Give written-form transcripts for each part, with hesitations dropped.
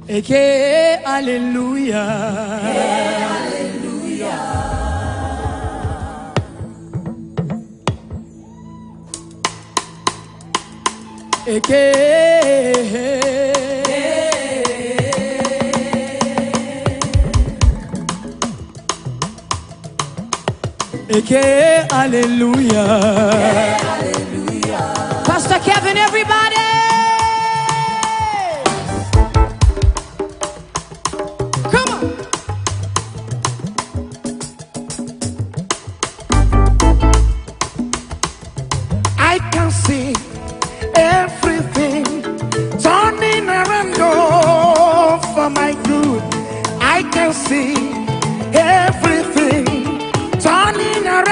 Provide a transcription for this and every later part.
Eke hallelujah. Eke hallelujah. Pastor Kevin, everybody. Come on. I can see everything turning around for my good. I can see everything turning around.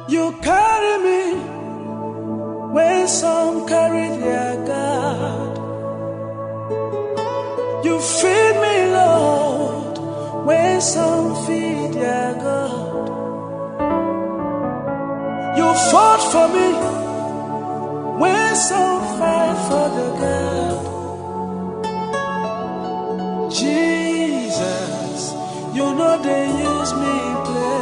You carry me when some carry their God. You feed me, Lord, when some feed their God. You fought for me when some fight for the God. Jesus, you know they use me play.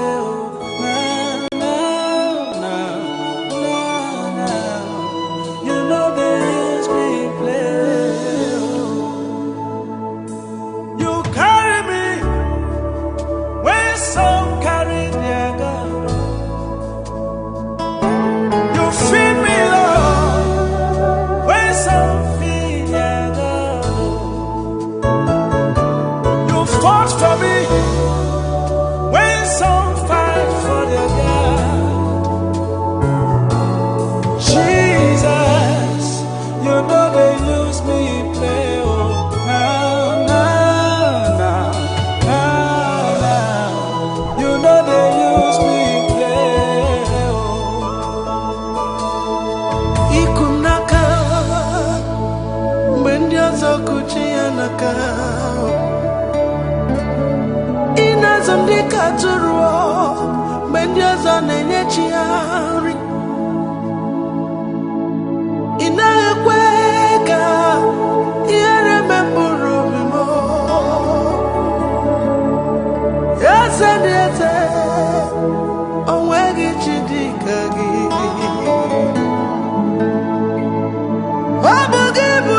Inazondika turuo Mendiaza nenyechiari Inaekweka Iere memburu mimo Yasendete Onwegi chidikagi Wabugibu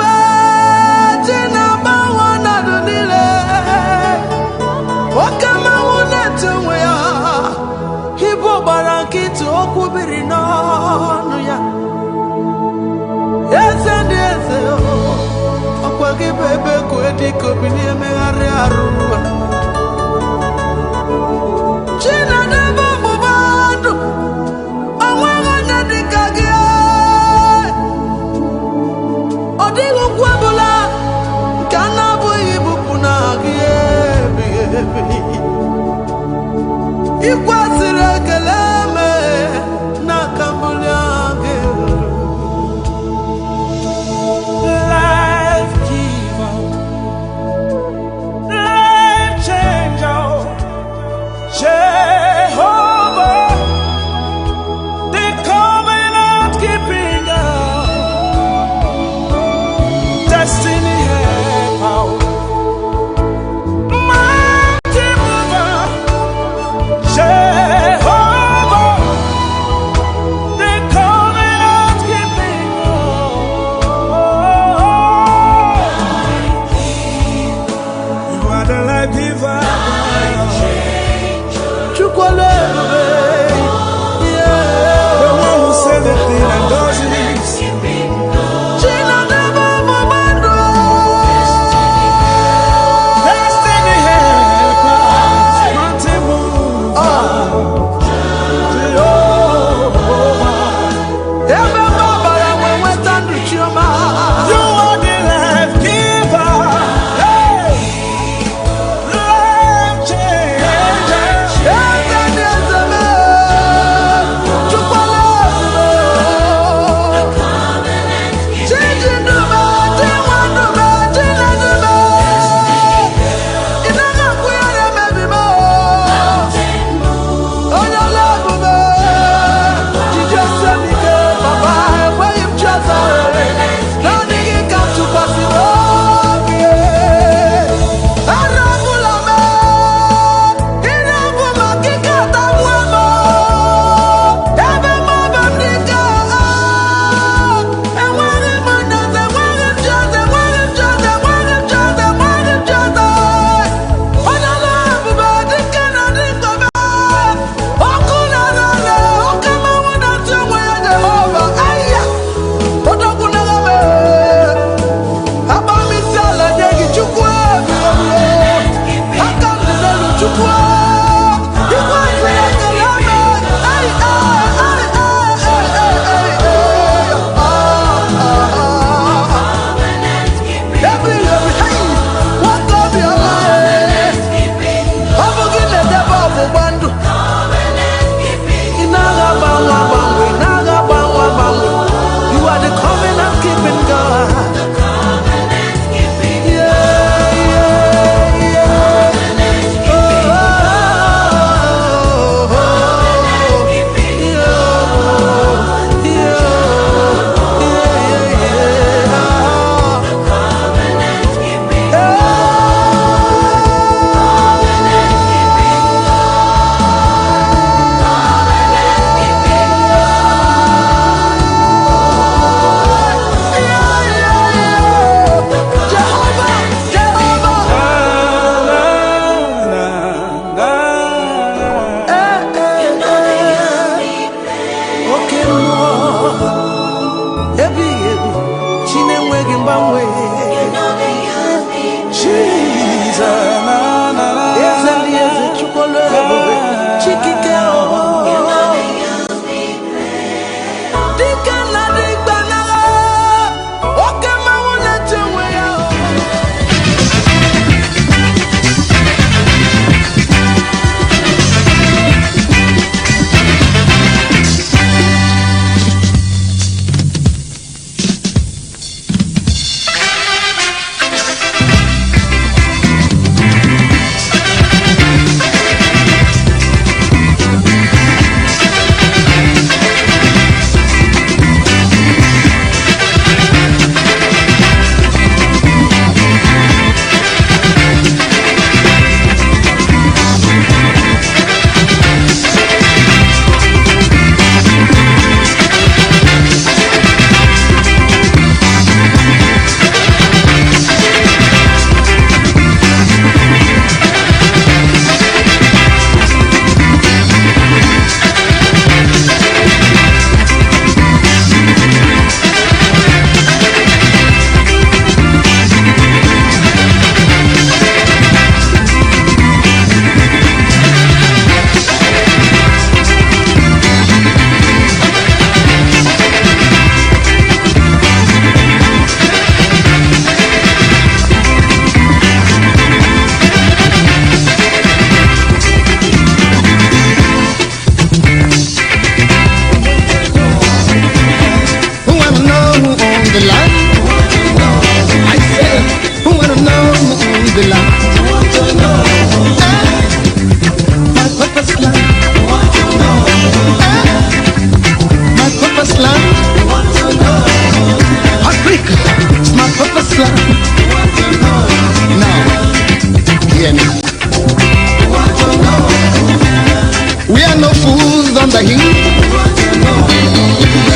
on the hill.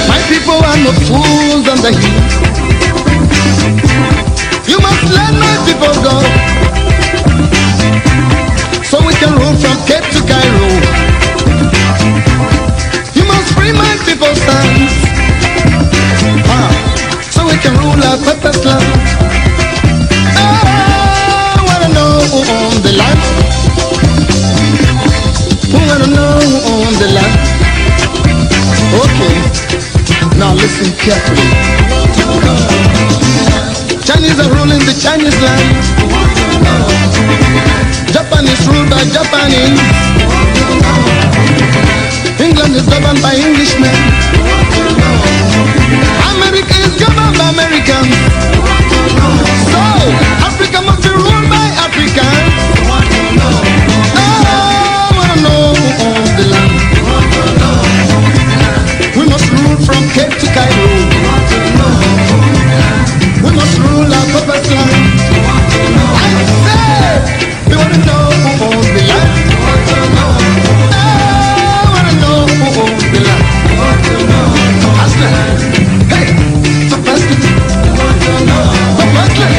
My people are not fools on the hill. You must let my people go, so we can rule from Cape to Cairo. You must free my people's hands, so we can rule our purpose land. I wanna know who owns the land. Who wanna know who owns the land? Okay, now listen carefully. Chinese are ruling the Chinese land. Japan is ruled by Japanese. England is governed by Englishmen. America is governed by Americans. So, Africa must be ruled by Africans. I wanna know who owns the land. We must rule from Cape to Cairo. We must rule our purpose land. I say, we want to know who owns the land. I want to know who owns the land. Hustler. Hey, Papa Hustler. Papa Hustler.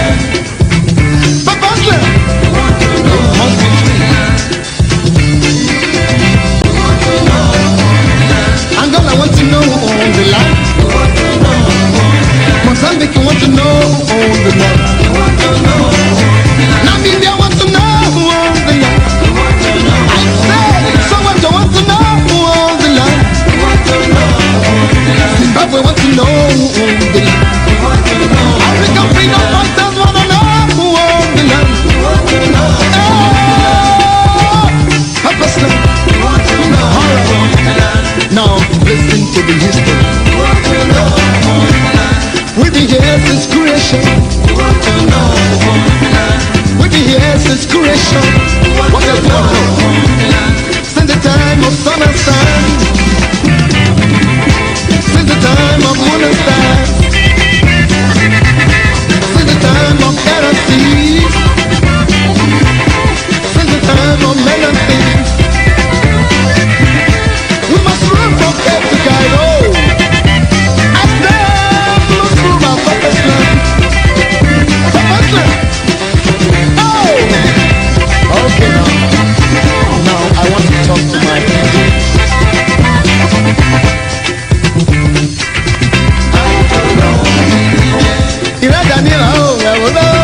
Papa Hustler. It must be free. Angola wants to know who owns the land. Mozambique want to know who owns the land. Namibia wants to know who owns the land. I say, Soweto wants to know who owns the land. Zimbabwe wants to know who owns the land. African freedom fighters want to know who owns the land. Papa Slam. Now listen to the history. We've been here since creation. We've been here since creation. What else do I know? Since the time of sun and sun. Since the time of moon and stars. Since the time of air and sea. Since the time of men and things. We must run from Cape to Cairo. Okay, now I want to talk to my people. Iradanila, oh, I will know.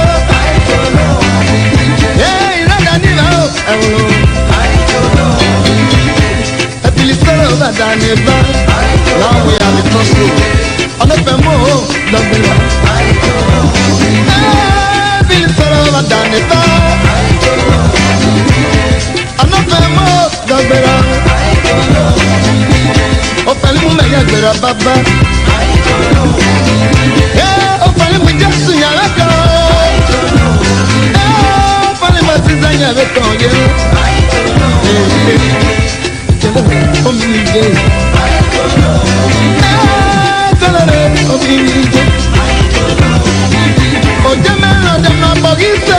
Yeah, Iradanila, oh, I will know. I feel it's all over Danila. Now we are the crossroads. On the Bamenda, the Bamenda. I feel it's all over Danila. I'm not famous, the better. Oh, Palimu, my better, Baba. Yeah, oh, Palimu, just to Yalaka. Oh, Palimu, Tizanya, Beton, oh, me, oh, Jamel, the Mabogise.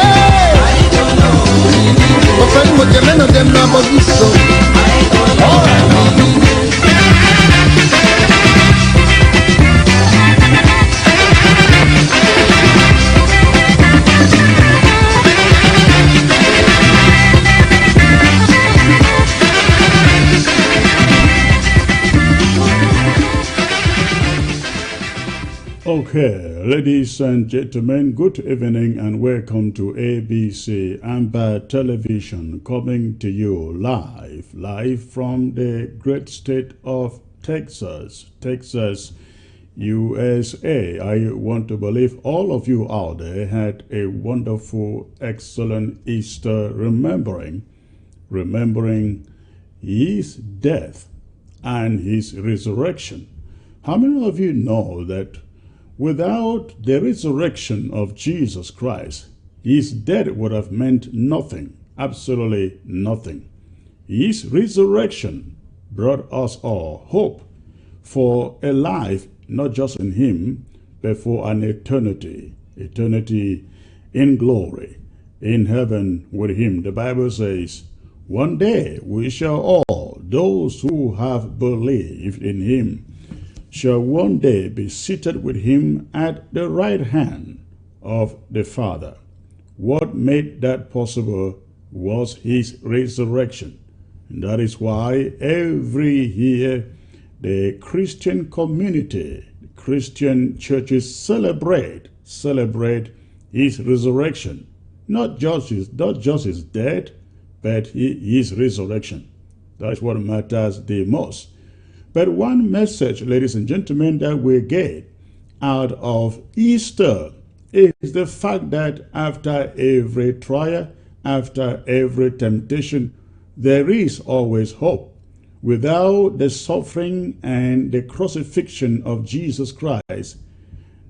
Okay, ladies and gentlemen, good evening and welcome to ABC Amber Television, coming to you live from the great state of Texas, USA. I want to believe all of you out there had a wonderful, excellent Easter, remembering his death and his resurrection. How many of you know that without the resurrection of Jesus Christ, his death would have meant nothing, absolutely nothing. His resurrection brought us all hope for a life, not just in him, but for an eternity in glory, in heaven with him. The Bible says, One day we shall all, those who have believed in him, shall one day be seated with him at the right hand of the Father. What made that possible was his resurrection. And that is why every year the Christian community, Christian churches celebrate his resurrection. Not just his death, but his resurrection. That's what matters the most. But one message, ladies and gentlemen, that we get out of Easter is the fact that after every trial, after every temptation, there is always hope. Without the suffering and the crucifixion of Jesus Christ,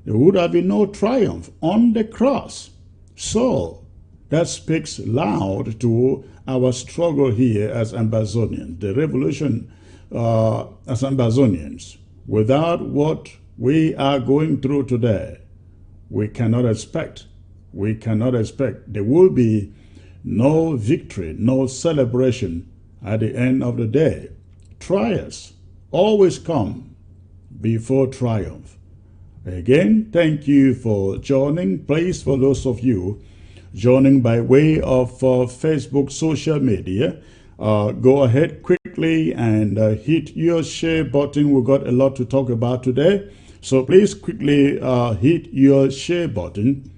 there would have been no triumph on the cross. So, that speaks loud to our struggle here as Ambazonians, the revolution as Ambazonians. Without what we are going through today, we cannot expect. There will be no victory, no celebration at the end of the day. Trials always come before triumph. Again, thank you for joining. Please, for those of you joining by way of Facebook social media, go ahead quickly and hit your share button. We've got a lot to talk about today. So please quickly hit your share button.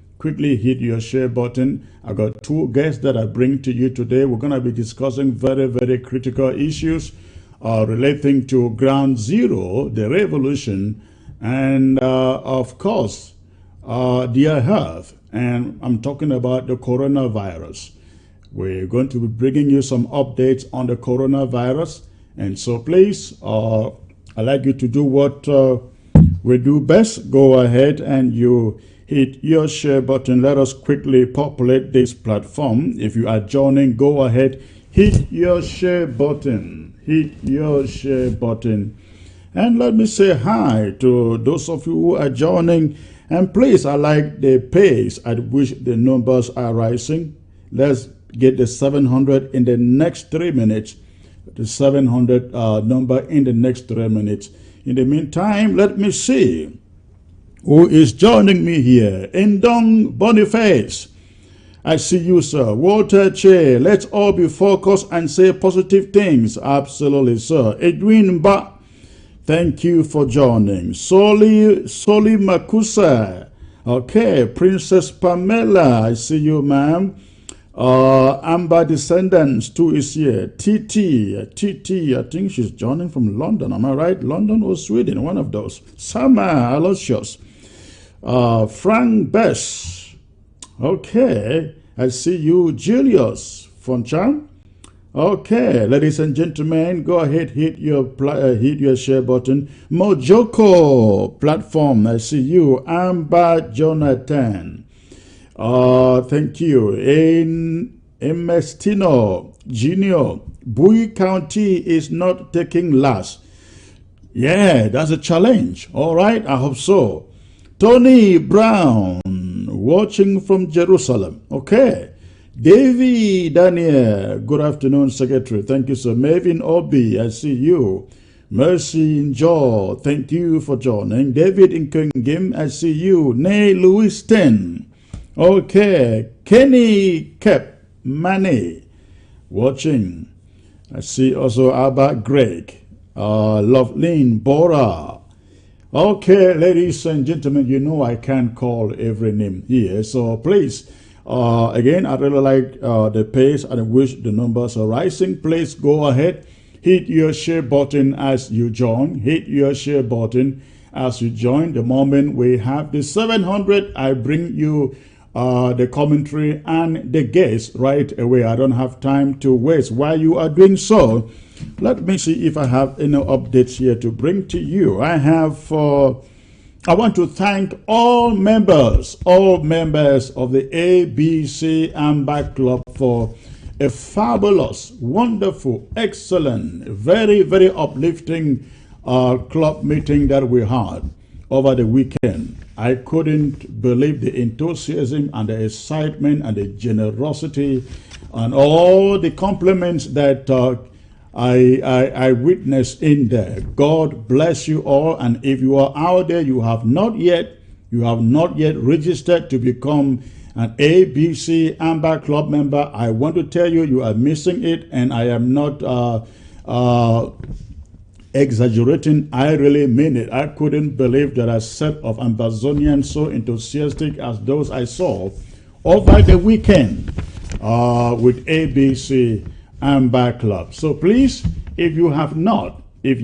I've got two guests that I bring to you today. We're going to be discussing very, very critical issues relating to Ground Zero, the revolution, and of course, their health. And I'm talking about the coronavirus. We're going to be bringing you some updates on the coronavirus. And so please, I'd like you to do what we do best. Go ahead and you hit your share button. Let us quickly populate this platform. If you are joining, go ahead, hit your share button. And let me say hi to those of you who are joining. And please, I like the pace at which the numbers are rising. Let's get the 700 in the next 3 minutes. The 700 number in the next 3 minutes. In the meantime, let me see who is joining me here. Indong Boniface. I see you, sir. Walter Che. Let's all be focused and say positive things. Absolutely, sir. Edwin Ba. Thank you for joining. Soli Makusa. Okay. Princess Pamela. I see you, ma'am. Amber Descendants 2 is here. TT, I think she's joining from London. Am I right? London or Sweden? One of those. Sama Aloysius. Frank Bess. Okay. I see you, Julius Fonchan. Okay, ladies and gentlemen, go ahead, hit your share button. Mojoko platform. I see you. Amber Jonathan. Thank you. In Mestino Junior, Bowie County is not taking last. Yeah, that's a challenge. All right, I hope so. Tony Brown, watching from Jerusalem. Okay. Davy Daniel, good afternoon, Secretary. Thank you, sir. Mavin Obi, I see you. Mercy Njo, thank you for joining. David Nkengim, I see you. Nay Louis 10. Okay, Kenny Kep Mane watching. I see also Abba Greg, Loveline Bora. Okay, ladies and gentlemen, you know I can't call every name here, so please, again, I really like the pace and I wish the numbers are rising. Please go ahead, hit your share button as you join. The moment we have the 700, I bring you the commentary and the guests right away. I don't have time to waste. While you are doing so, let me see if I have any updates here to bring to you. I want to thank all members of the ABC Amber Club for a fabulous, wonderful, excellent, very, very uplifting club meeting that we had over the weekend. I couldn't believe the enthusiasm and the excitement and the generosity and all the compliments that I witnessed in there. God bless you all. And if you are out there, you have not yet registered to become an ABC Amber Club member, I want to tell you, you are missing it, and I am not exaggerating. I really mean it. I couldn't believe that a set of Amazonians so enthusiastic as those I saw over the weekend with ABC Amber Club. So please, if you have not yet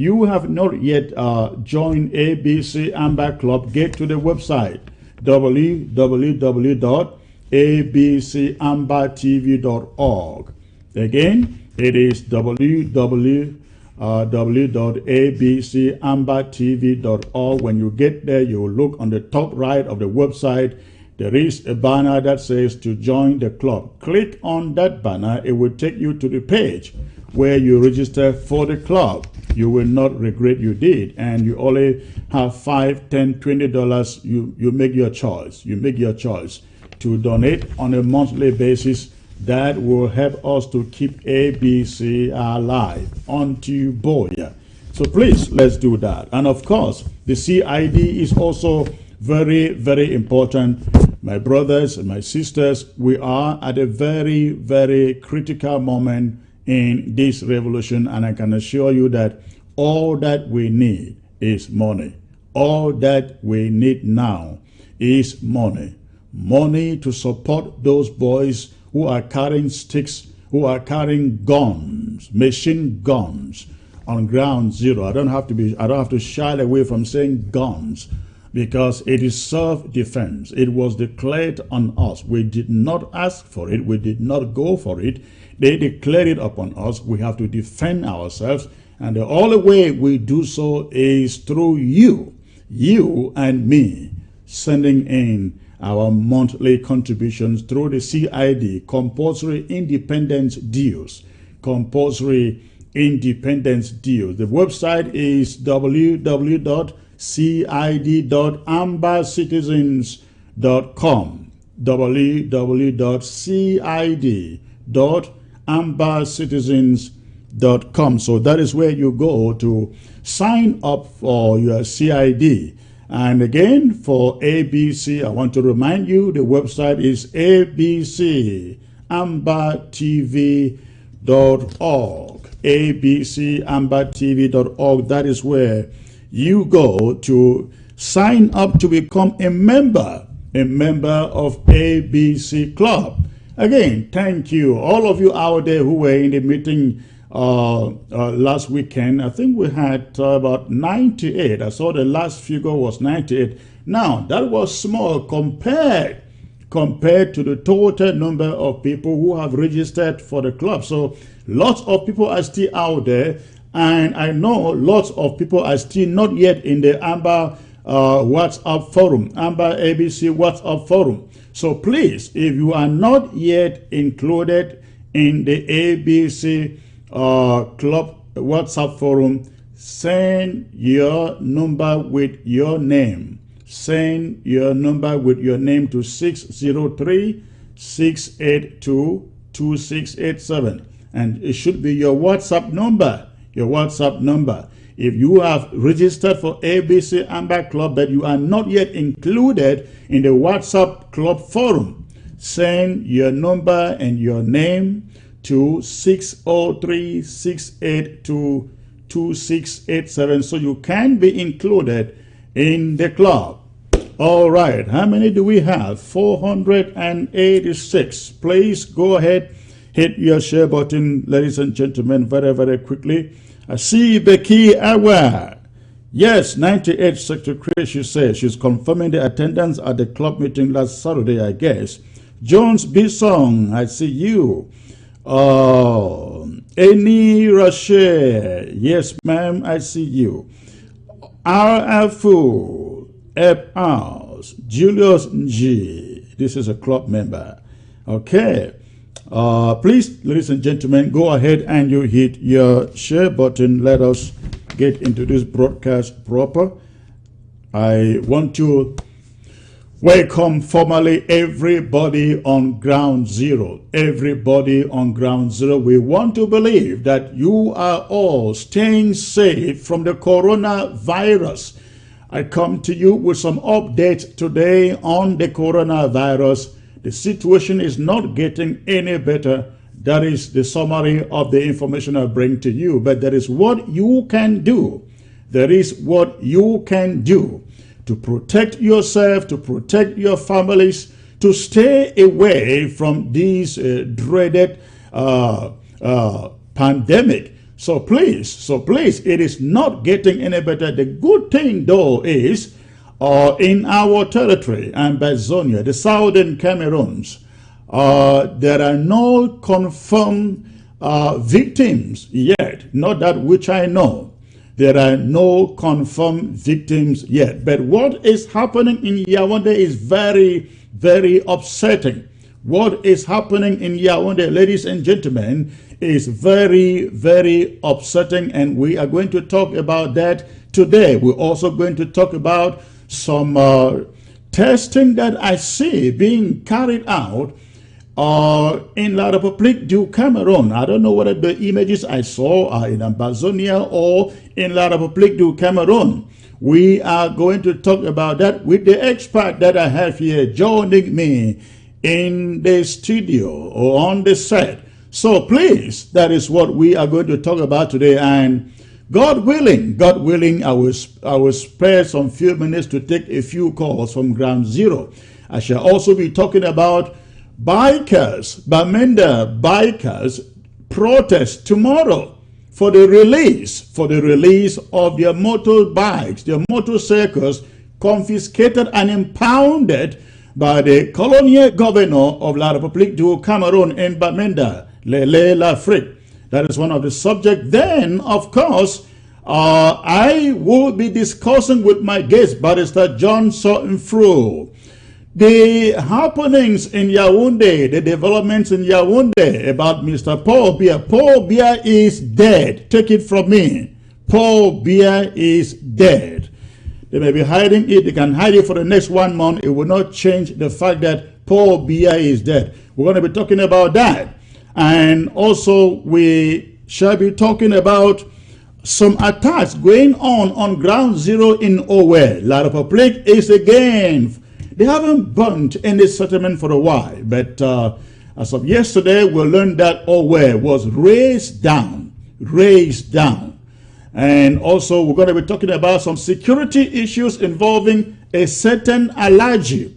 joined ABC Amber Club, get to the website www.abcambertv.org. Again, it is www.abcambertv.org. When you get there, you will look on the top right of the website. There is a banner that says to join the club. Click on that banner. It will take you to the page where you register for the club. You will not regret you did. And you only have $5, $10, $20. You make your choice. You make your choice to donate on a monthly basis. That will help us to keep ABC alive unto Boya. So please, let's do that. And of course, the CID is also very, very important. My brothers and my sisters, we are at a very, very critical moment in this revolution, and I can assure you that all that we need is money. All that we need now is money. Money to support those boys who are carrying sticks, who are carrying guns, machine guns on ground zero. I don't have to shy away from saying guns, because it is self-defense. It was declared on us. We did not ask for it. We did not go for it. They declared it upon us. We have to defend ourselves. And the only way we do so is through you and me, sending in our monthly contributions through the CID, compulsory independence deals. Compulsory independence deals. The website is www.cid.ambercitizens.com. www.cid.ambercitizens.com. So that is where you go to sign up for your CID. And again, for ABC, I want to remind you, the website is abcambertv.org. abcambertv.org. That is where you go to sign up to become a member of ABC Club. Again, thank you. All of you out there who were in the meeting last weekend. I think we had about 98. I saw the last figure was 98. Now, that was small compared to the total number of people who have registered for the club. So lots of people are still out there, and I know lots of people are still not yet in the Amber WhatsApp forum, Amber ABC WhatsApp forum. So please, if you are not yet included in the ABC Club WhatsApp forum, send your number with your name. Send your number with your name to 603-682-2687. And it should be your WhatsApp number. Your WhatsApp number. If you have registered for ABC Amber Club but you are not yet included in the WhatsApp Club forum, send your number and your name to 603-682-2687 so you can be included in the club. All right, how many do we have? 486. Please go ahead, hit your share button, ladies and gentlemen, very, very quickly. I see Becky Awa. Yes, 98 Secretary, she says she's confirming the attendance at the club meeting last Saturday, I guess. Jones Bisong, I see you. Eni Rocher, yes ma'am, I see you. RFU, Ep House, Julius G, this is a club member. Okay, please, ladies and gentlemen, go ahead and you hit your share button. Let us get into this broadcast proper. I want to welcome formally everybody on ground zero. Everybody on ground zero. We want to believe that you are all staying safe from the coronavirus. I come to you with some updates today on the coronavirus. The situation is not getting any better. That is the summary of the information I bring to you. But there is what you can do. There is what you can do to protect yourself, to protect your families, to stay away from this dreaded pandemic. So please, it is not getting any better. The good thing though is in our territory, Ambazonia, the southern Cameroons, there are no confirmed victims yet, not that which I know. There are no confirmed victims yet. But what is happening in Yaoundé is very, very upsetting. What is happening in Yaoundé, ladies and gentlemen, is very, very upsetting. And we are going to talk about that today. We're also going to talk about some testing that I see being carried out in La République du Cameroun. I don't know whether the images I saw are in Ambazonia or in La République du Cameroun. We are going to talk about that with the expert that I have here joining me in the studio or on the set. So please, that is what we are going to talk about today. And God willing, I will spare some few minutes to take a few calls from ground zero. I shall also be talking about bikers, Bamenda bikers protest tomorrow for the release of their motorbikes, their motorcycles confiscated and impounded by the colonial governor of La République du Cameroun in Bamenda, Lele Lafrique. That is one of the subjects. Then, of course, I will be discussing with my guest, Barrister John Soinfru, the happenings in Yaoundé, the developments in Yaoundé about Mr. Paul Biya. Paul Biya is dead. Take it from me. Paul Biya is dead. They may be hiding it. They can hide it for the next 1 month. It will not change the fact that Paul Biya is dead. We're going to be talking about that. And also we shall be talking about some attacks going on ground zero in Owe. La République is again, they haven't burnt any settlement for a while. But as of yesterday, we learned that Owe was raised down. And also we're going to be talking about some security issues involving a certain Alaji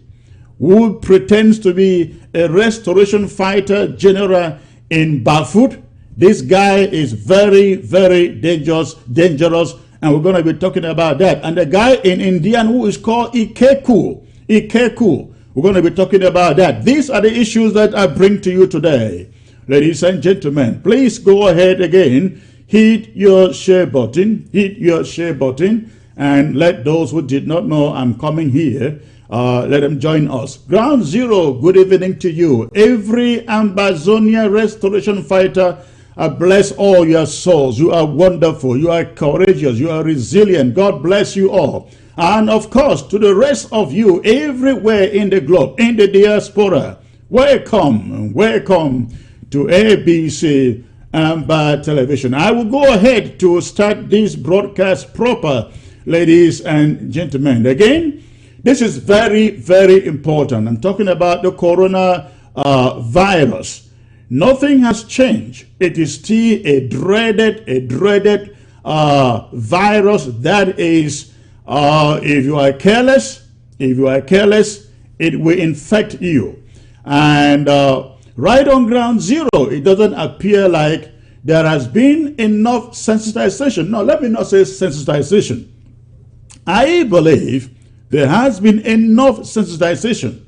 who pretends to be a restoration fighter general in Bafut. This guy is very, very dangerous, and we're going to be talking about that. And the guy in Indian who is called Ikeku, we're going to be talking about that. These are the issues that I bring to you today. Ladies and gentlemen, please go ahead again, hit your share button, and let those who did not know I'm coming here, let them join us. Ground zero, good evening to you. Every Ambazonia restoration fighter, I bless all your souls. You are wonderful. You are courageous. You are resilient. God bless you all. And of course, to the rest of you everywhere in the globe, in the diaspora, welcome to ABC Amba Television. I will go ahead to start this broadcast proper, ladies and gentlemen. Again, this is very, very important. I'm talking about the corona virus. Nothing has changed. It is still a dreaded virus that is, if you are careless, it will infect you. And right on ground zero, it doesn't appear like there has been enough sensitization. No, let me not say sensitization. I believe there has been enough sensitization,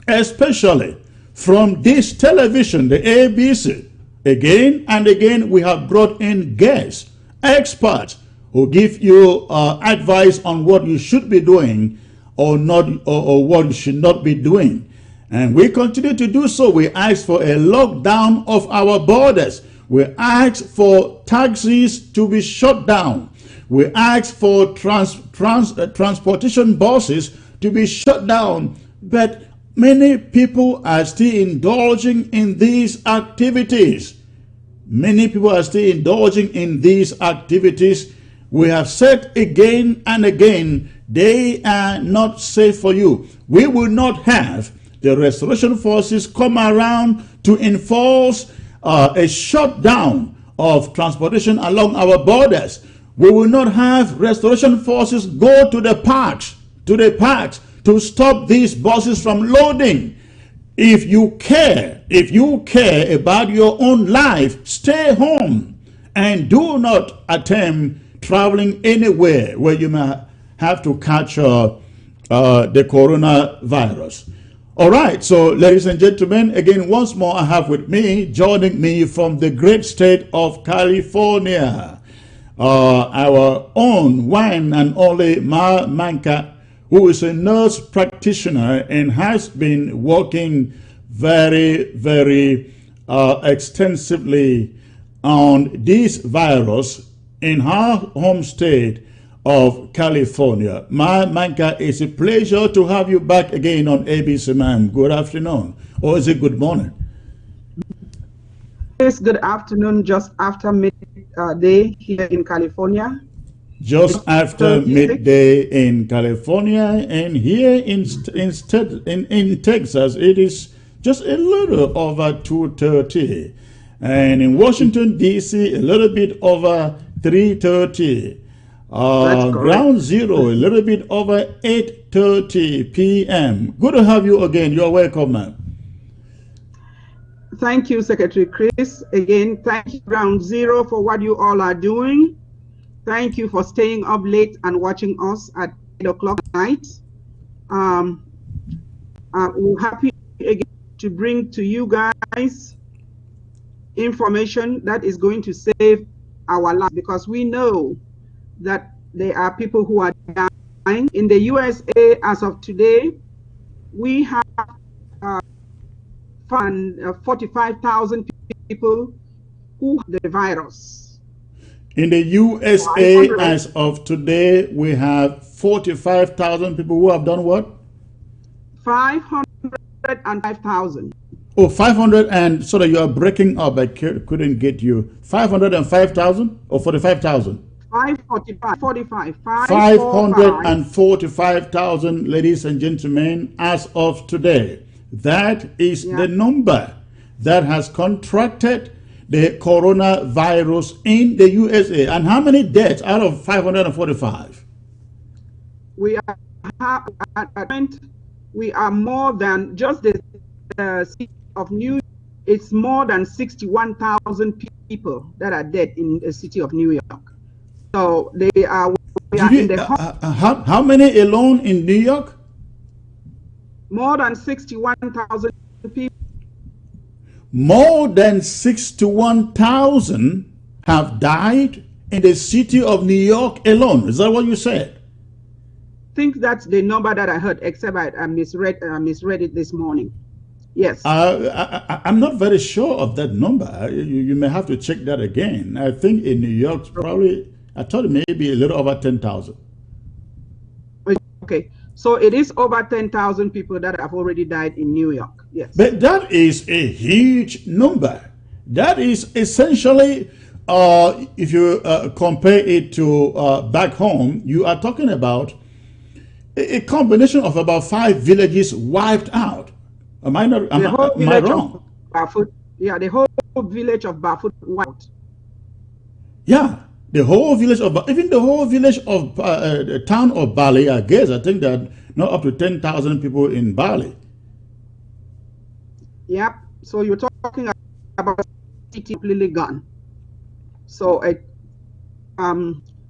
especially from this television, the ABC. Again and again, we have brought in guests, experts, who give you advice on what you should be doing or not, or what you should not be doing. And we continue to do so. We ask for a lockdown of our borders. We ask for taxis to be shut down. We ask for transportation buses to be shut down, but many people are still indulging in these activities. Many people are still indulging in these activities. We have said again and again, they are not safe for you. We will not have the restoration forces come around to enforce a shutdown of transportation along our borders. We will not have restoration forces go to the parks, to stop these buses from loading. If you care about your own life, stay home and do not attempt traveling anywhere where you may have to catch the coronavirus. All right, so ladies and gentlemen, again, once more, I have with me, joining me from the great state of California, our own one and only Bamenda, who is a nurse practitioner and has been working very, very extensively on this virus in her home state of California. Bamenda, it's a pleasure to have you back again on ABC, ma'am. Good afternoon. Or is it good morning? It's good afternoon, just after midday here in California. Just after midday in California, and here in Texas, it is just a little over 2:30. And in Washington, D.C., a little bit over 3:30. Ground zero, a little bit over 8:30 p.m. Good to have you again. You're welcome, ma'am. Thank you, Secretary Chris. Again, thank you, Ground Zero, for what you all are doing. Thank you for staying up late and watching us at 8 o'clock at night. We're happy again to bring to you guys information that is going to save our lives, because we know that there are people who are dying. In the USA, as of today, we have 45,000 people who have the virus. In the USA, as of today, we have 45,000 people who have done what? 505,000. Oh, 500 and so that you are breaking up. I couldn't get you. 505,000 or 45,000? 545,000, ladies and gentlemen, as of today. That is the number that has contracted the coronavirus in the USA. And how many deaths out of 545? We are more than just the city of New York. It's more than 61,000 people that are dead in the city of New York. So we are in the how many alone in New York? More than 61,000 people. More than 61,000 have died in the city of New York alone. Is that what you said? I think that's the number that I heard, except I misread it this morning. Yes. I'm not very sure of that number. You may have to check that again. I think in New York, probably, I thought maybe a little over 10,000. Okay. So it is over 10,000 people that have already died in New York. Yes. But that is a huge number. That is essentially, if you compare it to back home, you are talking about a combination of about 5 villages wiped out. Am I not? Am I wrong? The whole village of Bafut wiped. Yeah. The whole village of, even the whole village of the town of Bali, I guess, I think that not up to 10,000 people in Bali. Yep. So you're talking about a city completely gone. So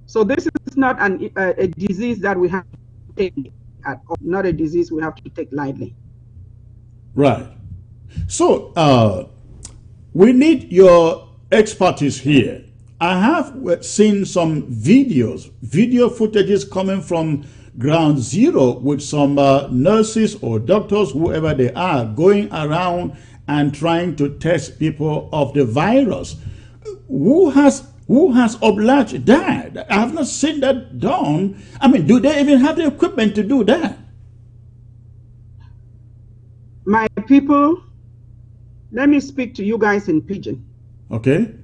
so this is not a disease that we have to take not a disease we have to take lightly. Right. So we need your expertise here. I have seen some video footages coming from Ground Zero with some nurses or doctors, whoever they are, going around and trying to test people of the virus. Who has Who has obliged that? I have not seen that done. I mean, do they even have the equipment to do that? My people, let me speak to you guys in Pidgin. Okay.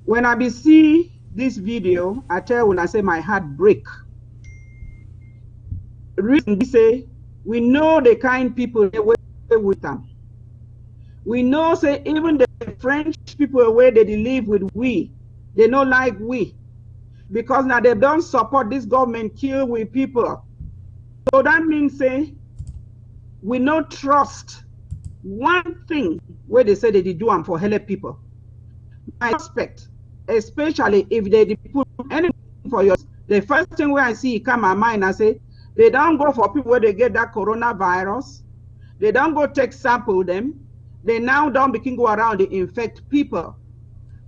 When I see this video, I tell when I say my heart break. Reason we say, we know the kind people they work with them. We know say even the French people where they live with we, they don't like we. Because now they don't support this government kill with people. So that means say we no trust one thing where they say they do them for help people. I expect, especially if they put anything for you, the first thing where I see it come my mind, I say they don't go for people where they get that coronavirus. They don't go take sample them. They now don't begin go around and infect people,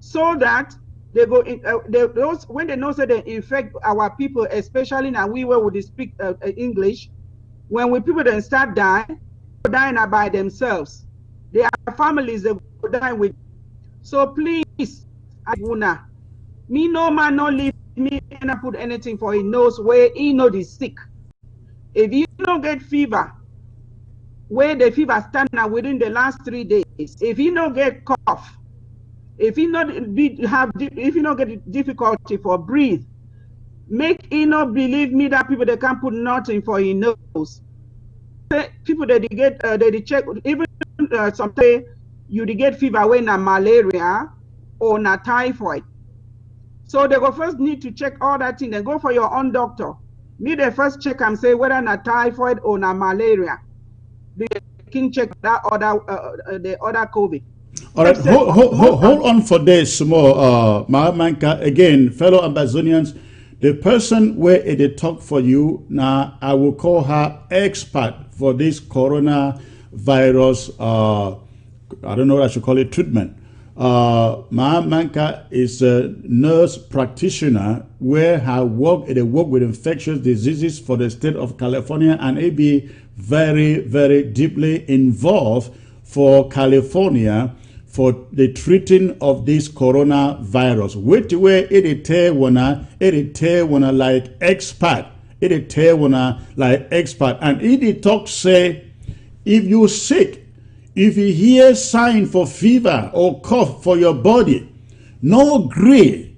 so that they go in, those when they know say they infect our people, especially now we where we speak English. When we people then start dying by themselves, their families they go dying with. So please, Aguna, me no man no leave me and I put anything for he knows where he know the sick. If you don't get fever, where the fever stand now within the last 3 days, if you don't get cough, if you not get difficulty for breathe, make he not believe me that people they can't put nothing for he nose. People that they get they check even sometimes you get fever when a malaria or na typhoid. So they go first need to check all that thing. Then go for your own doctor. Me they first check and say whether na typhoid or na malaria. They can check that other the other COVID. All right, hold on for this more, Mahamanka. Again, fellow Amazonians, the person where they talk for you now, I will call her expert for this coronavirus. I don't know what I should call it, treatment. Mahamanka is a nurse practitioner where they work with infectious diseases for the state of California, and it be very, very deeply involved for California for the treating of this coronavirus. Which way it tell wanna like expert. It tell wanna like expert. And it talk say, if you sick, if you hear sign for fever or cough for your body, no agree.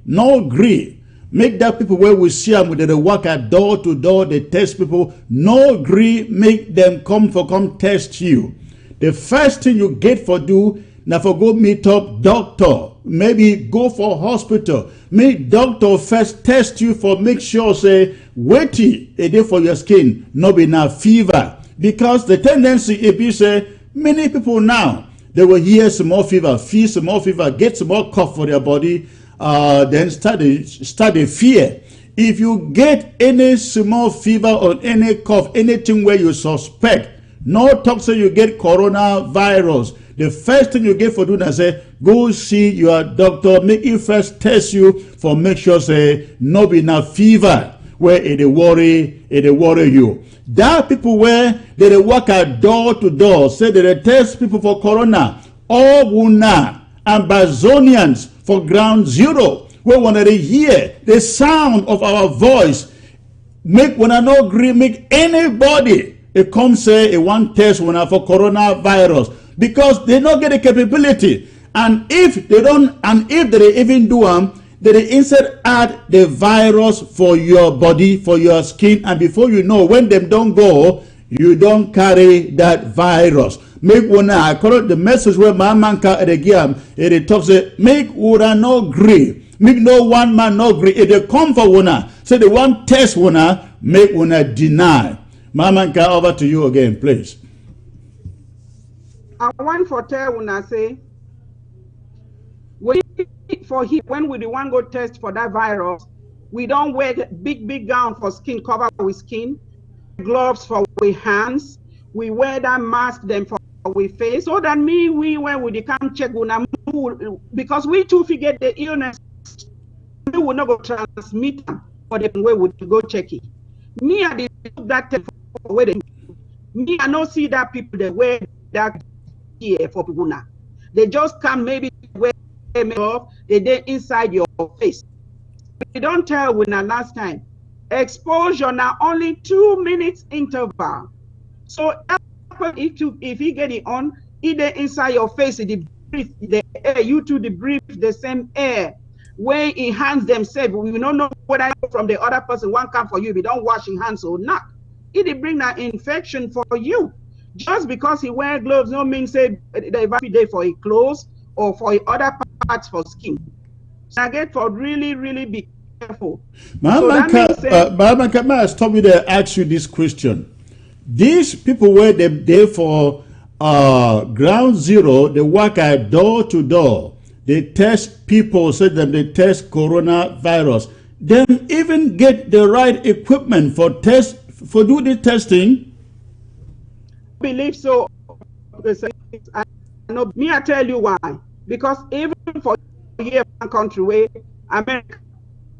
Make that people where we see them, they walk at door to door, they test people, no agree, make them come test you. The first thing you get for do, now for go meet up doctor, maybe go for hospital, make doctor first test you for make sure say, weighty a day for your skin, no be now fever. Because the tendency if you say, many people now, they will hear some more fever, feel some more fever, get some more cough for their body, then start a fear. If you get any small fever or any cough, anything where you suspect, no talk say you get coronavirus, the first thing you get for doing is say, go see your doctor, make it first test you for make sure say, no be enough fever where it worry you. That people where they work at door to door, say they test people for corona, all wuna Amazonians for ground zero, where when they hear the sound of our voice, make when I no agree, make anybody it come say it one test when I for coronavirus, because they don't get the capability. And if they don't, and if they even do them, they instead add the virus for your body, for your skin, and before you know, when them don't go, you don't carry that virus. Make one I call it the message where my man can again it talks make one no agree. Make no one man no agree. If they come for one, say they want test one, make one deny. My man can over to you again, please. I want for tell when I say when we the one go test for that virus, we don't wear the big gown for skin cover with skin, gloves for with hands, we wear that mask then for we face, so that we when we come check because we too forget the illness, we will not go transmit them for the way we go check it. Me I did that for where me I don't see that people they wear that here for people now. They just come maybe wear they inside your face. We don't tell when the last time. Exposure now only 2 minutes interval. So if he get it on, either inside your face, the breathe the air, you two the breathe the same air. Where in hands themselves, we don't know whether from the other person one come for you. If you don't wash your hands or not, it bring that infection for you. Just because he wear gloves, no means say every day for his clothes or for his other parts for skin. So I get for really be careful. Mahamanka, may I stop you there and ask you this question? These people were there for ground zero, they work at door to door. They test people, so that they test coronavirus. Them even get the right equipment for do the testing. I believe so. I know. Me, I tell you why. Because even for here, one country where America,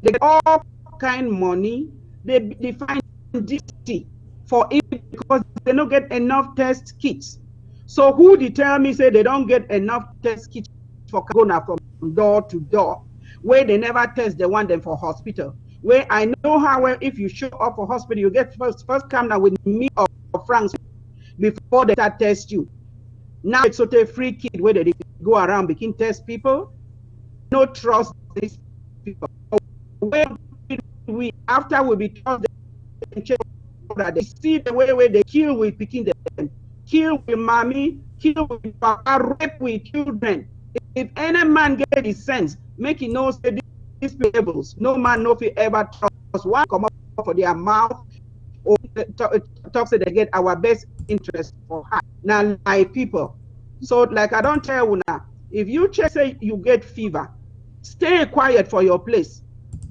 they get all kind of money. They find DC for it because they don't get enough test kits. So who determine me say they don't get enough test kits for corona from door to door, where they never test, they want them for hospital. Where I know how well if you show up for hospital, you get first come down with me or francs before they start test you. Now it's sort of free kit where they go around begin test people. No trust these people. Where we after we be trust them, they see the way they kill with picking them, kill with mommy, kill with papa, rape with children. If any man get his sense, make he know say these levels, no man know if he ever trust one come up for their mouth or talk say they get our best interest for her. Now my people. So like I don't tell you now, if you check say you get fever, stay quiet for your place.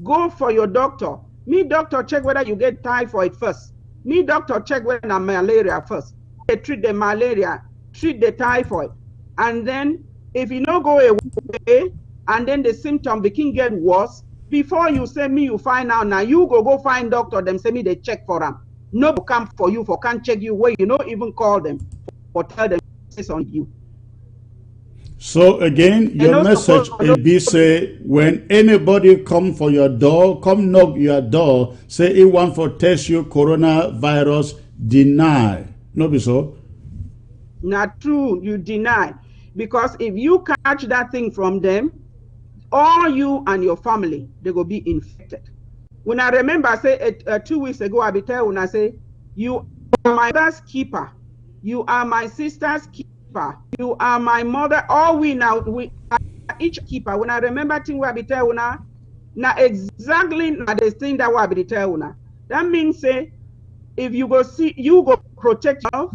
Go for your doctor. Me doctor check whether you get typhoid first. Me doctor check whether na malaria first. They treat the malaria, treat the typhoid, and then if you no go away, and then the symptom begin get worse, before you say me you find out now, you go find doctor, them say me they check for them. No come for you for can't check you where you know even call them or tell them it's on you. So again, your message will be say when anybody come for your door, come knock your door, say it want for test you coronavirus, deny. No be so? Not true, you deny. Because if you catch that thing from them, all you and your family, they will be infected. When I remember, I say 2 weeks ago, I be tell when I say, you are my mother's keeper, you are my sister's keeper, you are my mother. All we now we are each keeper. When I remember thing where I be tell now exactly the thing that I be tell now. That means say, if you go see, you go protect yourself,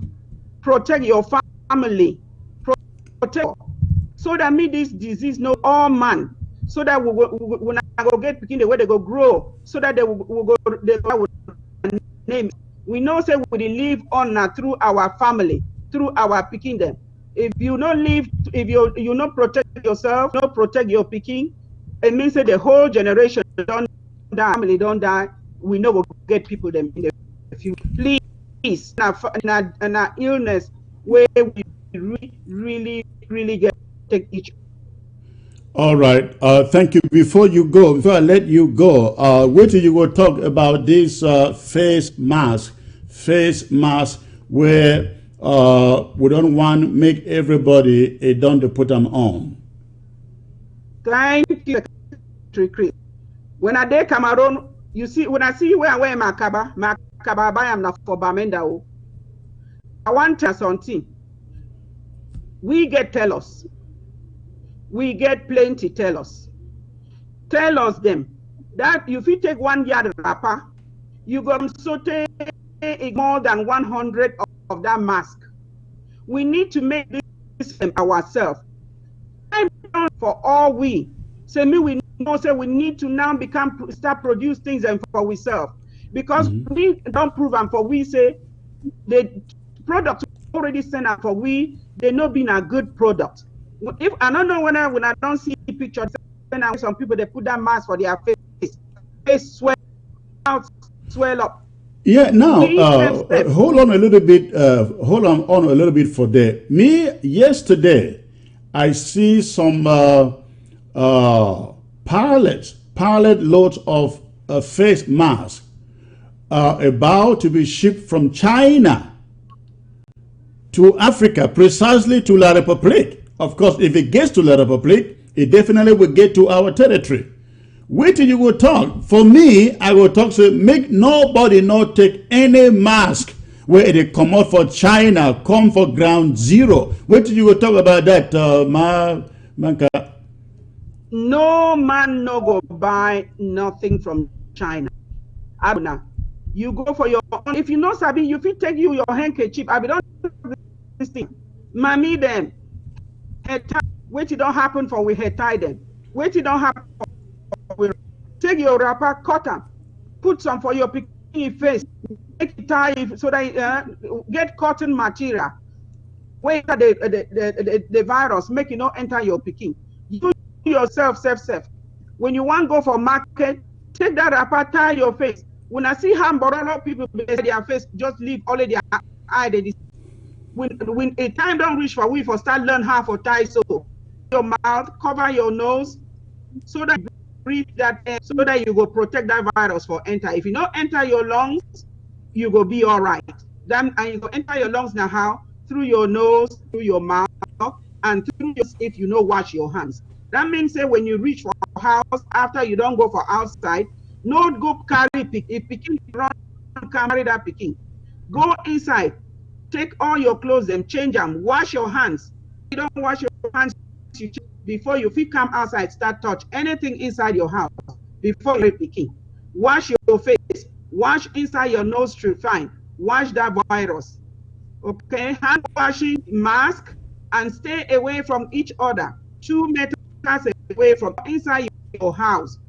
protect your family. So that me this disease no all man, so that we when I go get picking the way they go grow, so that they will go they will name. We know say we live on through our family, through our picking them. If you don't live, if you not protect yourself, not protect your picking, it means that the whole generation don't die, family don't die. We know we'll get people them in the future. Please, na illness where we really get take each. All right. Thank you. Before I let you go, wait till you go talk about this face mask where we don't want to make everybody done to put them on. Thank you, Secretary Chris. When I dey Cameroon, you see, when I see where I wear my kaba buy am na for Bamenda. I want to something. We get tellers. We get plenty tellers. Tell us them that if you take 1 yard wrapper, you go saute more than 100 of that mask. We need to make this ourselves. For all we say, we know say we need to now start produce things and for ourselves, because we don't prove and for we say the product already sent out for we they not been a good product. If I don't know when I don't see pictures, when some people they put that mask for their face swell up. Yeah, now hold on a little bit. Hold on a little bit for that. Me yesterday, I see some pallet loads of face masks are about to be shipped from China to Africa, precisely to La Republique. Of course, if it gets to La Republique, it definitely will get to our territory. Wait till you will talk. For me, I will talk, so make nobody not take any mask where it come out for China, come for ground zero. Wait till you will talk about that, Manka. No man no go buy nothing from China. Abuna, you go for your own. If you know Sabi, you fit take you your handkerchief. I don't this thing. Mommy them. Head tie. Wait it don't happen for we head tie them. Wait it don't happen for we take your wrapper, cut them, put some for your picking face, make it tie so that get cotton material. Wait the virus, make it not enter your picking. You yourself, safe. When you want to go for market, take that wrapper, tie your face. When I see hamburger people their face, just leave all of their eye. When a time don't reach for we for start learn how to tie so your mouth, cover your nose, so that you breathe that air, so that you go protect that virus for enter. If you don't enter your lungs, you go be all right. Then and you go enter your lungs now how? Through your nose, through your mouth, and through your if you know wash your hands. That means say when you reach for house after you don't go for outside, no go carry pick. If picking run, carry that picking. Go inside, take all your clothes, them change them, wash your hands. You don't wash your hands before you fit come outside, start touch anything inside your house before you picking. Wash your face, wash inside your nose fine, wash that virus. Okay, hand washing, mask, and stay away from each other. 2 meters away from inside your house.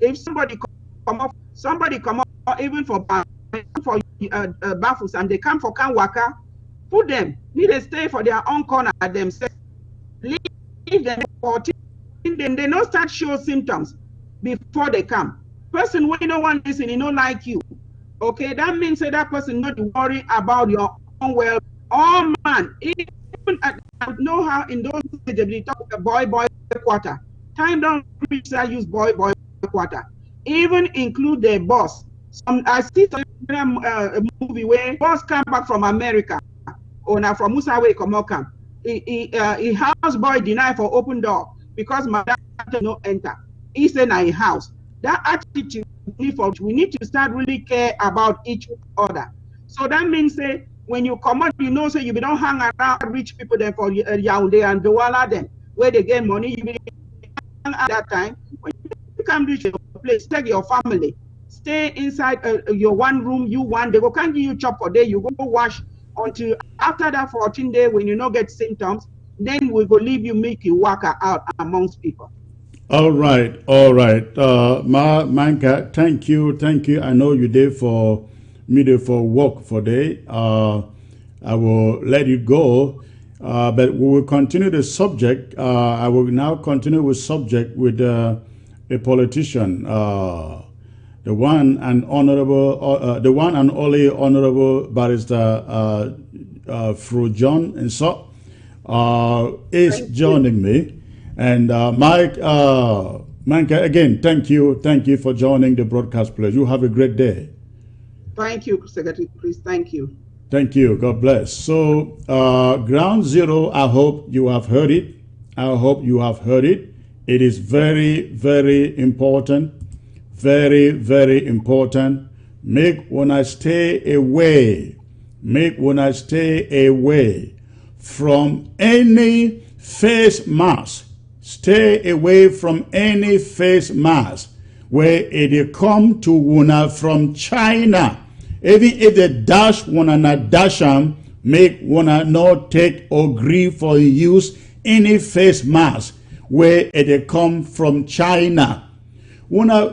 If somebody come up, even for baffles and they come for waka, put them, need to stay for their own corner themselves. Leave them 14 then they don't start show symptoms before they come. Person when no one listen, he don't like you. Okay, that means that person not to worry about your own well. Oh man, even I know how in those days they talk about boy quarter. Time don't reach I use boy quarter. Even include the boss. I see a movie where boss come back from America or now from Musawe Komokam. He house boy deny for open door because madam no enter. He said na a house. That attitude we need to start really care about each other. So that means say when you come out, you know, so you don't hang around rich people there for Yaoundé and Douala them where they get money. You be at that time when you come reach your place, take your family, stay inside your one room. You want they go can't give you chop for day. You go wash until after that 14 days when you don't get symptoms. Then we go leave you, make you walk out amongst people. All right. Manka, thank you. I know you did for me there for work for day. I will let you go, but we will continue the subject. I will now continue with subject with a politician, the one and only honorable barrister Fru John and so is joining me. And Mike, Manka, again, thank you for joining the broadcast, please. You have a great day. Thank you, Secretary Chris. Thank you. Thank you. God bless. So, ground zero, I hope you have heard it. It is very, very important. Very, very important. Make when I stay away from any face mask. Stay away from any face mask where it come to una from China. Even if they dash wanna not dash them, make wanna not take or agree for use any face mask where it come from China. Wanna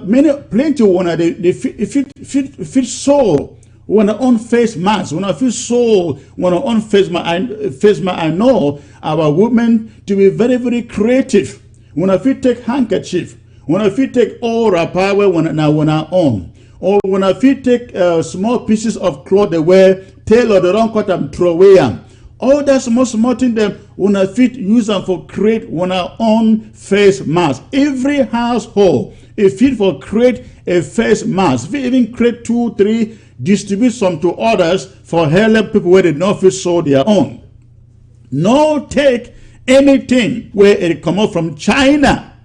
plenty wanna they fit so wanna on face mask, wanna feel so wanna on face mask. I know our women to be very, very creative. Wanna fit take handkerchief, wanna fit take all power wanna on. Or wanna fit take small pieces of cloth they wear, tailor the wrong cut and throw away them. All that small thing them una fit use them for create una own face mask. Every household if fit for create a face mask. If you even create 2, 3, distribute some to others for help people where they not fit sold their own. No take anything where it come out from China.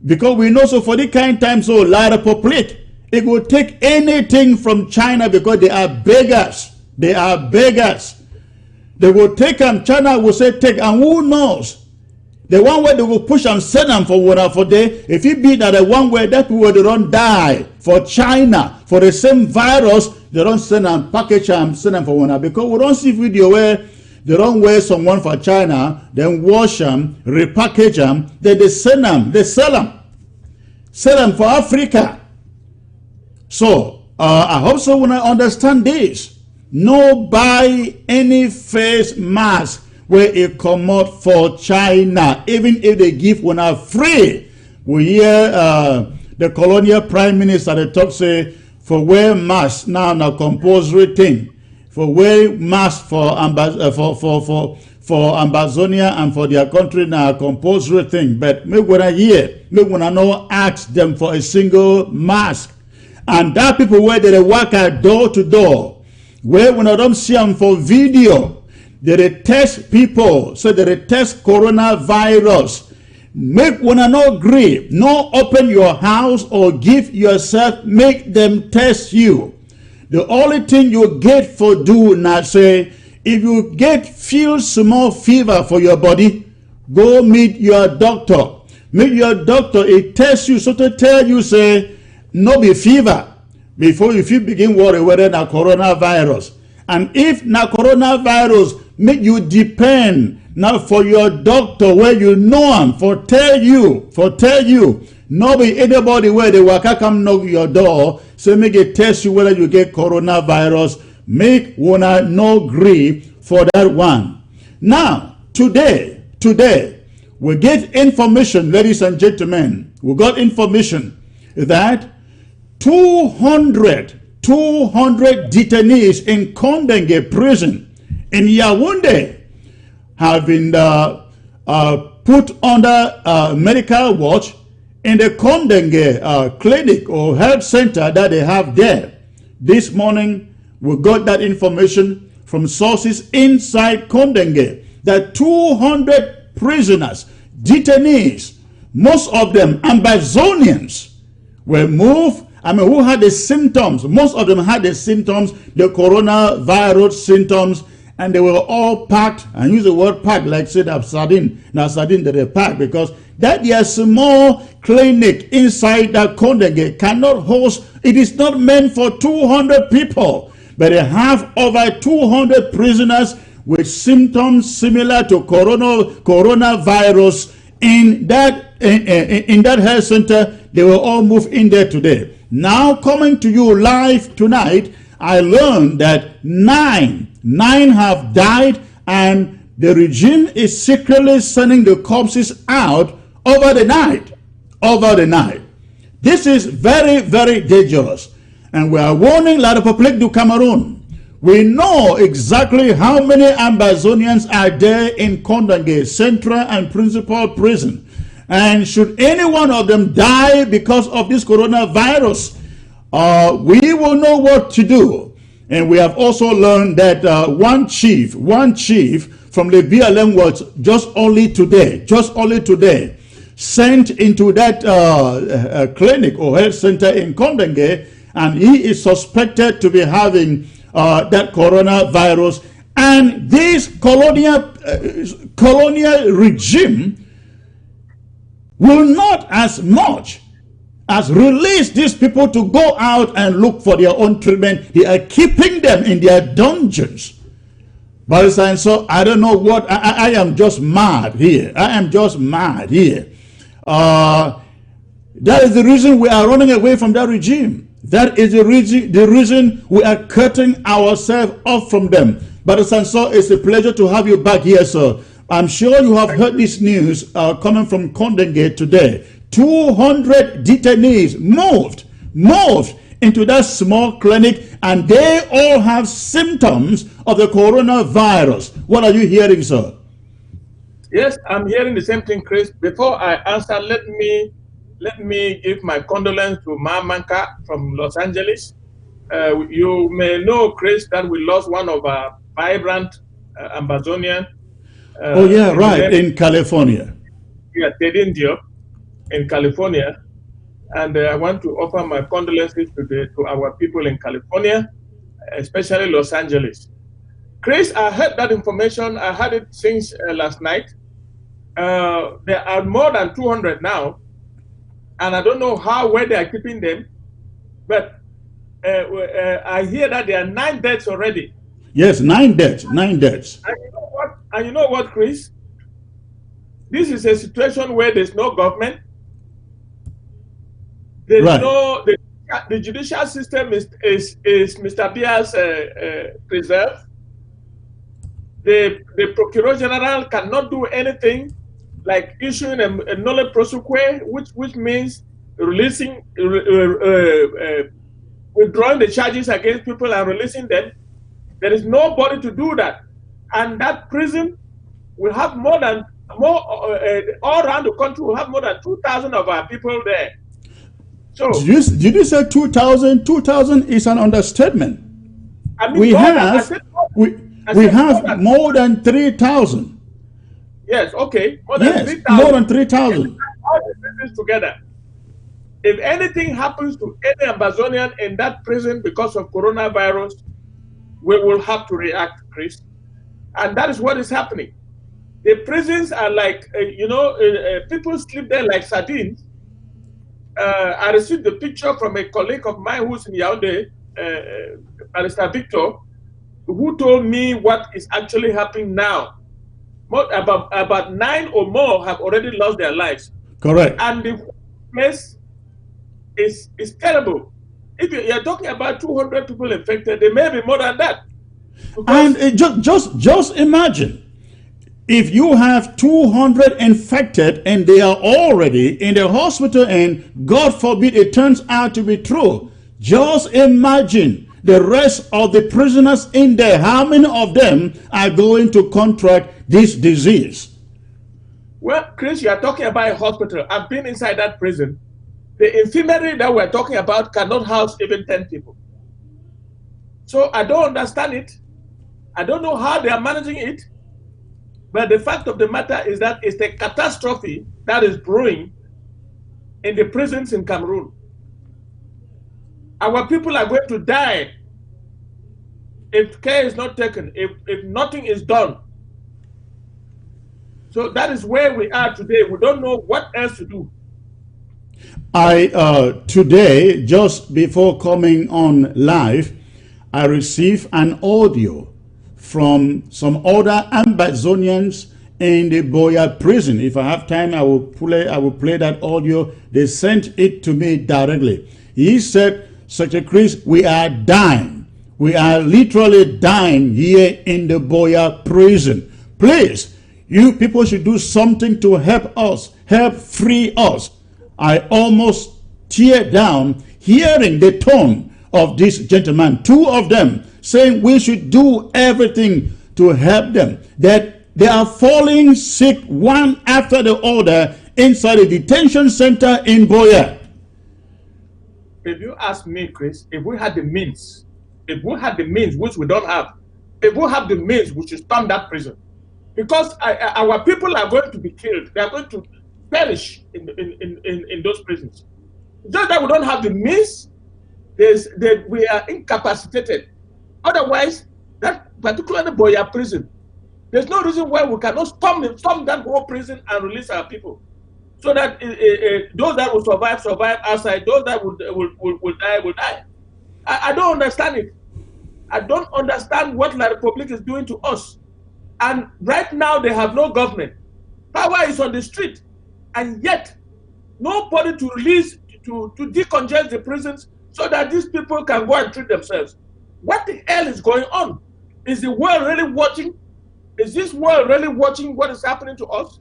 Because we know so for the kind time so lot of public, it will take anything from China because they are beggars. They are beggars. They will take them. China will say take, and who knows? The one way they will push and send them for water for day. If it be that the one way that people they don't die for China for the same virus, they don't send them package them, send them for water because we don't see video where they don't wear someone for China, then wash them, repackage them, then they send them, they sell them for Africa. So I hope so when I understand this. No buy any face mask where it come out for China, even if they give one are free. We hear the colonial prime minister they talk say for wear mask now compulsory thing. For wear mask for Ambazonia and for their country now compulsory thing. But make when I hear, make when I know ask them for a single mask. And that people where they work at door to door. Where when I don't see them for video, they test people, so they test coronavirus. Make when I no agree, no open your house or give yourself, make them test you. The only thing you get for do now say, if you feel small fever for your body, go meet your doctor. Meet your doctor, it test you, so to tell you say, no be fever. Before if you begin worry whether na coronavirus. And if na coronavirus make you depend now for your doctor where you know him for tell you, no be anybody where they waka come knock your door, so make it test you whether you get coronavirus, make wanna no gree for that one. Now, today, we get information, ladies and gentlemen, we got information that 200 detainees in Kondengui prison in Yaoundé have been put under medical watch in the Kondengui clinic or health center that they have there. This morning, we got that information from sources inside Kondengui that 200 prisoners, detainees, most of them Ambazonians, were moved. Who had the symptoms? Most of them had the symptoms, the coronavirus symptoms, and they were all packed. And use the word packed like said of sardine. Now sardine that they packed because that their small clinic inside that Kondengui cannot host. It is not meant for 200 people, but they have over 200 prisoners with symptoms similar to coronavirus in that health center. They were all moved in there today. Now coming to you live tonight, I learned that nine have died and the regime is secretly sending the corpses out over the night. This is very, very dangerous. And we are warning La République du Cameroon. We know exactly how many Ambazonians are there in Kondengui Central and Principal Prison. And should any one of them die because of this coronavirus, we will know what to do. And we have also learned that one chief from the BLM was just only today, sent into that clinic or health center in Kondengui, and he is suspected to be having that coronavirus. And this colonial regime will not as much as release these people to go out and look for their own treatment. They are keeping them in their dungeons. But so I don't know what, I am just mad here. That is the reason we are running away from that regime. That is the reason we are cutting ourselves off from them. But so it's a pleasure to have you back here, sir. I'm sure you have heard this news coming from Kondengui today. 200 detainees moved into that small clinic, and they all have symptoms of the coronavirus. What are you hearing, sir? Yes, I'm hearing the same thing, Chris. Before I answer, let me give my condolence to Ma Manka from Los Angeles. You may know, Chris, that we lost one of our vibrant Amazonian. Oh yeah, right, in California. Yeah, Teddy Diop in California. And I want to offer my condolences to our people in California, especially Los Angeles. Chris, I heard that information. I had it since last night. There are more than 200 now, and I don't know where they are keeping them, but I hear that there are 9 deaths already. Yes, 9 deaths, 9 deaths. And you know what, Chris? This is a situation where there's no government. There's right. The judicial system is Mr. Bia's preserve. The Procureur General cannot do anything like issuing a nolle prosequi, which means releasing, withdrawing the charges against people and releasing them. There is nobody to do that, and that prison will have all around the country. Will have more than 2,000 of our people there. So did you say 2,000? 2,000 is an understatement. I mean, we have more than 3,000. Yes, okay. More than 3,000. More than 3,000. All the prisons together. If anything happens to any Amazonian in that prison because of coronavirus, we will have to react, Chris. And that is what is happening. The prisons are like, people sleep there like sardines. I received the picture from a colleague of mine who's in Yaoundé, Barrister Victor, who told me what is actually happening now. About 9 or more have already lost their lives. Correct. And the place is terrible. If you're talking about 200 people infected, there may be more than that. And just imagine, if you have 200 infected and they are already in the hospital, and God forbid it turns out to be true, just imagine the rest of the prisoners in there. How many of them are going to contract this disease? Well, Chris, you are talking about a hospital. I've been inside that prison. The infirmary that we're talking about cannot house even 10 people. So I don't understand it. I don't know how they are managing it. But the fact of the matter is that it's a catastrophe that is brewing in the prisons in Cameroon. Our people are going to die if care is not taken, if nothing is done. So that is where we are today. We don't know what else to do. Today, just before coming on live, I received an audio from some other Amazonians in the Boya prison. If I have time, I will play that audio. They sent it to me directly. He said, Secretary Chris, we are dying. We are literally dying here in the Boya prison. Please, you people should do something to help us, help free us. I almost tear down hearing the tone of this gentleman, 2 of them, saying we should do everything to help them, that they are falling sick one after the other inside a detention center in Boya. If you ask me, Chris, if we had the means, which we don't have, if we have the means, we should storm that prison. Because our people are going to be killed. They are going to perish in those prisons. Just that we don't have the means, we are incapacitated. Otherwise, that particularly Boya prison, there's no reason why we cannot storm that whole prison and release our people. So that those that will survive outside, those that will die. I don't understand it. I don't understand what La Republique is doing to us. And right now they have no government. Power is on the street. And yet, nobody to release, to decongest the prisons so that these people can go and treat themselves. What the hell is going on? Is the world really watching? Is this world really watching what is happening to us?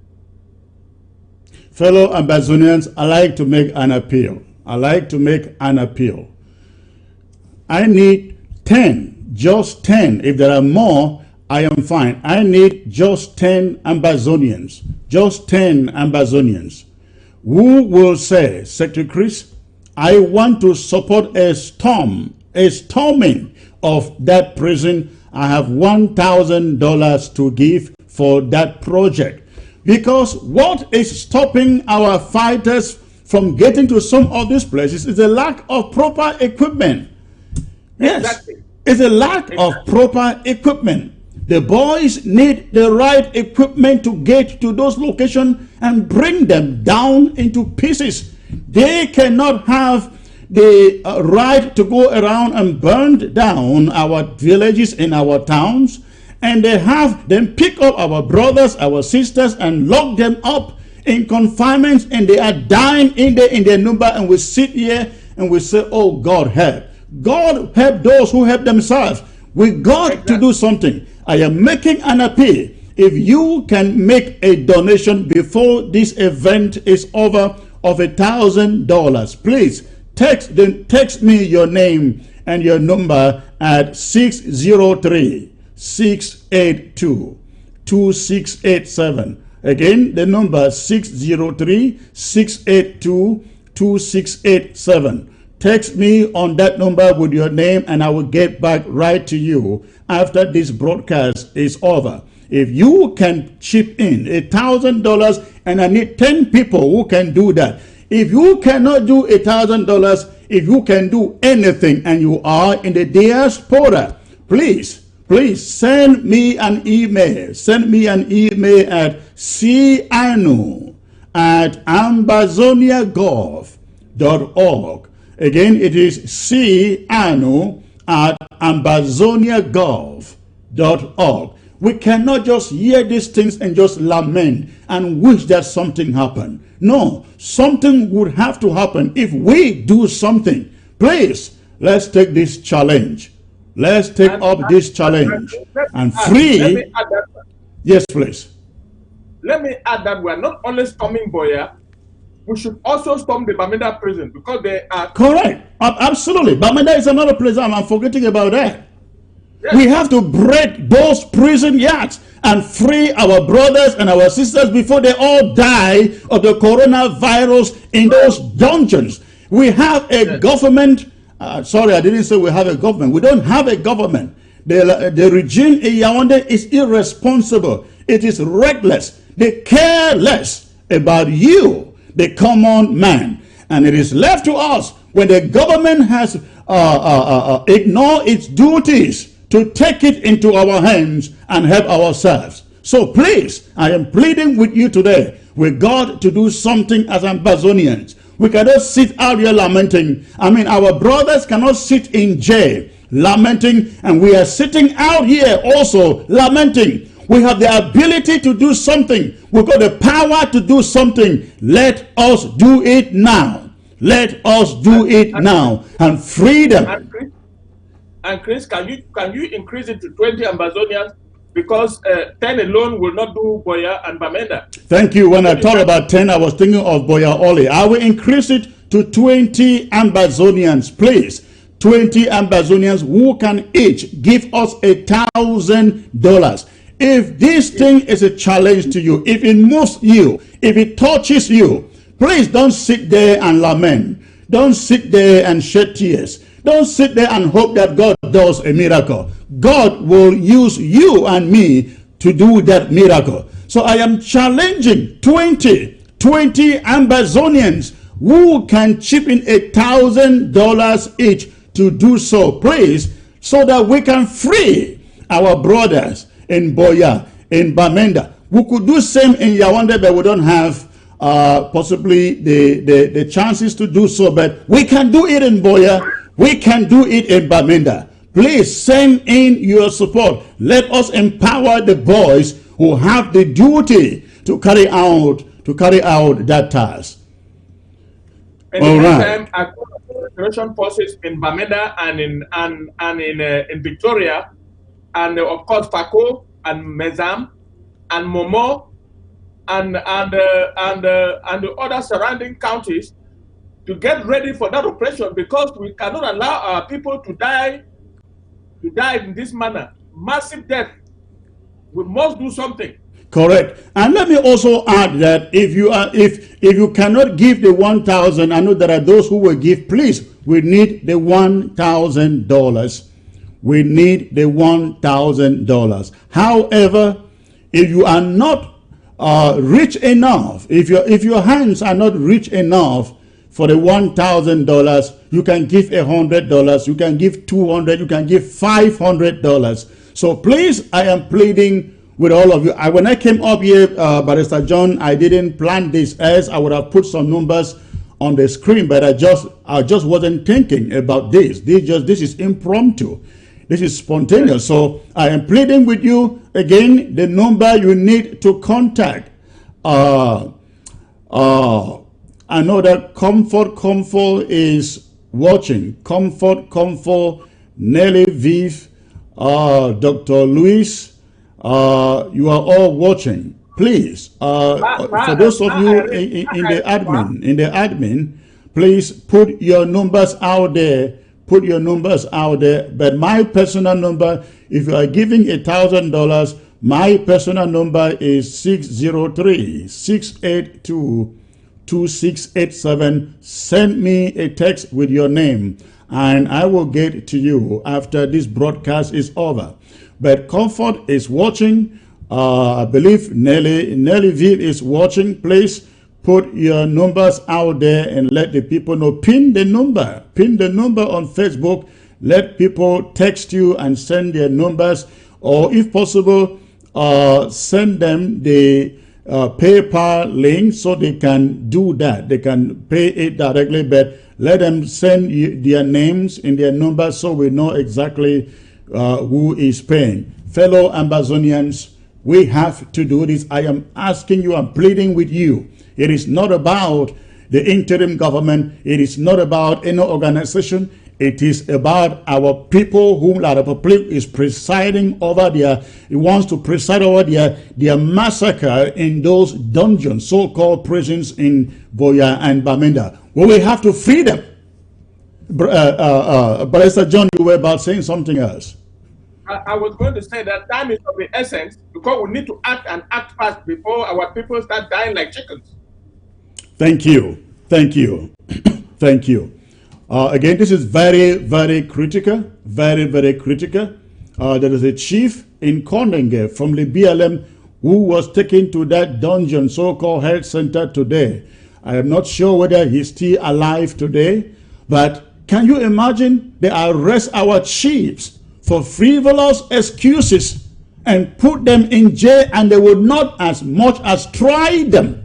Fellow Ambazonians, I like to make an appeal. I need 10, just 10. If there are more, I am fine. I need just 10 Ambazonians, just 10 Ambazonians. Who will say, Secretary Chris, I want to support a storming of that prison. I have $1,000 to give for that project. Because what is stopping our fighters from getting to some of these places is a lack of proper equipment. Yes, exactly. It's a lack of proper equipment. The boys need the right equipment to get to those locations and bring them down into pieces. They cannot have the right to go around and burn down our villages and our towns, and they have them pick up our brothers, our sisters, and lock them up in confinement, and they are dying in their number, and we sit here and we say, oh, God help. God help those who help themselves. We got to do something. I am making an appeal. If you can make a donation before this event is over of $1,000, please text me your name and your number at 603-682-2687. Again, the number 603-682-2687. Text me on that number with your name and I will get back right to you after this broadcast is over. If you can chip in $1,000, and I need 10 people who can do that. If you cannot do $1,000, if you can do anything and you are in the diaspora, please send me an email. Send me an email at ciano@ambazoniagov.org. Again, it is ciano@ambazoniagov.org. We cannot just hear these things and just lament and wish that something happened. No, something would have to happen if we do something. Please, let's take this challenge. Let's take up this challenge and free. Yes, please. Let me add that we are not only storming Boya, we should also storm the Bamenda prison because they are... Correct. Absolutely. Bamenda is another prison. I'm forgetting about that. Yes. We have to break those prison yards and free our brothers and our sisters before they all die of the coronavirus in those dungeons. We have a government. Sorry, I didn't say we have a government. We don't have a government. The regime in Yaoundé is irresponsible. It is reckless. They care less about you, the common man. And it is left to us when the government has ignored its duties to take it into our hands and help ourselves. So please, I am pleading with you today. We got to do something as Ambazonians. We cannot sit out here lamenting. I mean, our brothers cannot sit in jail lamenting, and we are sitting out here also lamenting. We have the ability to do something. We've got the power to do something. Let us do it now. Let us do it now and freedom. And Chris, can you increase it to 20 Ambazonians? Because 10 alone will not do Boya and Bamenda. Thank you. When I thought about 10, I was thinking of Boya only. I will increase it to 20 Ambazonians, please. 20 Ambazonians who can each give us $1,000. If this thing is a challenge to you, if it moves you, if it touches you, please don't sit there and lament. Don't sit there and shed tears. Don't sit there and hope that God does a miracle. God will use you and me to do that miracle. So I am challenging 20 Ambazonians who can chip in $1,000 each to do so, please, so that we can free our brothers in Boya, in Bamenda. We could do same in Yaoundé, but we don't have possibly the chances to do so. But we can do it in Boya. We can do it in Bamenda. Please send in your support. Let us empower the boys who have the duty to carry out that task. And all right. I call the forces in Bamenda and in Victoria, and of course Fako and Mezam and Momo and the other surrounding counties. to get ready for that operation, because we cannot allow our people to die in this manner. Massive death. We must do something. Correct. And let me also add that if you cannot give the 1,000, I know there are those who will give. Please, we need the $1,000. We need the $1,000. However, if you are not rich enough, if your hands are not rich enough for the $1,000, you can give $100, you can give $200, you can give $500. So please, I am pleading with all of you. When I came up here, Barrister John, I didn't plan this, as I would have put some numbers on the screen, but I just wasn't thinking about this. This is impromptu. This is spontaneous. So I am pleading with you again. The number you need to contact. I know that Comfort is watching. Comfort, Nelly, Viv, Dr. Luis. You are all watching. Please, for those of you in the admin, please put your numbers out there. Put your numbers out there. But my personal number, if you are giving $1,000, my personal number is 603-682-2687. Send me a text with your name, and I will get to you after this broadcast is over. But Comfort is watching. I believe Nelly V is watching. Please put your numbers out there and let the people know. Pin the number on Facebook. Let people text you and send their numbers, or if possible, send them the PayPal link so they can do that. They can pay it directly, but let them send you their names and their numbers so we know exactly who is paying. Fellow Amazonians, we have to do this. I am asking you, I'm pleading with you. It is not about the interim government. It is not about any organization. It is about our people whom La Republic is presiding over it wants to preside over their massacre in those dungeons, so-called prisons in Boya and Bamenda. Well, we have to free them. Barrister John, you were about saying something else. I was going to say that time is of the essence, because we need to act and act fast before our people start dying like chickens. Thank you. Thank you. Thank you. Again, this is very, very critical. Very, very critical. There is a chief in Kondengui from the BLM who was taken to that dungeon, so-called health center today. I am not sure whether he's still alive today, but can you imagine they arrest our chiefs for frivolous excuses and put them in jail, and they would not as much as try them.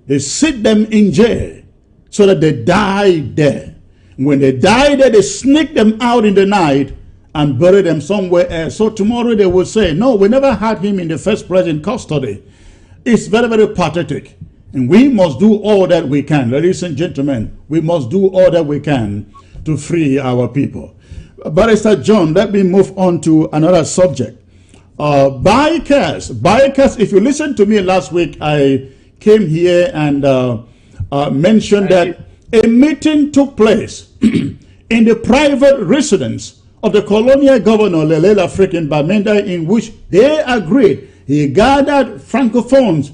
They sit them in jail so that they die there. When they die there, they sneak them out in the night and bury them somewhere else. So tomorrow they will say, no, we never had him in the first place in custody. It's very, very pathetic. And we must do all that we can. Ladies and gentlemen, we must do all that we can to free our people. Barrister John, let me move on to another subject. Bikers, if you listened to me last week, I came here and mentioned that a meeting took place in the private residence of the colonial governor, Lelela freaking Bamenda, in which they agreed. He gathered francophones.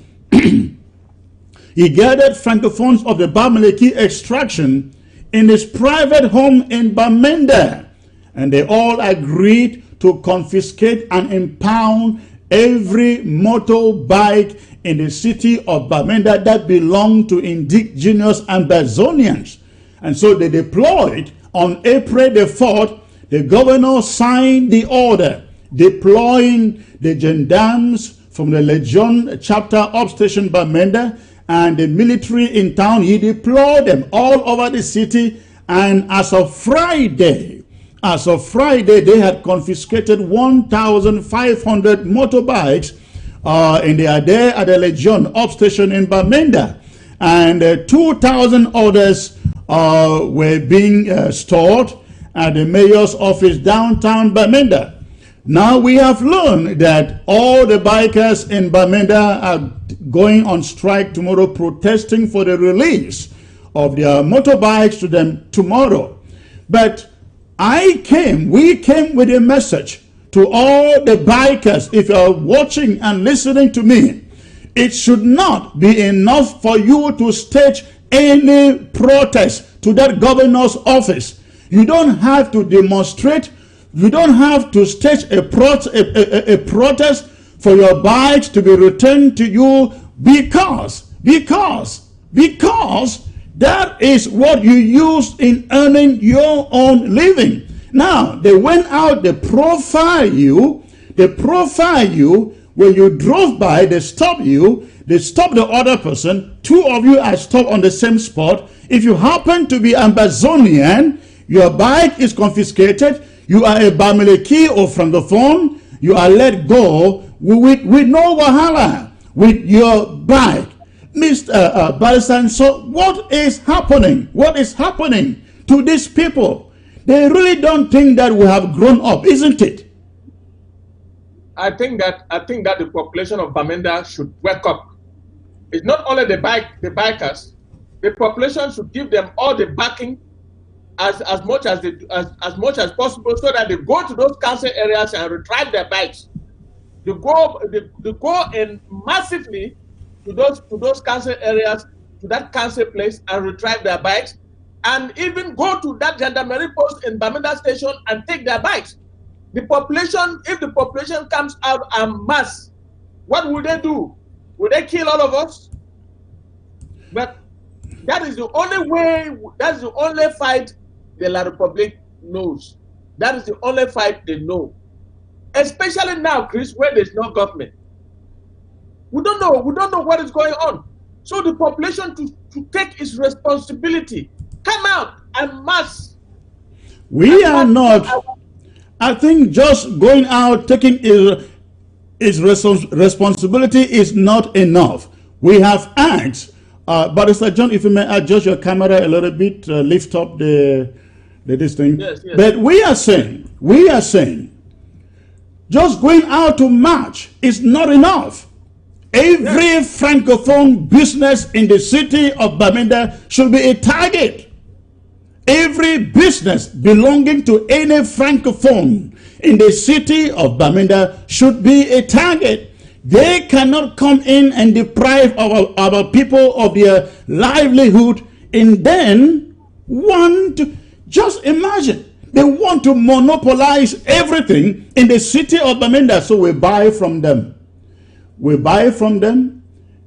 He gathered francophones of the Bamileki extraction in his private home in Bamenda. And they all agreed to confiscate and impound every motorbike in the city of Bamenda that belonged to indigenous Amazonians. And so they deployed on April the 4th. The governor signed the order deploying the gendarmes from the Legion chapter upstation Bamenda and the military in town. He deployed them all over the city, and as of Friday, they had confiscated 1,500 motorbikes, and they are there at the Legion upstation in Bamenda, and 2,000 others were being stored at the mayor's office downtown Bamenda. Now we have learned that all the bikers in Bamenda are going on strike tomorrow, protesting for the release of their motorbikes to them tomorrow. But we came with a message to all the bikers. If you are watching and listening to me, it should not be enough for you to stage any protest to that governor's office. You don't have to demonstrate. You don't have to stage a protest for your bikes to be returned to you because that is what you use in earning your own living. Now, they went out, they profile you when you drove by, they stop you, they stop the other person, two of you are stopped on the same spot. If you happen to be Amazonian, your bike is confiscated, you are a Bamileki or francophone, you are let go with no wahala with your bike. Mr. Barisan, so what is happening? What is happening to these people? They really don't think that we have grown up, isn't it? I think that the population of Bamenda should wake up. It's not only the bikers. The population should give them all the backing as much as possible, so that they go to those council areas and retrieve their bikes. They go in massively to those council areas, to that council place, and retrieve their bikes, and even go to that gendarmerie post in Bamenda station and take their bikes. The population, if the population comes out en masse, what will they do? Will they kill all of us? But that is the only way, that's the only fight the La Republic knows. That is the only fight they know. Especially now, Chris, where there's no government. We don't know what is going on. So the population to take its responsibility, come out en masse. We are not. I think just going out, taking his responsibility is not enough. We have asked, Barrister John, if you may adjust your camera a little bit, lift up this thing. Yes. But we are saying, just going out to march is not enough. Every francophone business in the city of Bamenda should be a target. Every business belonging to any francophone in the city of Bamenda should be a target. They cannot come in and deprive our people of their livelihood and then want to, just imagine, they want to monopolize everything in the city of Bamenda. So we buy from them. We buy from them.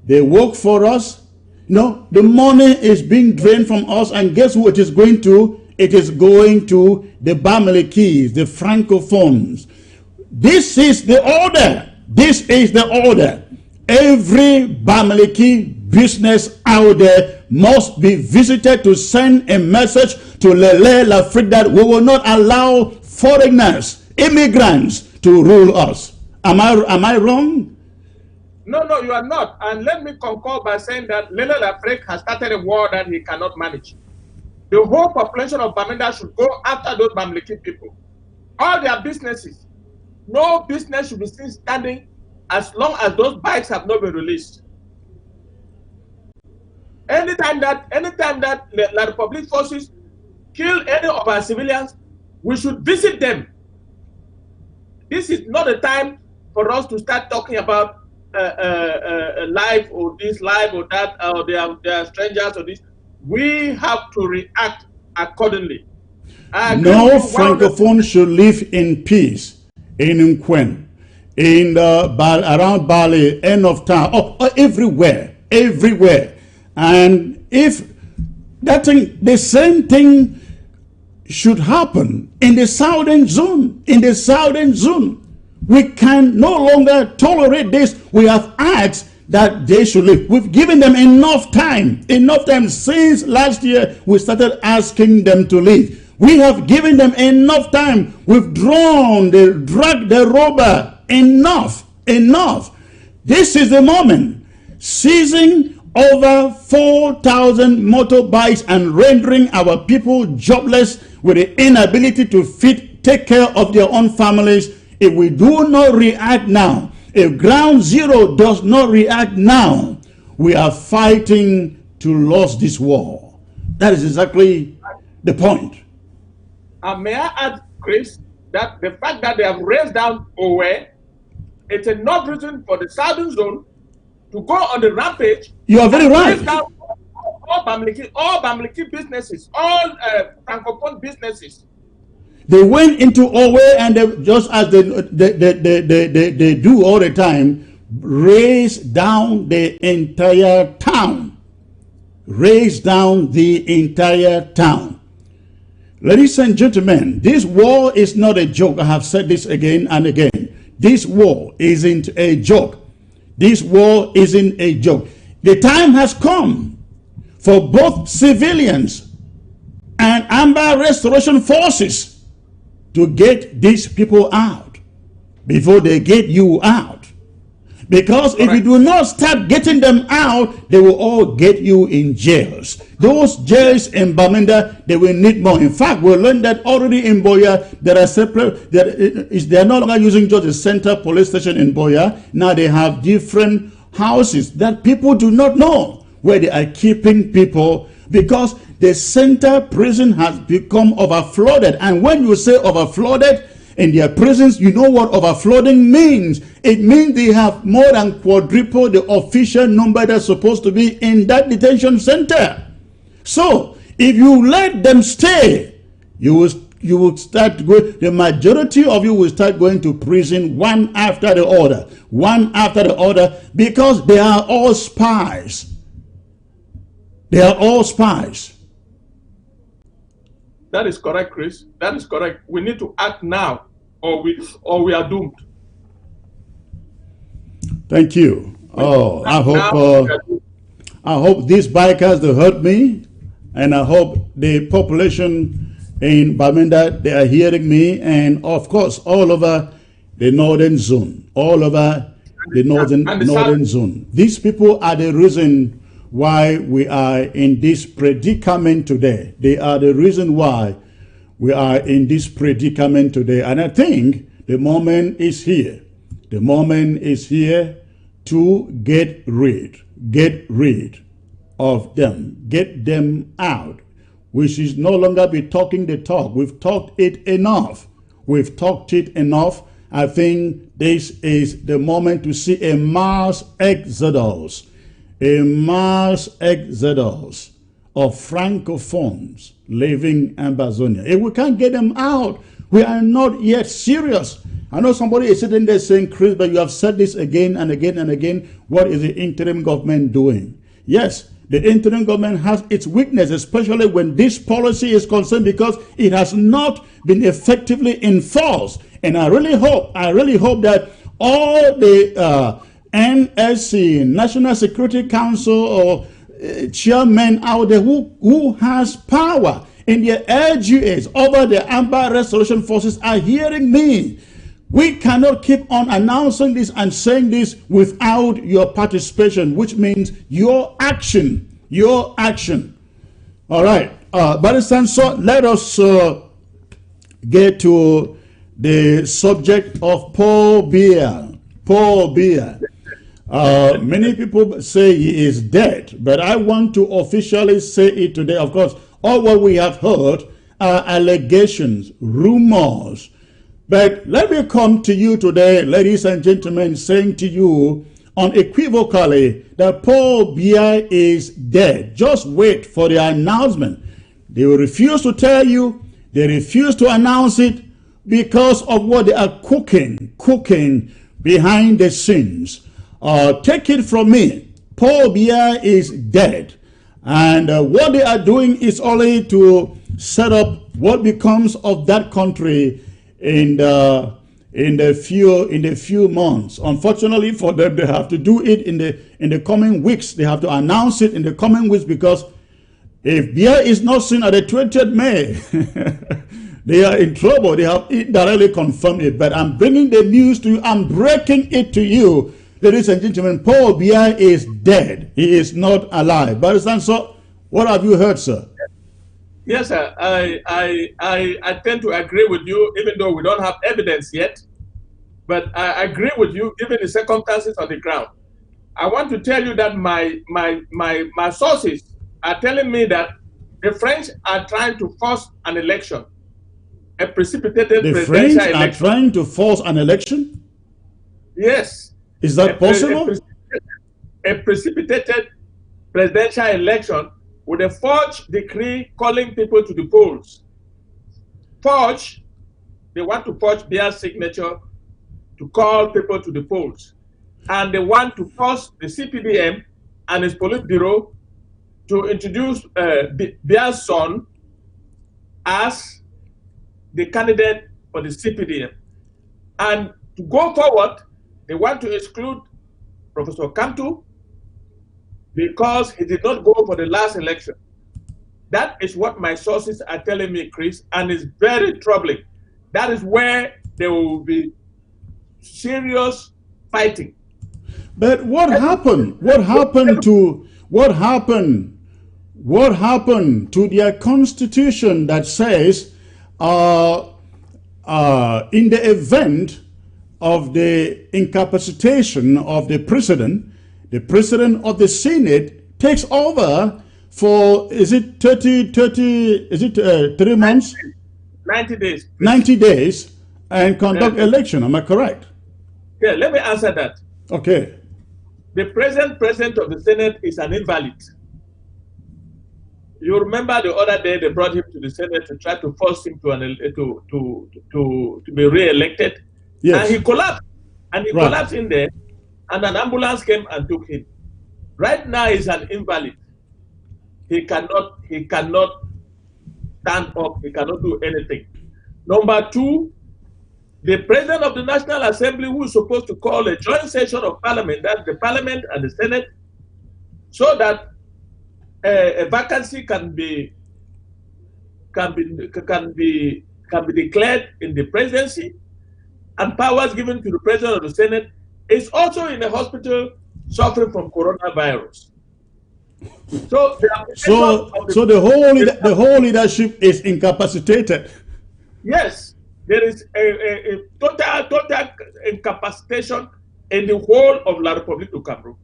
They work for us. No, the money is being drained from us, and guess who it is going to? It is going to the Bamilekis, the Francophones. This is the order. This is the order. Every Bamileki business out there must be visited to send a message to Lele Lafrique that we will not allow foreigners, immigrants to rule us. Am I wrong? No, you are not. And let me concur by saying that Lele Lafrique has started a war that he cannot manage. The whole population of Bamenda should go after those Bamileki people. All their businesses, no business should be still standing as long as those bikes have not been released. Anytime that La Republic forces kill any of our civilians, we should visit them. This is not a time for us to start talking about life or this, life or that, or they are strangers or this. We have to react accordingly. No Francophone should live in peace in Nkwen, around Bali, end of town, everywhere. And if that thing, the same thing should happen in the southern zone. We can no longer tolerate this. We have asked that they should leave. We've given them enough time since last year. We started asking them to leave. We have given them enough time. We've dragged the robber. Enough. This is the moment. Seizing over 4,000 motorbikes and rendering our people jobless with the inability to take care of their own families. If we do not react now, if Ground Zero does not react now, we are fighting to lose this war. That is exactly the point. And may I add, Chris, that the fact that they have raised down Owe, it's enough reason for the Southern Zone to go on the rampage. You are very right. Raise down all Bamileke businesses, all Francophone businesses. They went into Owe and they, just as they do all the time, raise down the entire town. Raise down the entire town. Ladies and gentlemen, this war is not a joke. I have said this again and again. This war isn't a joke. This war isn't a joke. The time has come for both civilians and Amber Restoration Forces to get these people out before they get you out. Because if you do not start getting them out, they will all get you in jails. Those jails in Bamenda, they will need more. In fact, we learned that already in Boya, there are separate, they are no longer using just the center police station in Boya. Now they have different houses that people do not know where they are keeping people, because the center prison has become overflooded. And when you say overflooded in their prisons, you know what overflooding means. It means they have more than quadruple the official number that's supposed to be in that detention center. So if you let them stay, you will start going, the majority of you will start going to prison one after the other, because they are all spies. They are all spies. That is correct, Chris. That is correct. We need to act now, or we are doomed. Thank you. Oh, I hope these bikers they hurt me, and I hope the population in Bamenda they are hearing me, and of course all over the northern zone, all over the northern zone. These people are the reason why we are in this predicament today. They are the reason why we are in this predicament today. And I think the moment is here. The moment is here to get rid of them. Get them out. We should no longer be talking the talk. We've talked it enough. We've talked it enough. I think this is the moment to see a mass exodus. A mass exodus of Francophones living in Amazonia. If we can't get them out, we are not yet serious. I know somebody is sitting there saying, Chris, but you have said this again and again and again. What is the interim government doing? Yes, the interim government has its weakness, especially when this policy is concerned, because it has not been effectively enforced. And I really hope that all the NSC, National Security Council, or chairmen out there who has power in their LGAs over the Amber Restoration Forces are hearing me. We cannot keep on announcing this and saying this without your participation, which means your action. Your action. All right. So let us get to the subject of Paul Biya. Paul Biya. Many people say he is dead, but I want to officially say it today. Of course, all what we have heard are allegations, rumors. But let me come to you today, ladies and gentlemen, saying to you unequivocally that Paul Biya is dead. Just wait for the announcement. They will refuse to tell you. They refuse to announce it because of what they are cooking behind the scenes. Take it from me, Paul Biya is dead. And what they are doing is only to set up what becomes of that country in the few months. Unfortunately for them, they have to do it in the coming weeks. They have to announce it in the coming weeks, because if Biya is not seen at the 20th May, they are in trouble. They have directly confirmed it. But I'm bringing the news to you. I'm breaking it to you. Ladies and gentlemen, Paul Biya is dead. He is not alive. But so, what have you heard, sir? Yes, sir. I tend to agree with you, even though we don't have evidence yet. But I agree with you, given the circumstances on the ground. I want to tell you that my sources are telling me that The French are trying to force an election, a precipitated The presidential French are election. trying to force an election? Yes. Is that possible? A precipitated presidential election with a forged decree calling people to the polls. Forge, they want to forge their signature to call people to the polls. And they want to force the CPDM and its Politburo to introduce their son as the candidate for the CPDM. And to go forward, they want to exclude Professor Kamtu because he did not go for the last election. That is what my sources are telling me, Chris, and it's very troubling. That is where there will be serious fighting. But what happened? What happened to their constitution that says in the event of the incapacitation of the president of the Senate takes over for, is it 3 months? 90 days. 90 days and conduct election, am I correct? Yeah, let me answer that. Okay. The present president of the Senate is an invalid. You remember the other day they brought him to the Senate to try to force him to be re-elected. Yes. And he collapsed. And he collapsed in there, and an ambulance came and took him. Right now he's an invalid. He cannot stand up, he cannot do anything. Number two, the president of the National Assembly, who is supposed to call a joint session of parliament, that's the parliament and the Senate, so that a vacancy can be declared in the presidency, and powers given to the president of the Senate, is also in the hospital suffering from coronavirus. So the whole leadership is incapacitated. Yes, there is a total incapacitation in the whole of La République du Cameroon.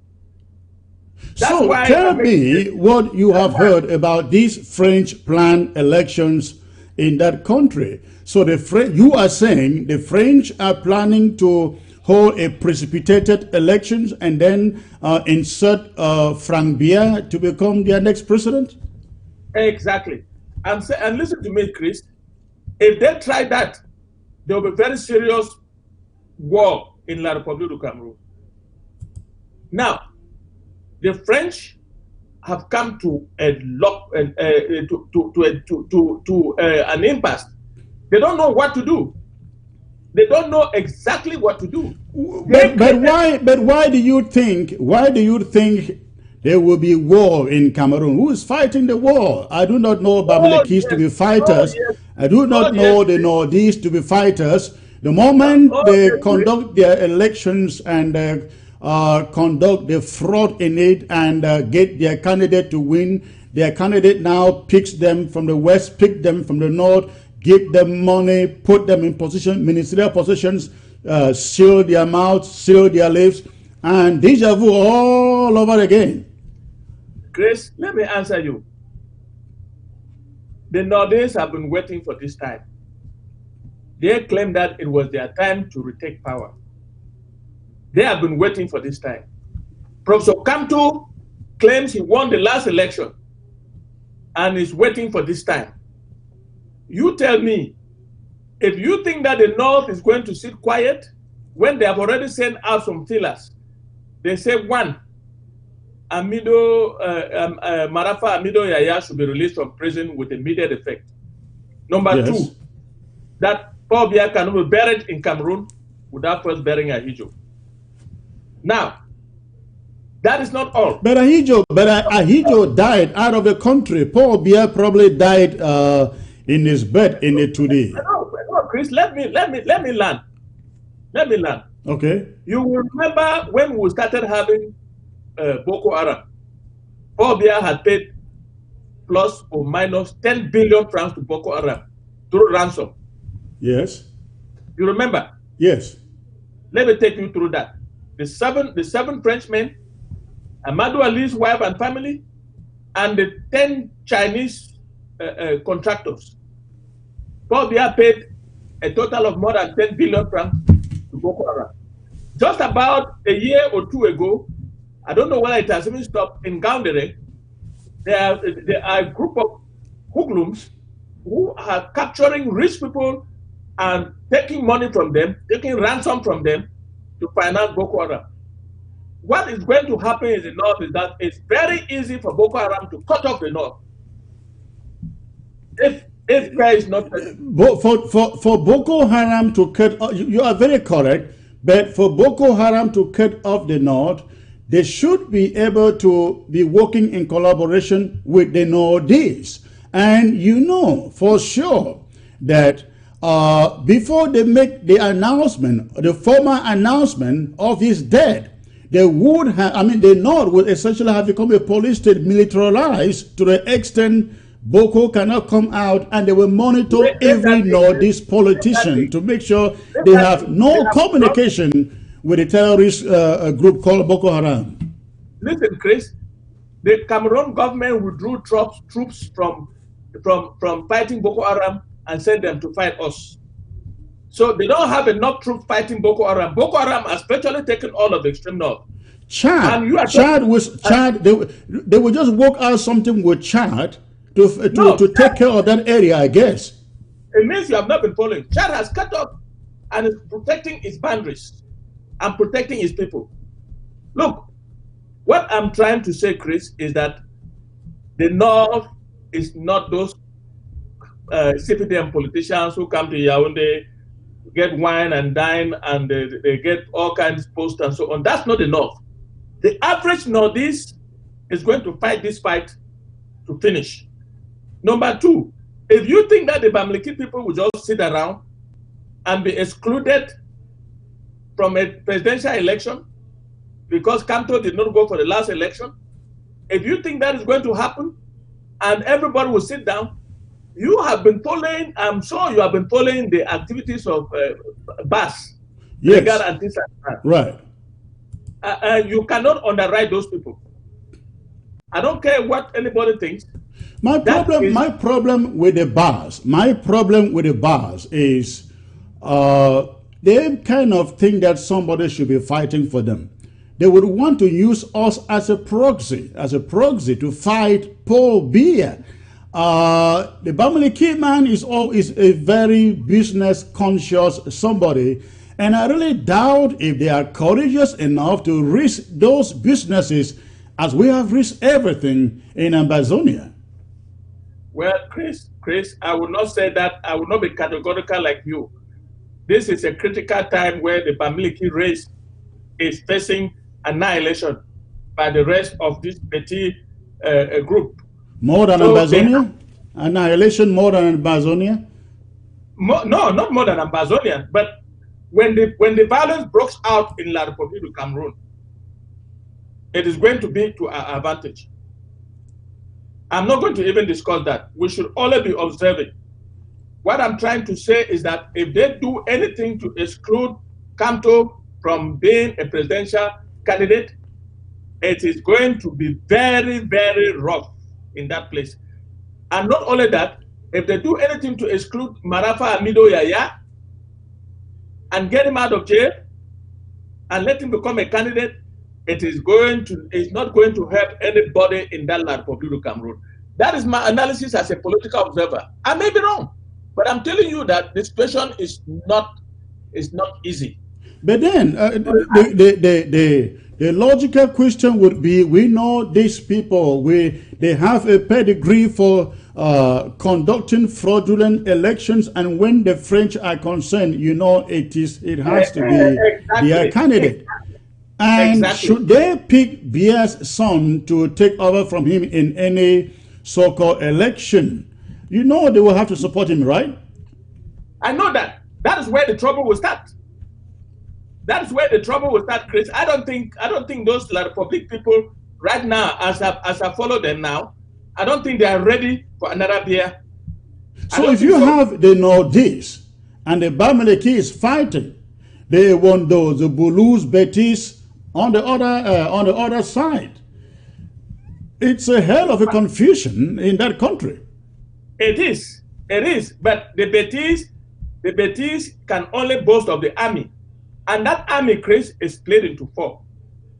So tell me what you have heard about these French planned elections in that country. So you are saying the French are planning to hold a precipitated elections and then insert Frank Biya to become their next president? Exactly. And listen to me, Chris. If they try that, there will be very serious war in La République du Cameroon. Now, the French have come to an impasse. They don't know what to do. They don't know exactly what to do. But why do you think there will be war in Cameroon? Who is fighting the war? I do not know Bamenda to be fighters. I do not know the Northeast to be fighters. The moment they conduct their elections and conduct the fraud in it and get their candidate to win, their candidate now picks them from the west, pick them from the north, give them money, put them in ministerial positions, seal their mouths, seal their lips, and deja vu all over again. Chris, let me answer you. The Nordics have been waiting for this time. They claim that it was their time to retake power. They have been waiting for this time. Professor Kamtu claims he won the last election and is waiting for this time. You tell me, if you think that the North is going to sit quiet when they have already sent out some feelers, they say one, Marafa Amido Yaya should be released from prison with immediate effect. Number two, that Paul Biya cannot be buried in Cameroon without first burying Ahijo. Now, that is not all. But Ahijo died out of the country. Paul Biya probably died in his bed in it today. No, Chris, let me land. Okay. You will remember when we started having Boko Haram. Paul Biya had paid plus or minus 10 billion francs to Boko Haram through ransom. Yes. You remember? Yes. Let me take you through that. The seven Frenchmen, Amadou Ali's wife and family, and the 10 Chinese contractors. Paul Biya paid a total of more than 10 billion francs to Boko Haram. Just about a year or two ago, I don't know whether it has even stopped, in Gaundere, there are a group of hoodlums who are capturing rich people and taking money from them, taking ransom from them to finance Boko Haram. What is going to happen in the north is that it's very easy for Boko Haram to cut off the north. If there is not for Boko Haram to cut, you are very correct, but for Boko Haram to cut off the north, they should be able to be working in collaboration with the Northeast. And you know for sure that before they make the announcement, the formal announcement of his death, they would have, the North would essentially have become a police state, militarized to the extent Boko cannot come out, and they will monitor every Northeast politician to make sure they have no communication with a terrorist group called Boko Haram. Listen, Chris, the Cameroon government withdrew troops from fighting Boko Haram and sent them to fight us. So they don't have enough troops fighting Boko Haram. Boko Haram has virtually taken all of the extreme north. Chad, they will just work out something with Chad to take care of that area, I guess. It means you have not been following. Chad has cut off and is protecting its boundaries and protecting its people. Look, what I'm trying to say, Chris, is that the North is not those CPDM politicians who come to Yaoundé, get wine and dine, and they get all kinds of posts and so on. That's not the North. The average Northeast is going to fight this fight to finish. Number two, if you think that the Bamileke people will just sit around and be excluded from a presidential election because Kanto did not go for the last election, if you think that is going to happen and everybody will sit down, you have been following, I'm sure you have been following the activities of BAS. Yes. Right. You cannot underwrite those people. I don't care what anybody thinks. My problem with the bars is they kind of think that somebody should be fighting for them. They would want to use us as a proxy to fight Paul Biya. The Bamileke man is a very business conscious somebody, and I really doubt if they are courageous enough to risk those businesses as we have risked everything in Amazonia. Well, Chris, I will not say that. I will not be categorical like you. This is a critical time where the Bamileke race is facing annihilation by the rest of this petty group. More than Amazonia? Annihilation more than Amazonia? No, not more than Amazonia. But when the violence breaks out in La Republique du Cameroon, it is going to be to our advantage. I'm not going to even discuss that. We should only be observing. What I'm trying to say is that if they do anything to exclude Kanto from being a presidential candidate, it is going to be very, very rough in that place. And not only that, if they do anything to exclude Marafa Amido Yaya and get him out of jail and let him become a candidate, it's not going to help anybody in that La Republique du Cameroon. That is my analysis as a political observer. I may be wrong, but I'm telling you that the situation is not easy. But then the logical question would be: we know these people, they have a pedigree for conducting fraudulent elections, and when the French are concerned, you know, it has to be their candidate. And should they pick Biya's son to take over from him in any so-called election, you know they will have to support him, right? I know that. That is where the trouble will start. That is where the trouble will start, Chris. I don't think those La Republique people right now, as I follow them now, I don't think they are ready for another Biya. So if you have the Northeast and the Bamileke is fighting, they want those the Boulous, Betis on the other side. It's a hell of a confusion in that country. It is. But the Betis can only boast of the army. And that army, Chris, is split into 4.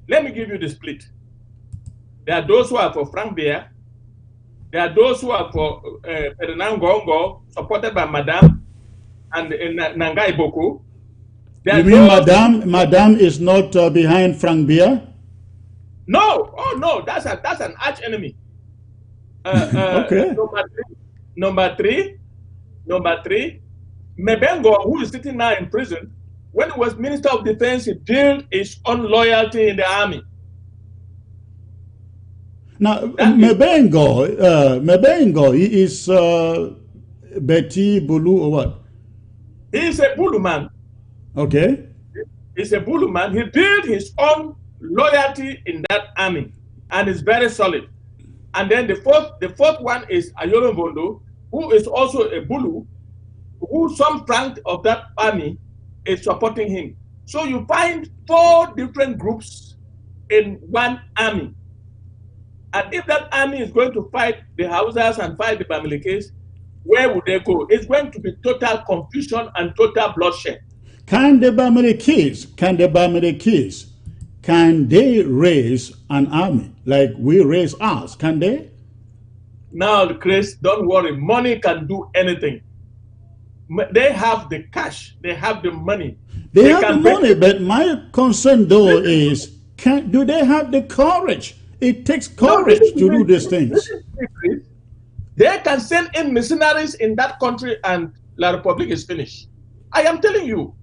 Let me give you the split. There are those who are for Frank Biya. There are those who are for Ferdinand Gongo, supported by Madame and Nangai Boko. You mean Madame is not behind Frank Biya? No, oh no, that's an arch enemy. Okay. Number three, Mebengo, who is sitting now in prison, when he was Minister of Defense, he built his own loyalty in the army. Now, Mebengo, he is Betty Bulu or what? He is a Bulu man. Okay. He's a Bulu man. He built his own loyalty in that army, and is very solid. And then the fourth one is Ayolo Vondo, who is also a Bulu, who some rank of that army is supporting him. So you find 4 different groups in one army. And if that army is going to fight the Hausas and fight the Bamilikes, where would they go? It's going to be total confusion and total bloodshed. Can they raise an army like we raise ours? Can they? Now, Chris, don't worry. Money can do anything. They have the cash. They have the money. They have the money, but my concern though is, do they have the courage? It takes courage to do these things. They can send in mercenaries in that country and La Republic is finished. I am telling you.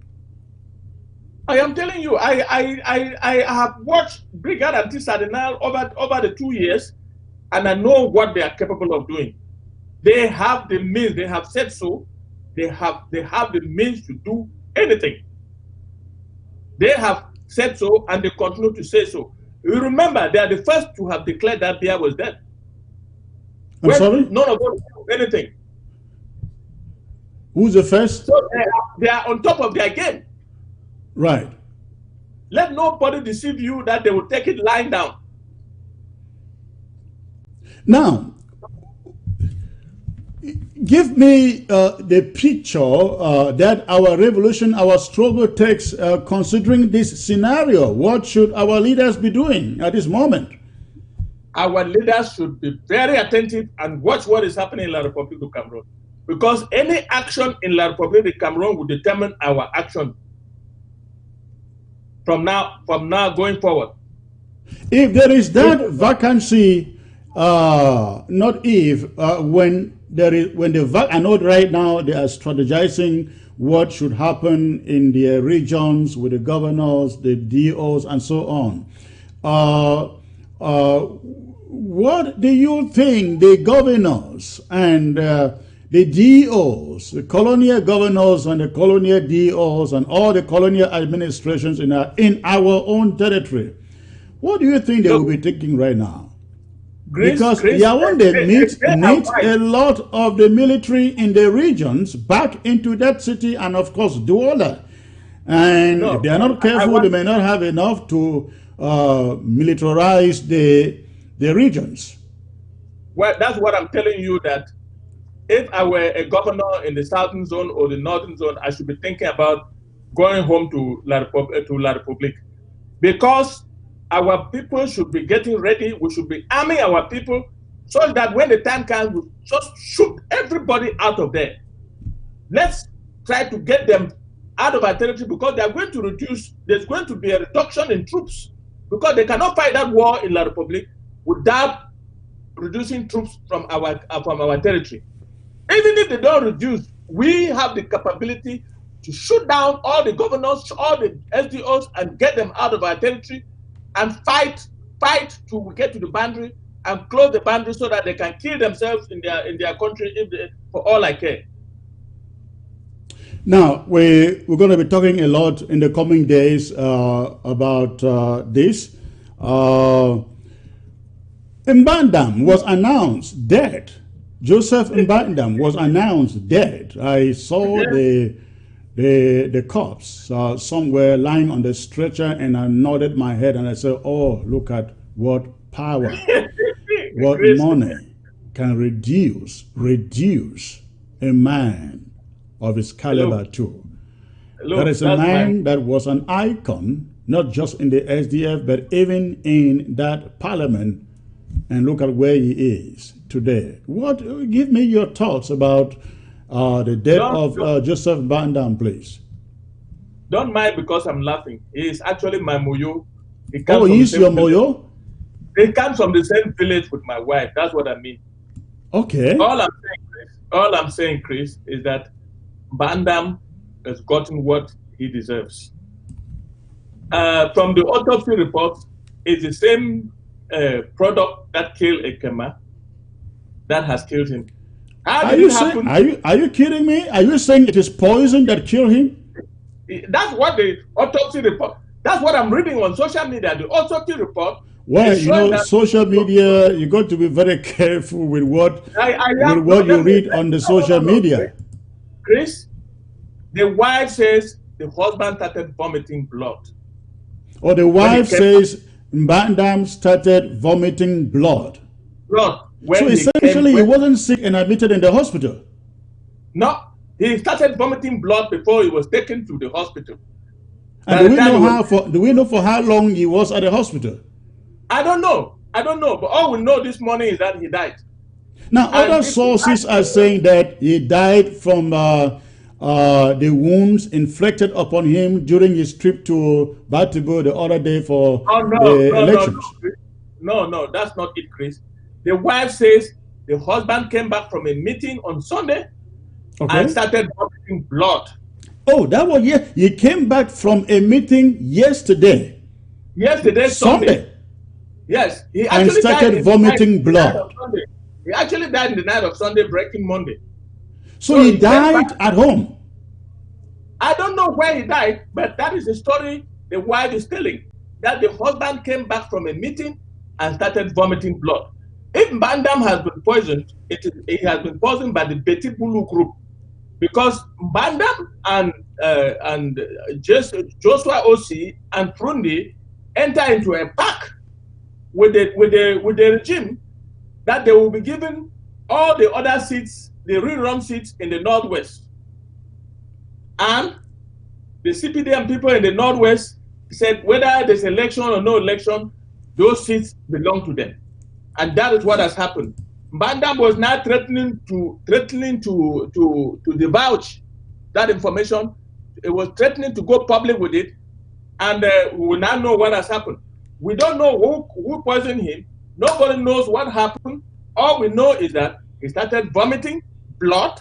I have watched Brigade Anti-Sardinal over the 2 years, and I know what they are capable of doing. They have the means. They have said so. They have the means to do anything. They have said so, and they continue to say so. You remember, they are the first to have declared that Biya was dead. I'm sorry? None of them do anything. Who's the first? So they are on top of their game. Right. Let nobody deceive you that they will take it lying down. Now, give me the picture that our revolution, our struggle takes, considering this scenario. What should our leaders be doing at this moment? Our leaders should be very attentive and watch what is happening in La Republique du Cameroon. Because any action in La Republique du Cameroon will determine our action from now going forward. If there is that vacancy, not if, when I know right now they are strategizing what should happen in their regions with the governors, the DOs, and so on. What do you think the governors and the DOs, the colonial governors and the colonial DOs and all the colonial administrations in our own territory, what do you think they will be thinking right now? Because Yaoundé needs a lot of the military in the regions back into that city, and of course Douala. And if they are not careful, they may not have enough to militarize the regions. Well, that's what I'm telling you, that if I were a governor in the southern zone or the northern zone, I should be thinking about going home to La Republique. Because our people should be getting ready. We should be arming our people so that when the time comes, we just shoot everybody out of there. Let's try to get them out of our territory, because they are going to reduce. There's going to be a reduction in troops, because they cannot fight that war in La Republique without reducing troops from our territory. Even if they don't reduce, we have the capability to shoot down all the governors, all the SDOs, and get them out of our territory, and fight to get to the boundary and close the boundary so that they can kill themselves in their country for all I care. Now, we're going to be talking a lot in the coming days about this. Mbandam was announced dead. Joseph Mbandam was announced dead. I saw the corpse somewhere lying on the stretcher, and I nodded my head and I said, oh, look at what power, what money can reduce a man of his caliber too. Look, That is a man that was an icon, not just in the SDF, but even in that parliament. And look at where he is today. Give me your thoughts about the death of Joseph Bamenda, please. Don't mind because I'm laughing. He is actually my moyo. He's your moyo? He comes from the same village with my wife. That's what I mean. Okay. All I'm saying, Chris, is that Bamenda has gotten what he deserves. From the autopsy report, it's the same product that killed Ekema that has killed him. How did it happen? Are you kidding me? Are you saying it is poison that killed him? That's what the autopsy report. That's what I'm reading on social media. The autopsy report. Well, you know, social media, you got to be very careful with what you read on the social media. Chris, the wife says the husband started vomiting blood. Or the wife says Bamenda started vomiting blood. So essentially, he wasn't sick and admitted in the hospital. No, he started vomiting blood before he was taken to the hospital. And do we know for how long he was at the hospital? I don't know. But all we know this morning is that he died. Now, other sources are saying that he died from the wounds inflicted upon him during his trip to Batibo the other day for the elections. No, that's not it, Chris. The wife says the husband came back from a meeting on Sunday and started vomiting blood. Oh, that was he came back from a meeting yesterday. Sunday. Yes, he actually and started vomiting blood. He actually died in the night of Sunday, breaking Monday. So he died at home. I don't know where he died, but that is the story the wife is telling. That the husband came back from a meeting and started vomiting blood. If Bamenda has been poisoned, it has been poisoned by the Beti Bulu group, because Bamenda and Joshua Osi and Prundi enter into a pact with the regime that they will be given all the other seats, the rerun seats in the Northwest. And the CPDM people in the Northwest said whether there's election or no election, those seats belong to them. And that is what has happened. Bamenda was now threatening to divulge that information. It was threatening to go public with it, and we will now know what has happened. We don't know who poisoned him. Nobody knows what happened. All we know is that he started vomiting blood,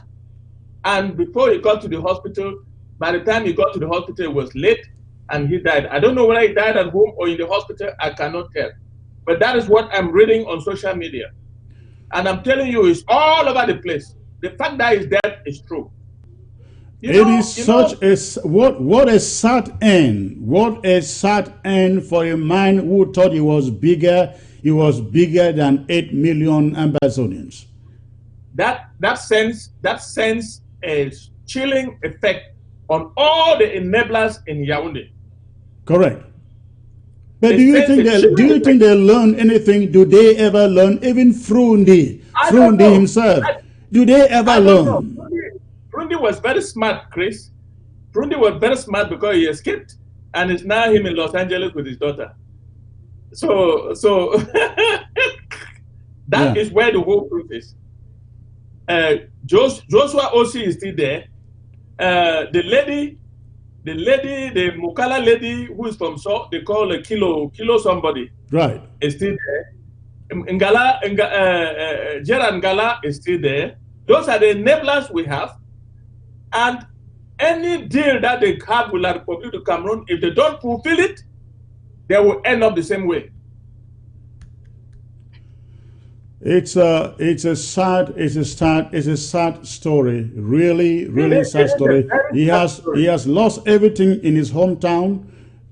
and before he got to the hospital, by the time he got to the hospital, it was late, and he died. I don't know whether he died at home or in the hospital. I cannot tell. But that is what I'm reading on social media. And I'm telling you, it's all over the place. The fact that he's dead is true. What a sad end. What a sad end for a man who thought he was bigger. He was bigger than 8 million Amazonians. That sends a chilling effect on all the enablers in Yaoundé. Correct. But do you think they learn anything? Do they ever learn? Even Frundi himself, do they ever learn? Frundi was very smart, Chris. Frundi was very smart because he escaped, and it's now him in Los Angeles with his daughter. So that is where the whole truth is. Joshua Osi is still there. The Mukala lady who is from they call a Kilo somebody. Right. Is still there. Gerard Ngala is still there. Those are the enablers we have. And any deal that they have with the Republic of Cameroon, if they don't fulfill it, they will end up the same way. It's a sad story. Really sad story. He has lost everything in his hometown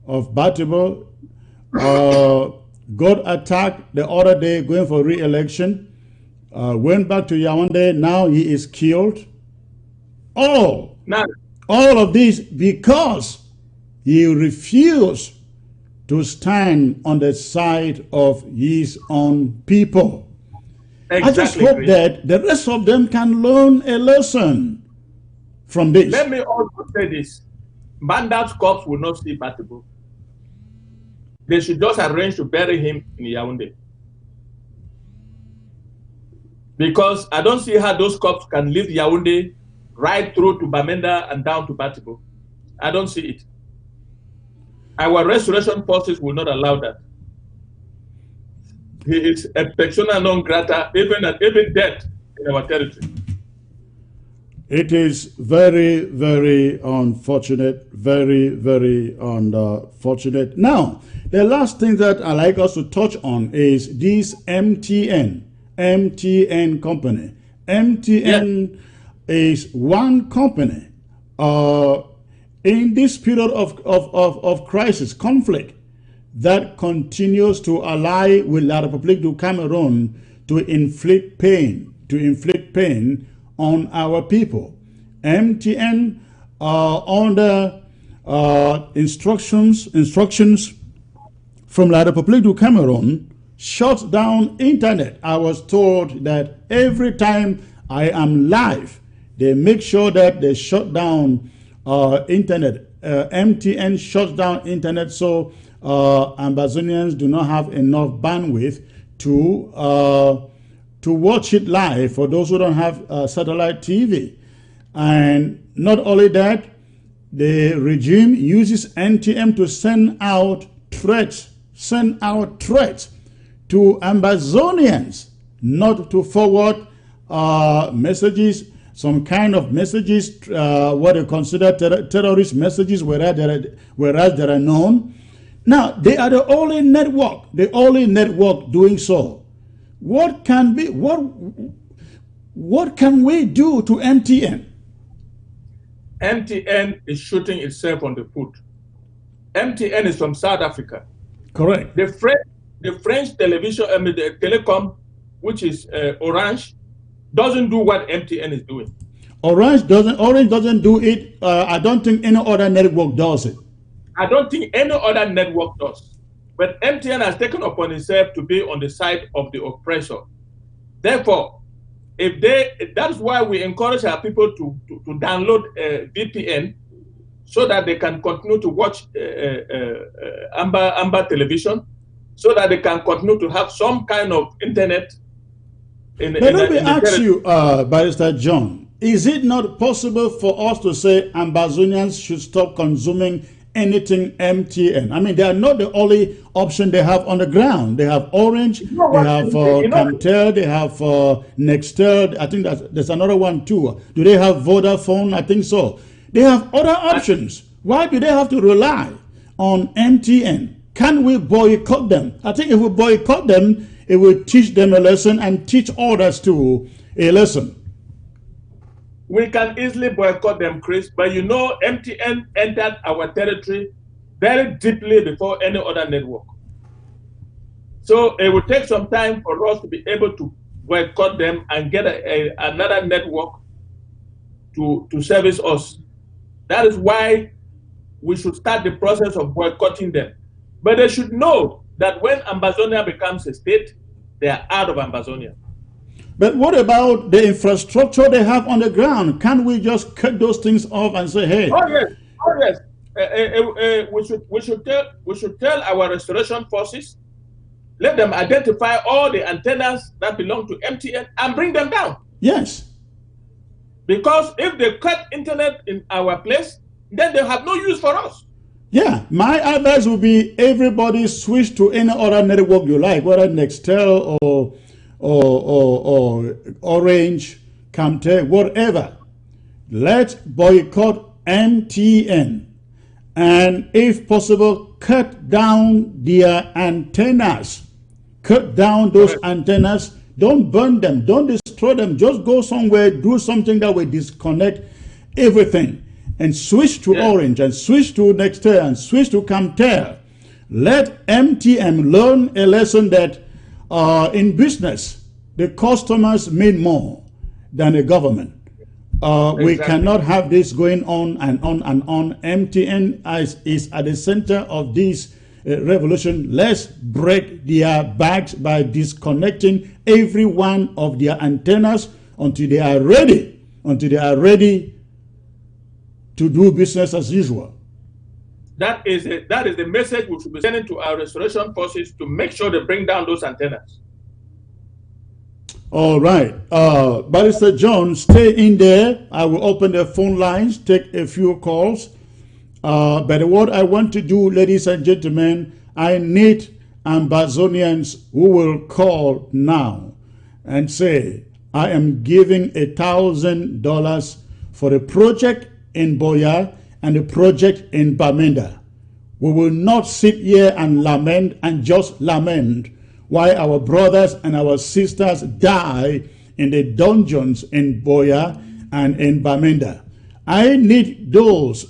of Batibo. Got attacked the other day going for re-election. Went back to Yaoundé. Now he is killed. All of this because he refused to stand on the side of his own people. I just hope Chris. that the rest of them can learn a lesson from this. Let me also say this. Banda's corpse will not sleep at the book. They should just arrange to bury him in Yaoundé. Because I don't see how those corpses can leave Yaoundé right through to Bamenda and down to Batibo. I don't see it. Our restoration forces will not allow that. He is a persona non grata, even dead in our territory. It is very, very unfortunate, very, very unfortunate. Now, the last thing that I like us to touch on is this MTN company. MTN is one company in this period of crisis, conflict, that continues to ally with La République du Cameroon to inflict pain on our people. MTN, under instructions from La République du Cameroon, shuts down internet. I was told that every time I am live, they make sure that they shut down internet. MTN shuts down internet so Ambazonians do not have enough bandwidth to watch it live for those who don't have satellite TV. And not only that, the regime uses NTM to send out threats to Ambazonians not to forward messages, some kind of messages, what they consider terrorist messages, whereas there are none. Now, they are the only network doing so. What can we do to MTN? MTN is shooting itself on the foot. MTN is from South Africa. Correct. The French television, the telecom, which is Orange, doesn't do what MTN is doing. Orange doesn't do it. I don't think any other network does it. I don't think any other network does. But MTN has taken upon itself to be on the side of the oppressor. Therefore, that's why we encourage our people to download VPN so that they can continue to watch Amber television, so that they can continue to have some kind of internet. But let me ask you, Barrister John, is it not possible for us to say Ambazonians should stop consuming anything MTN? I mean, they are not the only option they have on the ground. They have Orange, they have Camtel, they have Nextel. I think there's another one too. Do they have Vodafone? I think so. They have other options. Why do they have to rely on MTN? Can we boycott them? I think if we boycott them, it will teach them a lesson and teach others too a lesson. We can easily boycott them, Chris, but you know MTN entered our territory very deeply before any other network. So it will take some time for us to be able to boycott them and get another network to service us. That is why we should start the process of boycotting them. But they should know that when Ambazonia becomes a state, they are out of Ambazonia. But what about the infrastructure they have on the ground? Can't we just cut those things off and say, hey? Oh yes. We should tell our restoration forces, let them identify all the antennas that belong to MTN and bring them down. Yes. Because if they cut internet in our place, then they have no use for us. Yeah, my advice would be everybody switch to any other network you like, whether Nextel or Orange, Camtel, whatever. Let's boycott MTN. And if possible, cut down their antennas. Cut down those antennas. Don't burn them. Don't destroy them. Just go somewhere, do something that will disconnect everything. And switch to Orange, and switch to Nextel, and switch to Camtel. Let MTN learn a lesson that in business, the customers mean more than the government. We cannot have this going on and on and on. MTN is at the center of this revolution. Let's break their backs by disconnecting every one of their antennas until they are ready, to do business as usual. That is the message we should be sending to our restoration forces to make sure they bring down those antennas. All right. Barrister John, stay in there. I will open the phone lines, take a few calls. But what I want to do, ladies and gentlemen, I need Ambazonians who will call now and say, I am giving $1,000 for the project in Boya and the project in Bamenda. We will not sit here and lament and just lament why our brothers and our sisters die in the dungeons in Boya and in Bamenda. I need those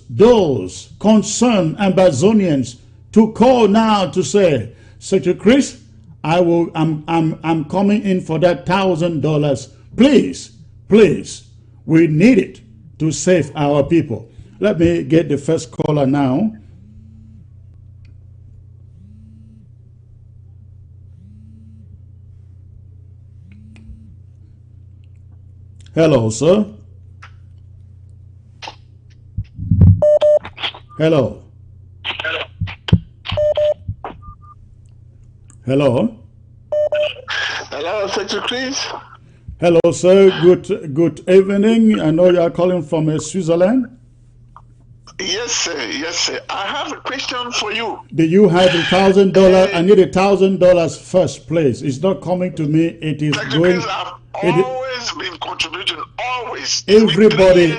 concerned Ambazonians to call now to say, Secretary Chris, I'm coming in for that $1,000. Please, we need it to save our people. Let me get the first caller now. Hello, sir. Hello. Hello. Hello, Secretary Chris. Hello, sir. Good evening. I know you are calling from Switzerland. Yes, sir. Yes, sir. I have a question for you. Do you have $1,000? I need $1,000 first, please. It's not coming to me. It is going. I've always been contributing. Always. Everybody.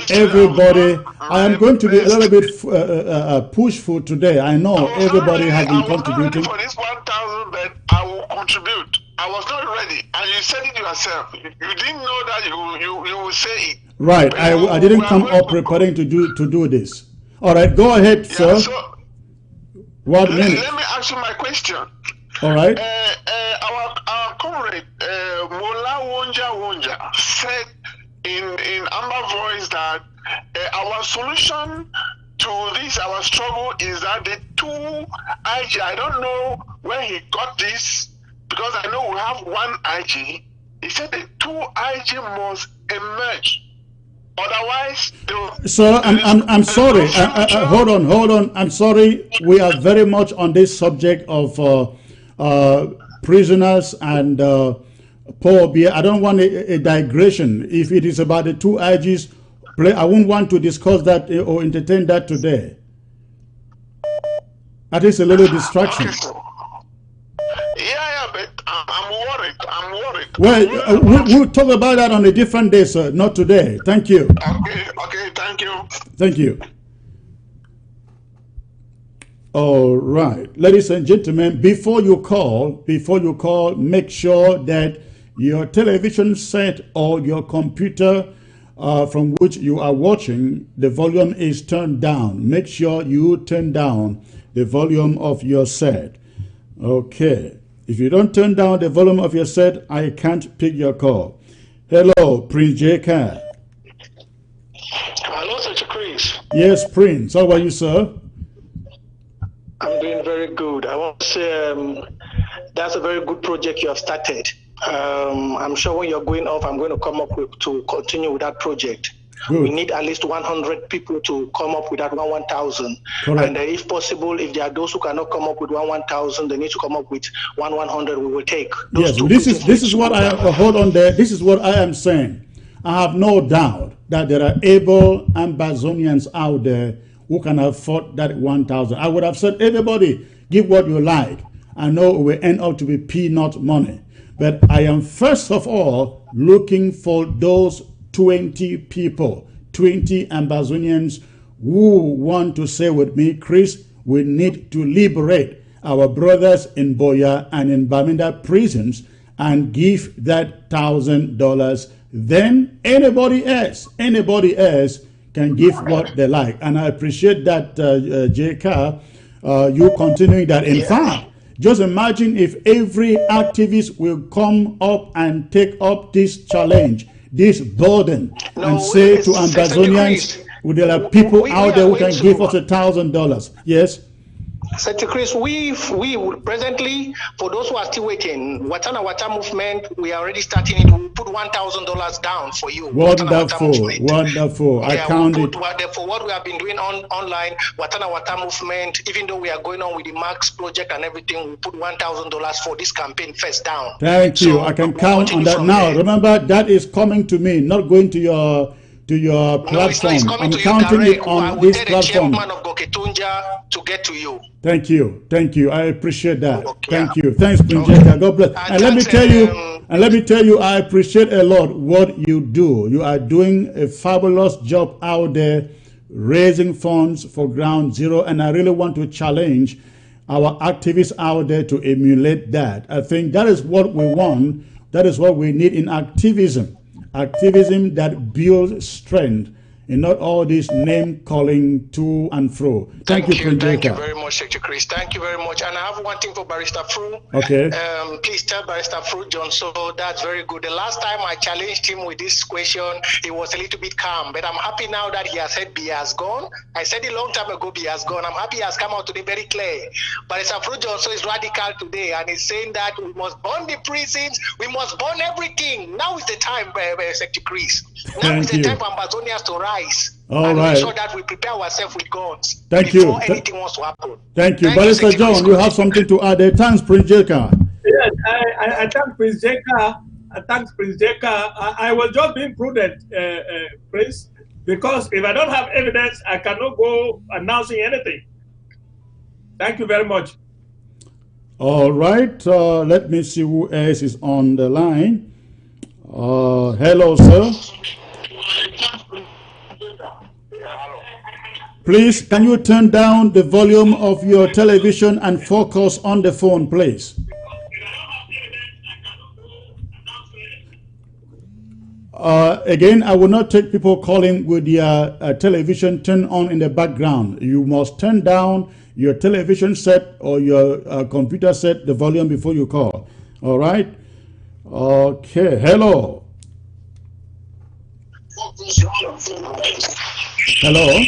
I am going to be a little bit pushful today. I know everybody has been contributing. For this 1,000, but I will contribute. I was not ready, and you said it yourself. You didn't know that you will say it. Right. I didn't come up preparing to do this. All right. Go ahead, sir. So, What minute? Let me ask you my question. All right. Our comrade Mola Wonja said in Amber voice that our solution to this, our struggle, is that the two IG. I don't know where he got this, because I know we have one IG. He said the two IG must emerge. Otherwise, sir, I'm sorry. Hold on. I'm sorry. We are very much on this subject of prisoners and poor beer. I don't want a digression. If it is about the two IGs, I won't want to discuss that or entertain that today. That is a little distraction. Yeah, but I'm worried. Well, we'll talk about that on a different day, sir, not today. Thank you. Okay, thank you. Thank you. All right. Ladies and gentlemen, before you call, make sure that your television set or your computer from which you are watching, the volume is turned down. Make sure you turn down the volume of your set. Okay. If you don't turn down the volume of your set, I can't pick your call. Hello, Prince J.K. Hello, Secretary Chris. Yes, Prince. How are you, sir? I'm doing very good. I want to say that's a very good project you have started. I'm sure when you're going off, I'm going to come up to continue with that project. Good. We need at least 100 people to come up with that 1,000. And if possible, if there are those who cannot come up with 1,000, they need to come up with 100. We will take. Yes, this is what I hold on there. This is what I am saying. I have no doubt that there are able Ambazonians out there who can afford that 1,000. I would have said, everybody, give what you like. I know it will end up to be peanut money. But I am first of all looking for those 20 people, 20 Ambazonians who want to say with me, Chris, we need to liberate our brothers in Boya and in Bamenda prisons and give that $1,000. Then anybody else can give what they like. And I appreciate that, JK, you continuing that. In fact, just imagine if every activist will come up and take up this challenge, this burden, and say to Ambazonians, there are people out there who can give us $1,000. Yes? Secretary Chris, we presently, for those who are still waiting, Watana Wata movement, we are already starting it. We'll put $1,000 down for you. Wonderful, wonderful. Yeah, I count it. For what we have been doing online, Watana Wata movement, even though we are going on with the Max project and everything, we put $1,000 for this campaign first down. Thank you. I can count on that now. There. Remember, that is coming to me, not going to your platform. No, I'm counting it on this platform. The chairman of Goketunja to get to you. Thank you. Thank you. I appreciate that. Okay. Thank you. Thanks, Prinjeka. God bless. And let me tell you, I appreciate a lot what you do. You are doing a fabulous job out there, raising funds for Ground Zero, and I really want to challenge our activists out there to emulate that. I think that is what we want. That is what we need in activism. Activism that builds strength and not all this name calling to and fro. Thank you, Thank you very much, Secretary Chris. Thank you very much. And I have one thing for Barrister Fru. Okay. Please tell Barrister Fru John, so that's very good. The last time I challenged him with this question, he was a little bit calm, but I'm happy now that he has said B has gone. I said it a long time ago, B has gone. I'm happy he has come out today very clear. Barrister Fru John so is radical today, and he's saying that we must burn the prisons, we must burn everything. Now is the time, Secretary Chris. Now is the time for Ambazonians to rise. All and right. make sure that we prepare ourselves with guns. Thank before you. anything wants to happen. Thank you. Barrister John, you have something to add there. Thanks, Prince Jeka. Yes, I thank Prince Jeka. I was just being prudent, Prince, because if I don't have evidence, I cannot go announcing anything. Thank you very much. All right. Let me see who else is on the line. Hello, sir. Please, can you turn down the volume of your television and focus on the phone, please? Again, I will not take people calling with their television turned on in the background. You must turn down your television set or your computer set, the volume before you call. All right? Okay. Hello. Hello.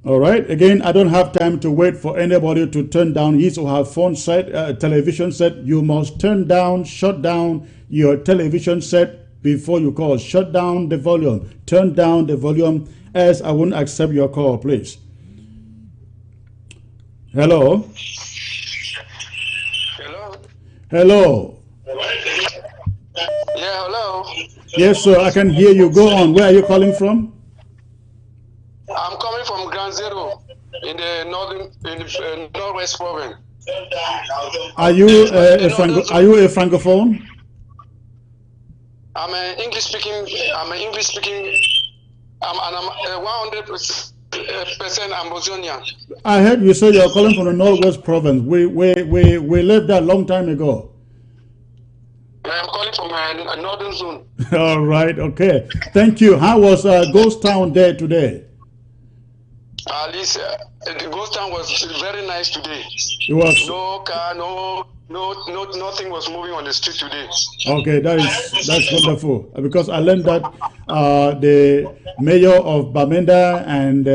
All right. Again, I don't have time to wait for anybody to turn down his or her phone set, television set. You must turn down, shut down your television set before you call. Shut down the volume. Turn down the volume, else I won't accept your call, please. Hello. Hello. Hello. Yeah, hello. Yes, sir. I can hear you. Go on. Where are you calling from? I'm coming from Ground Zero in the northwest province. Are you a francophone? I'm an English speaking. I'm 100% Ambazonian. I heard you say you're calling from the northwest province. We left that a long time ago. I'm calling from a northern zone. All right. Okay. Thank you. How was Ghost Town there today? At least the ghost town was very nice today. It was no car, nothing was moving on the street today. Okay, that's wonderful, because I learned that the mayor of Bamenda and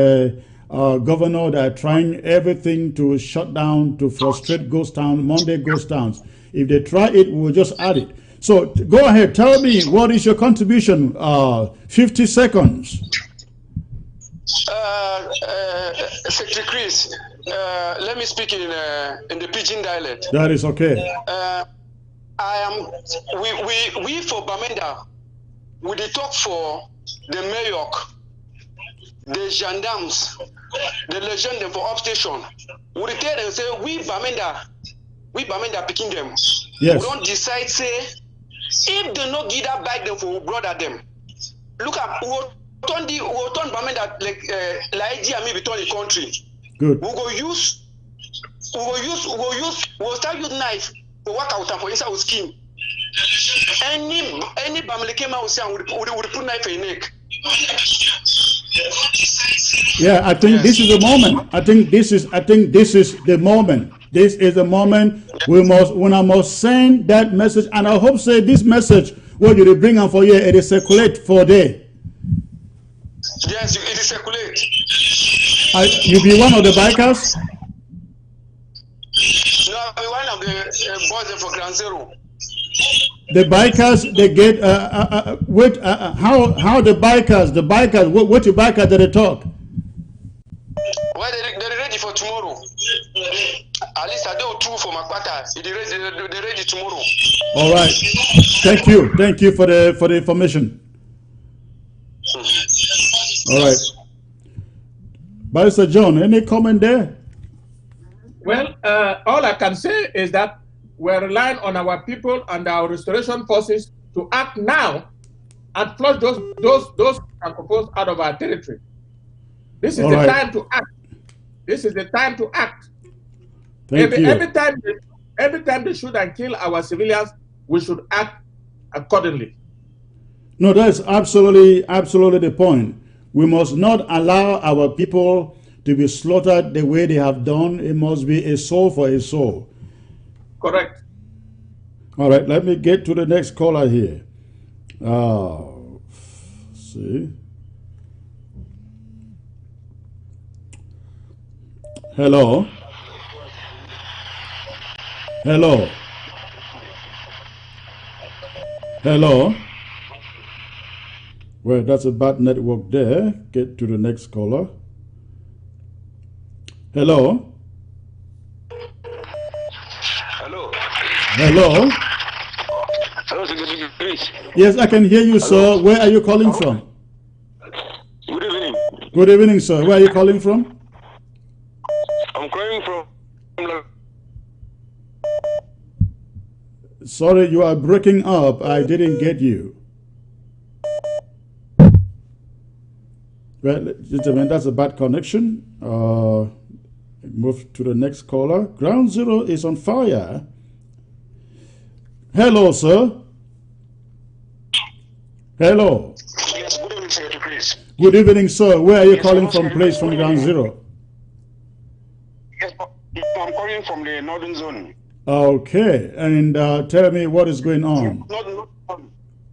governor, they are trying everything to shut down, to frustrate ghost town, Monday ghost towns. If they try it, we'll just add it. So go ahead, tell me, what is your contribution? 50 seconds. Secretary Chris, let me speak in the Pidgin dialect. That is okay. We for Bamenda, we dey talk for the mayor, the gendarmes, the legend for upstation. We tell them say we Bamenda picking them. Yes. We don't decide say if they no give that back them for brother them. Look at we will turn Bamenda like idea maybe turn the country. Good. We will start use knife to work out for inside our skin. Any Bamile came out say we put knife in neck. Yeah, I think this is the moment. I think this is the moment. This is the moment I must send that message, and I hope say this message what you bring on for you, it is circulate for day. Yes, it is circulate. You be one of the bikers? No, I'll be one of the boys for Ground Zero. The bikers, they get how the bikers, what the bikers did they talk? Well, they're ready for tomorrow. At least I do two for Makwata. They're ready tomorrow. All right. Thank you for the information. All right. Barrister John, any comment there? Well, all I can say is that we're relying on our people and our restoration forces to act now and flush those Francophones out of our territory. This is All the right. time to act. This is the time to act. Thank you. Every time they shoot and kill our civilians, we should act accordingly. No, that's absolutely the point. We must not allow our people to be slaughtered the way they have done. It must be a soul for a soul. Correct. All right, let me get to the next caller here. See. Hello. Hello. Hello. Well, that's a bad network there. Get to the next caller. Hello. Hello. Hello. Hello, please. Yes, I can hear you, sir. Where are you calling from? Good evening. Good evening, sir. Where are you calling from? I'm calling from. Sorry, you are breaking up. I didn't get you. Well, gentlemen, that's a bad connection. Move to the next caller. Ground Zero is on fire. Hello, sir. Hello. Yes, good evening, Secretary Chris. Good evening, sir. Where are you calling from, please, from Ground Zero? Yes, I'm calling from the northern zone. Okay, and tell me what is going on. Not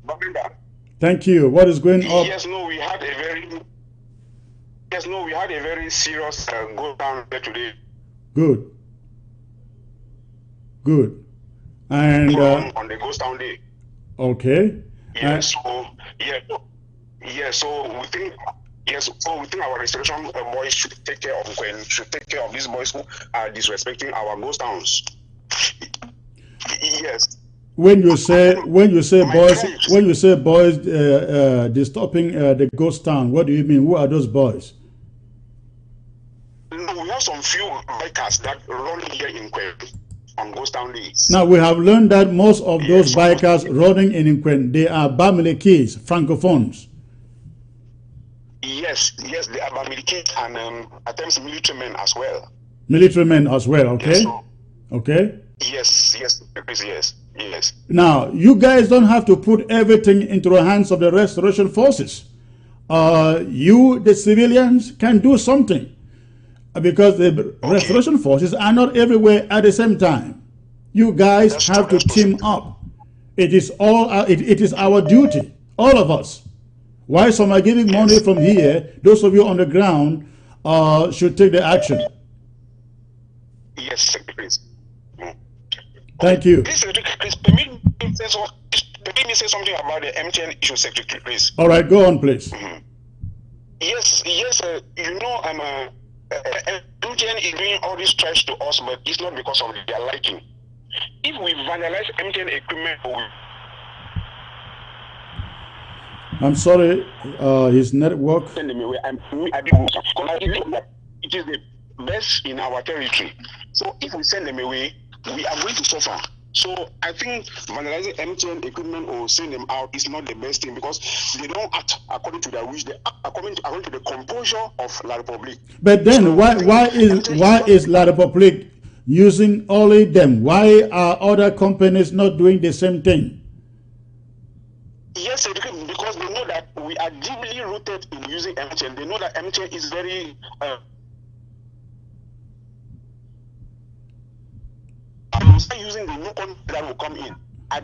Bamenda. Thank you. What is going on? Yes, no, we had a very serious go down there today. Good. Good. And On the ghost town day. okay. So we think our restoration boys should take care of these boys who are disrespecting our ghost towns. Yes. When you say boys disturbing the ghost town, what do you mean? Who are those boys? No, we have some few bikers that run here in Kwen on ghost town days. Now we have learned that most of those bikers running in Nkwen, they are Bamile kids, francophones. Yes, they are Bamile and at times military men as well. Military men as well, okay? Yes, so, okay? Yes. Now, you guys don't have to put everything into the hands of the restoration forces. You, the civilians, can do something. Because the restoration forces are not everywhere at the same time. You guys have to team up. It is our duty, all of us. While some are giving money from here, those of you on the ground should take the action. Yes, Secretary. Thank you. Please, permit me say something about the MTN issue, Secretary, please. All right, go on, please. Yes, MTN is doing all this trash to us, but it's not because of their liking. If we vandalize MTN equipment, I'm sorry, his network. It is the best in our territory. So if we send them away, we are going to suffer. So I think vandalizing MTN equipment or sending them out is not the best thing because they don't act according to their wish. They act according to the composure of La Republique. But then so why is La Republique using only them? Why are other companies not doing the same thing? Yes, because they know that we are deeply rooted in using MTN. They know that MTN is very using the new content that will come in. I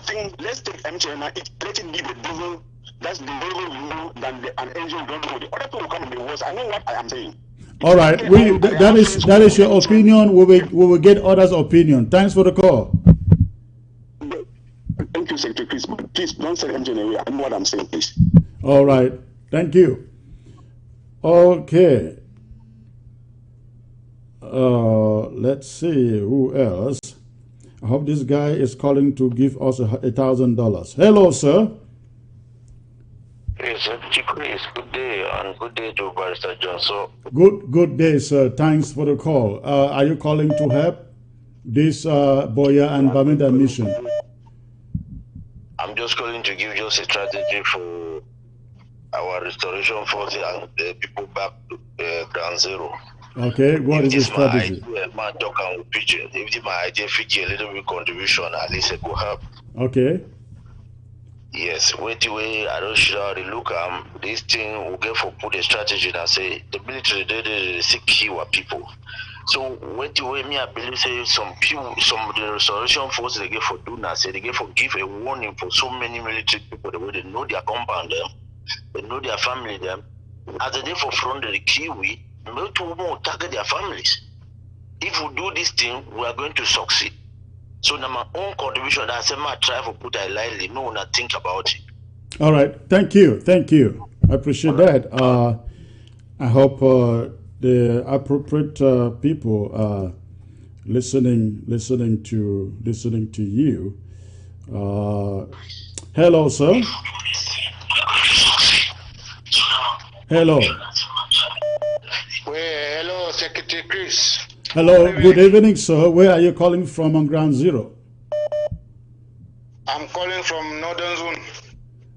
think let's take MTN and let it be the devil That's the very rule than an angel don't know. The other people will come in the words. I know what I am saying. All right, that is your opinion. We will get others' opinion. Thanks for the call. Thank you, Secretary Chris. But please don't say MJ away. I know what I'm saying, please. All right, thank you. Okay. Let's see who else. I hope this guy is calling to give us $1,000. Hello, sir. Yes, Chris, good day, and good day to Barrister John. So, good day, sir. Thanks for the call. Are you calling to help this Boya and Bamenda mission? I'm just calling to give just a strategy for our restoration force and the people back to ground zero. Okay, what is the strategy? My talk and picture. If my idea feature a little bit contribution, at least it will help. Okay. Yes, wait till I don't show the look this thing will get for put a strategy and say the military they seek kill people. So wait till me I believe say some people, some of the restoration force they get for do now say they get for give a warning for so many military people the way they know their compound them, they know their family them. As they for front of the Kiwi, no two more target their families. If we do this thing, we are going to succeed. So now my own contribution, I say my try to put it lightly, no one think about it. All right, thank you. I appreciate that. I hope the appropriate people are listening to you. Hello, sir. Hello. Well, hello, Secretary Chris. Hello, good evening, sir. Where are you calling from on ground zero? I'm calling from Northern Zone.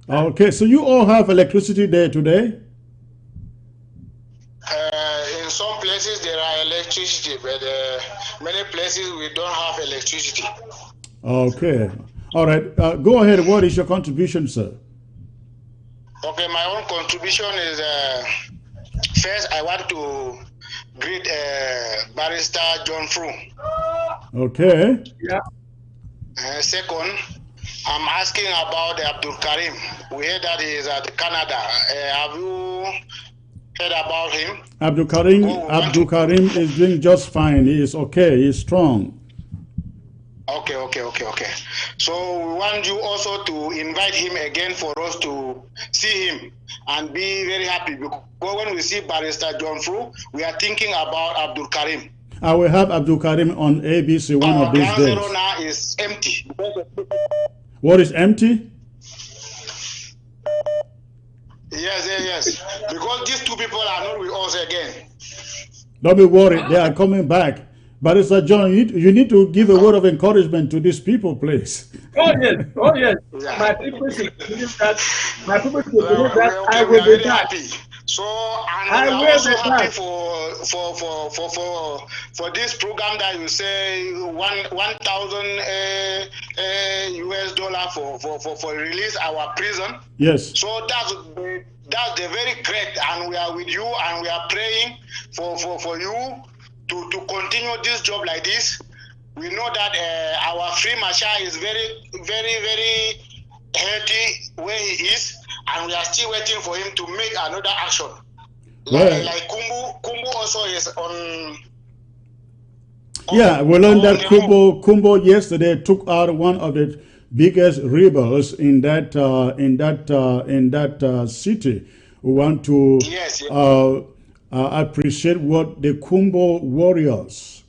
Okay, so you all have electricity there today? In some places there are electricity, but many places we don't have electricity. Okay. All right. Go ahead. What is your contribution, sir? Okay, my own contribution is first I want to greet Barrister John Fru. Okay. Yeah. Second, I'm asking about Abdul Karim. We heard that he is at Canada. Have you heard about him? Abdul Karim is doing just fine. He is okay. He is strong. Okay. So we want you also to invite him again for us to see him and be very happy, because when we see Barrister John Fru, we are thinking about Abdul Karim. I will have Abdul Karim on ABC one of these days. Ground zero now is empty. What is empty? Yes. Because these two people are not with us again. Don't be worried. They are coming back. Barrister John, you need to give a word of encouragement to these people, please. Oh yes. Yeah. My people should believe that. I will be back. So, and we are also happy for this program that you say $1,000 US for release our prison. Yes. So that's the very great, and we are with you, and we are praying for you to continue this job like this. We know that our free marshal is very, very, very healthy where he is, and we are still waiting for him to make another action. Like Kumbu also is on. Yeah, we learned that Kumbo yesterday took out one of the biggest rebels in that city. We want to appreciate what the Kumbo warriors.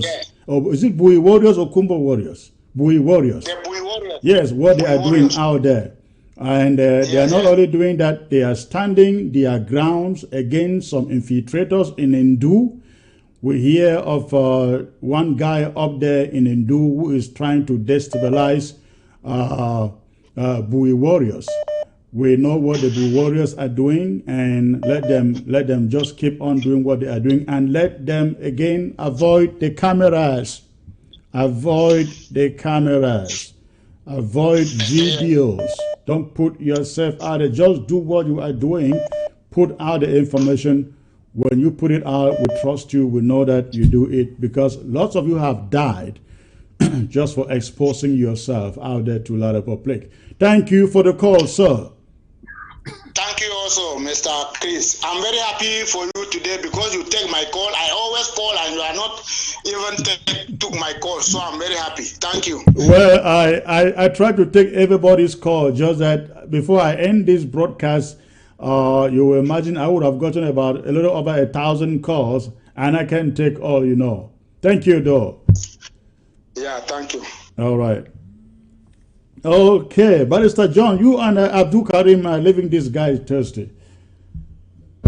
Yes. Oh, is it Bui warriors or Kumbo warriors? Bui warriors. The Bui warriors. Yes, what they are doing out there. And they are not only doing that, they are standing their grounds against some infiltrators in Ndu. We hear of one guy up there in Ndu who is trying to destabilize Bui warriors. We know what the Bui warriors are doing, and let them just keep on doing what they are doing, and let them again avoid the cameras. Avoid videos. Don't put yourself out there. Just do what you are doing. Put out the information. When you put it out, we trust you. We know that you do it, because lots of you have died just for exposing yourself out there to a lot of public. Thank you for the call, sir. Thank you also, Mr. Chris. I'm very happy for you today because you take my call. I always call and you are not even took my call, so I'm very happy. Thank you. Well, I try to take everybody's call, just that before I end this broadcast, you will imagine I would have gotten about a little over 1,000 calls, and I can take all, you know. Thank you, though. Yeah, thank you. All right. Okay, Barrister John, you and Abdul Karim are leaving this guy Thursday.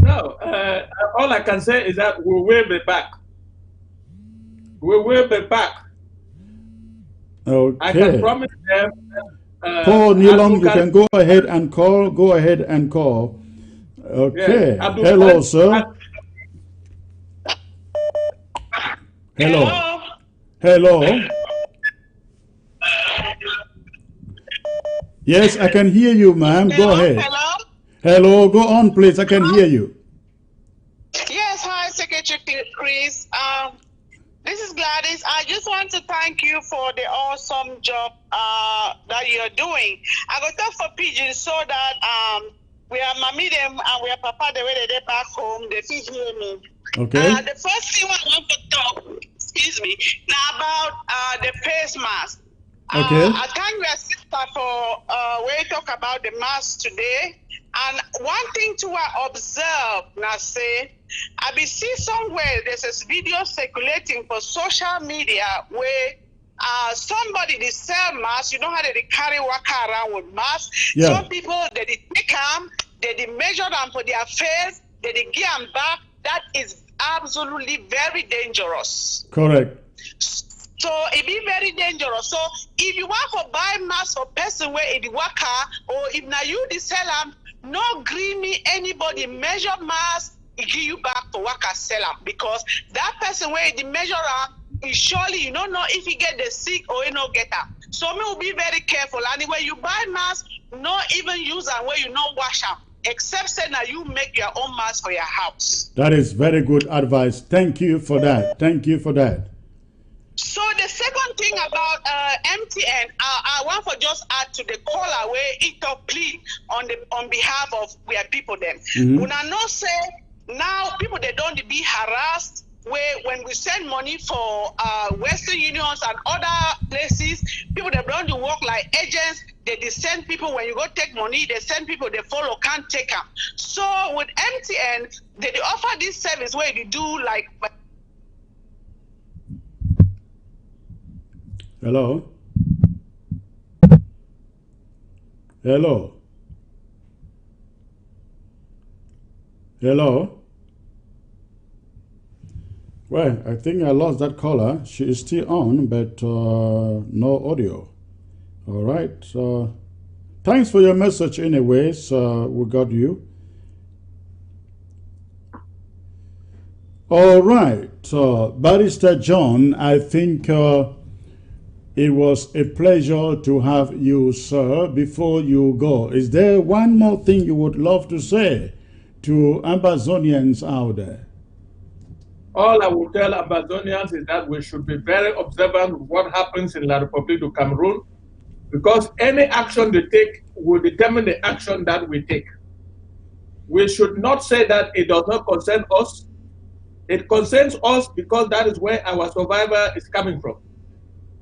No, all I can say is that we will be back. We will be back. Okay. I can promise them. Paul Nilong, you can go ahead and call. Go ahead and call. Okay. Yeah, hello, sir. Hello. Hello. Yes, I can hear you, ma'am. Go ahead. Hello? Hello, go on, please. I can hear you. Yes, hi, Secretary Chris. This is Gladys. I just want to thank you for the awesome job that you're doing. I got talk for Pigeon so that we are mommy them and we are papa the way they back home. They feel hear me. Okay. The first thing I want to talk, excuse me, now about the face mask. Okay. I thank your sister for we talk about the mask today. And one thing to observe, now say, I be see somewhere there's a video circulating for social media where somebody they sell masks. You know how they carry waka around with masks. Yeah. Some people they take them, they measure them for their face, they give them back. That is absolutely very dangerous. Correct. So it be very dangerous. So if you want to buy mask for person where it waka, or if now you the sell them, no agree me anybody measure mask, it give you back for waka sell them, because that person where the measure is surely you don't know if you get the sick or you no get them. So me will be very careful. And when you buy mask, no even use them where you not wash them, except say now you make your own mask for your house. That is very good advice. Thank you for that. Thank you for that. So the second thing about MTN, I want to just add to the caller where it talk plea on behalf of where people them. When I know say now people they don't be harassed where when we send money for Western Unions and other places, people that don't do work like agents, they send people when you go take money, they send people they follow can't take them. So with MTN, they offer this service where you do like. Hello? Hello? Hello? Well, I think I lost that caller. She is still on, but no audio. All right. Thanks for your message anyways. We got you. All right. Barrister John, I think it was a pleasure to have you, sir. Before you go, is there one more thing you would love to say to Amazonians out there? All I will tell Amazonians is that we should be very observant of what happens in La Republic of Cameroon, because any action they take will determine the action that we take. We should not say that it does not concern us. It concerns us because that is where our survivor is coming from.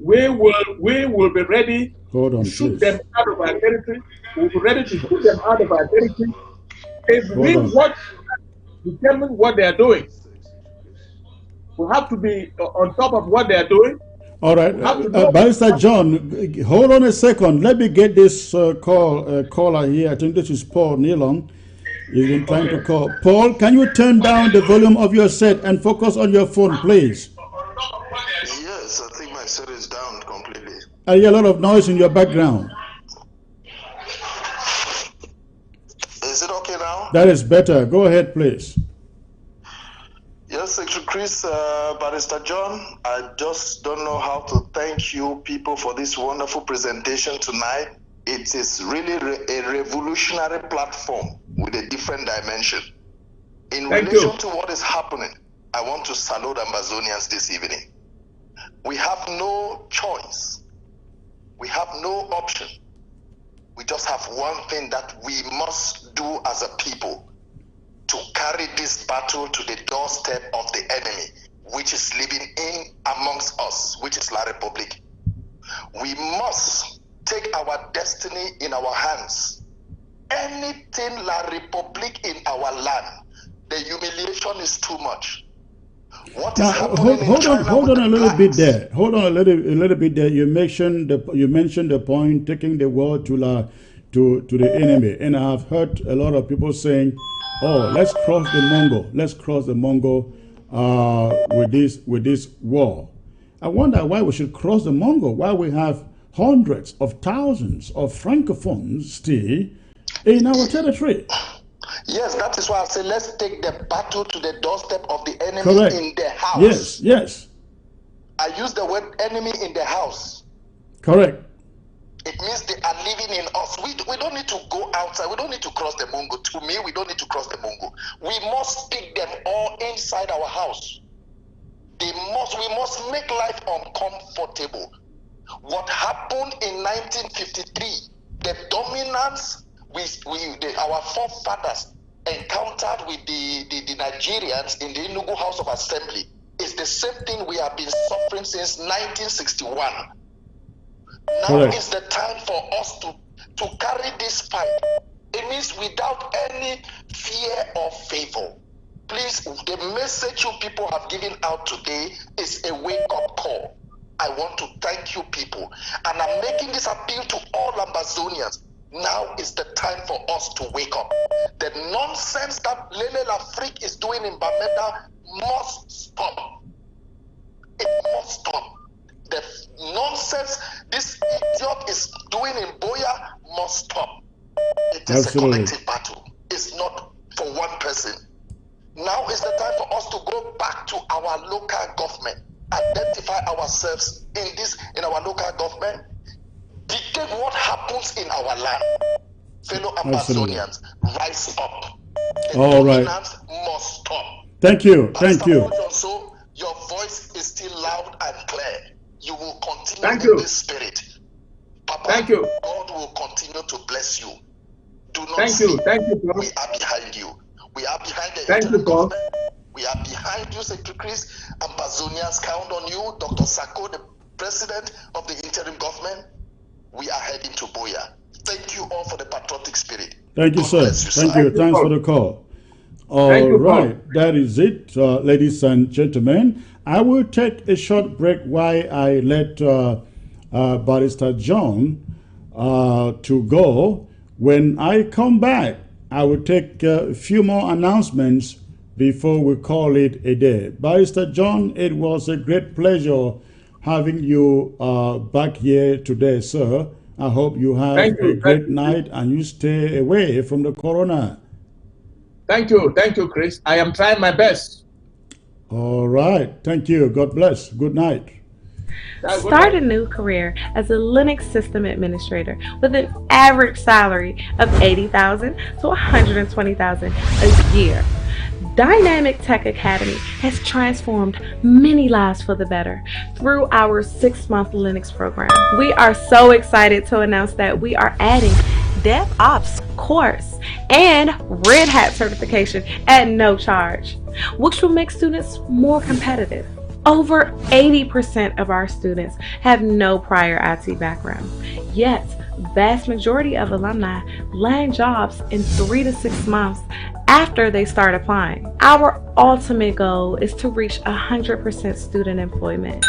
We will be ready to shoot them out of our territory. We'll be ready to shoot them out of our territory if we watch, determine what they are doing. We have to be on top of what they are doing. All right, Barrister John, hold on a second. Let me get this caller here. I think this is Paul Nilong. He's been trying to call. Paul, can you turn down the volume of your set and focus on your phone, please? Yes, I think my set is down completely. I hear a lot of noise in your background. Is it okay now? That is better. Go ahead, please. Yes, Secretary Chris, Barrister John, I just don't know how to thank you people for this wonderful presentation tonight. It is really a revolutionary platform with a different dimension. In relation to what is happening, I want to salute Amazonians this evening. We have no choice. We have no option. We just have one thing that we must do as a people, to carry this battle to the doorstep of the enemy, which is living in amongst us, which is La Republic. We must take our destiny in our hands. Anything La Republic in our land, the humiliation is too much. What is happening in China? Hold on a little bit there. Hold on a little bit there. You mentioned the point, taking the word to the enemy, and I have heard a lot of people saying, "Oh, let's cross the Mongol. Let's cross the Mongol with this war." I wonder why we should cross the Mongol. Why we have hundreds of thousands of francophones still in our territory. Yes, that is why I say let's take the battle to the doorstep of the enemy. Correct. In the house. Yes. I use the word enemy in the house. Correct. It means they are living in us. We don't need to go outside. We don't need to cross the Mongol. To me, we don't need to cross the Mongol. We must pick them all inside our house. We must make life uncomfortable. What happened in 1953, the dominance our forefathers encountered with the Nigerians in the Enugu House of Assembly is the same thing we have been suffering since 1961. Now is the time for us to carry this fight. It means without any fear or favor. Please, the message you people have given out today is a wake-up call. I want to thank you people. And I'm making this appeal to all Ambazonians. Now is the time for us to wake up. The nonsense that Lele Lafrique is doing in Bamenda must stop. It must stop. The nonsense this idiot is doing in Boya must stop. It is a collective battle. It's not for one person. Now is the time for us to go back to our local government, identify ourselves in our local government, dictate what happens in our land. Fellow Amazonians, rise up. The dominance must stop. Thank you. So your voice is still loud and clear. You will continue in this spirit. Papa, God will continue to bless you. Do not sleep. We are behind you. We are behind the interim government. We are behind you, Secretary Chris. Ambazonians count on you. Dr. Sako, the president of the interim government. We are heading to Boya. Thank you all for the patriotic spirit. Thank you, sir. Thank you. Thanks for the call. All right. That is it, ladies and gentlemen. I will take a short break while I let Barrister John to go. When I come back, I will take a few more announcements before we call it a day. Barrister John, it was a great pleasure having you back here today, sir. I hope you have a great night and you stay away from the corona. Thank you, Chris. I am trying my best. All right, thank you. God bless. Good night. Start a new career as a Linux system administrator with an average salary of $80,000 to $120,000 a year. Dynamic Tech Academy has transformed many lives for the better through our 6-month Linux program. We are so excited to announce that we are adding DevOps course and Red Hat certification at no charge, which will make students more competitive. Over 80% of our students have no prior IT background, yet vast majority of alumni land jobs in 3 to 6 months after they start applying. Our ultimate goal is to reach 100% student employment,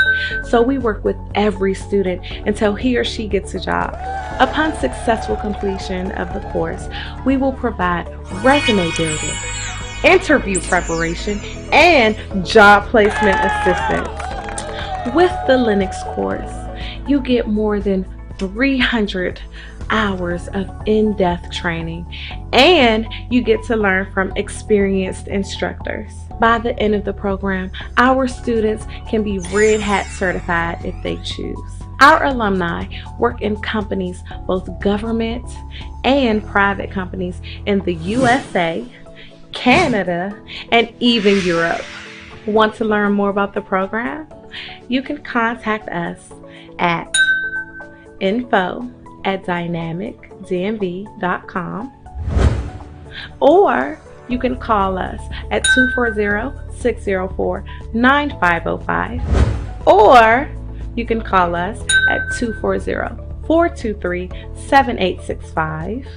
so we work with every student until he or she gets a job. Upon successful completion of the course, we will provide resume building, interview preparation, and job placement assistance. With the Linux course, you get more than 300 hours of in-depth training, and you get to learn from experienced instructors. By the end of the program, our students can be Red Hat certified if they choose. Our alumni work in companies, both government and private companies in the USA, Canada, and even Europe. Want to learn more about the program? You can contact us at info@dynamicdmv.com, or you can call us at 240-604-9505, or you can call us at 240-423-7865.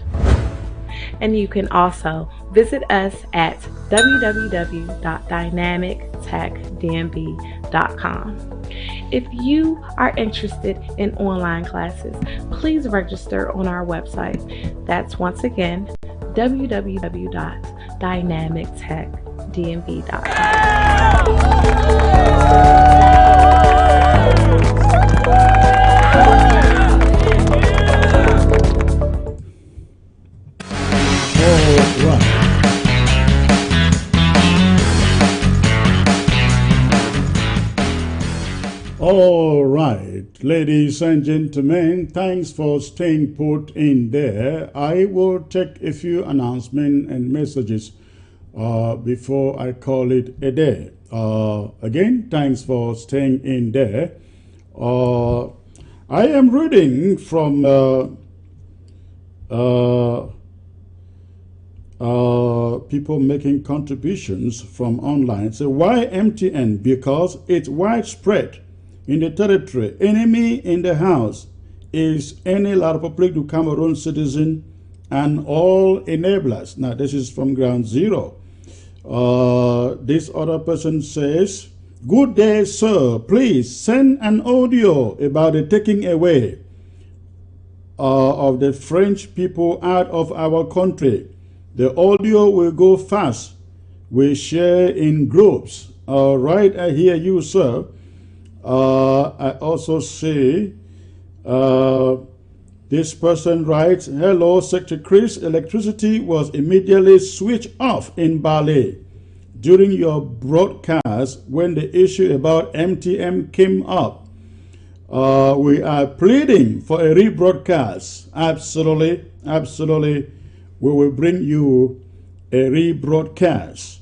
And you can also visit us at www.dynamictechdmv.com. If you are interested in online classes, please register on our website. That's once again All right, ladies and gentlemen, thanks for staying put in there. I will take a few announcements and messages before I call it a day. Again, thanks for staying in there. I am reading from people making contributions from online. So why MTN? Because it's widespread in the territory. Enemy in the house is any La Republic du Cameroon citizen and all enablers. Now this is from ground zero. This other person says, good day, sir. Please send an audio about the taking away of the French people out of our country. The audio will go fast. We share in groups. All right, I hear you, sir. I also see this person writes, hello, Secretary Chris. Electricity was immediately switched off in Bali during your broadcast when the issue about MTM came up. We are pleading for a rebroadcast. Absolutely, absolutely. We will bring you a rebroadcast.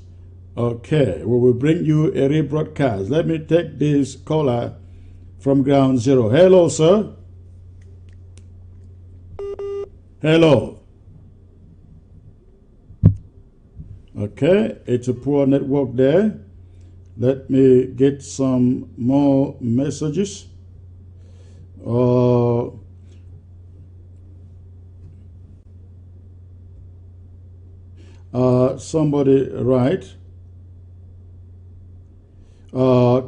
Okay, we will bring you a rebroadcast. Let me take this caller from ground zero. Hello, sir. Hello. Okay, it's a poor network there. Let me get some more messages. Somebody write,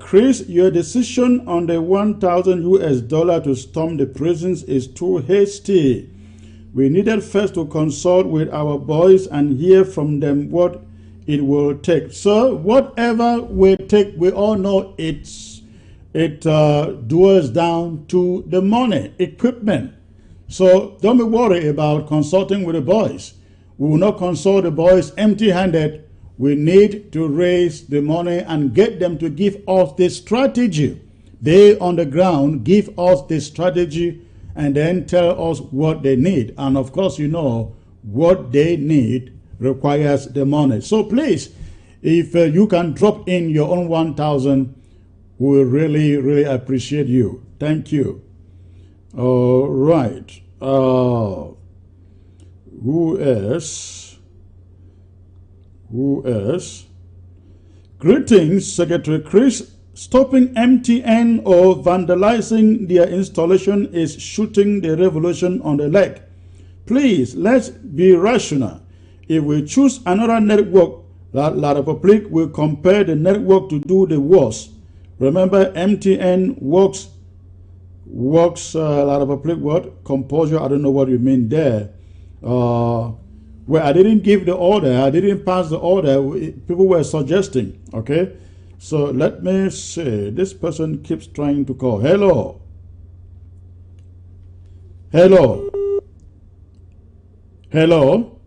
Chris, your decision on the 1,000 US dollar to storm the prisons is too hasty. We needed first to consult with our boys and hear from them what it will take. So whatever we take, we all know it dwells down to the money, equipment. So don't be worried about consulting with the boys. We will not consult the boys empty-handed. We need to raise the money and get them to give us the strategy. They on the ground give us the strategy and then tell us what they need. And of course, you know, what they need requires the money. So please, if you can drop in your own 1,000, we will really, really appreciate you. Thank you. All right. Who else? Who else? Greetings, Secretary Chris. Stopping MTN or vandalizing their installation is shooting the revolution on the leg. Please, let's be rational. If we choose another network, La Republic will compare the network to do the worst. Remember, MTN works La Republic what? Composure, I don't know what you mean there. Well, I didn't give the order. I didn't pass the order. People were suggesting, okay? So let me see. This person keeps trying to call. Hello. Hello. Hello.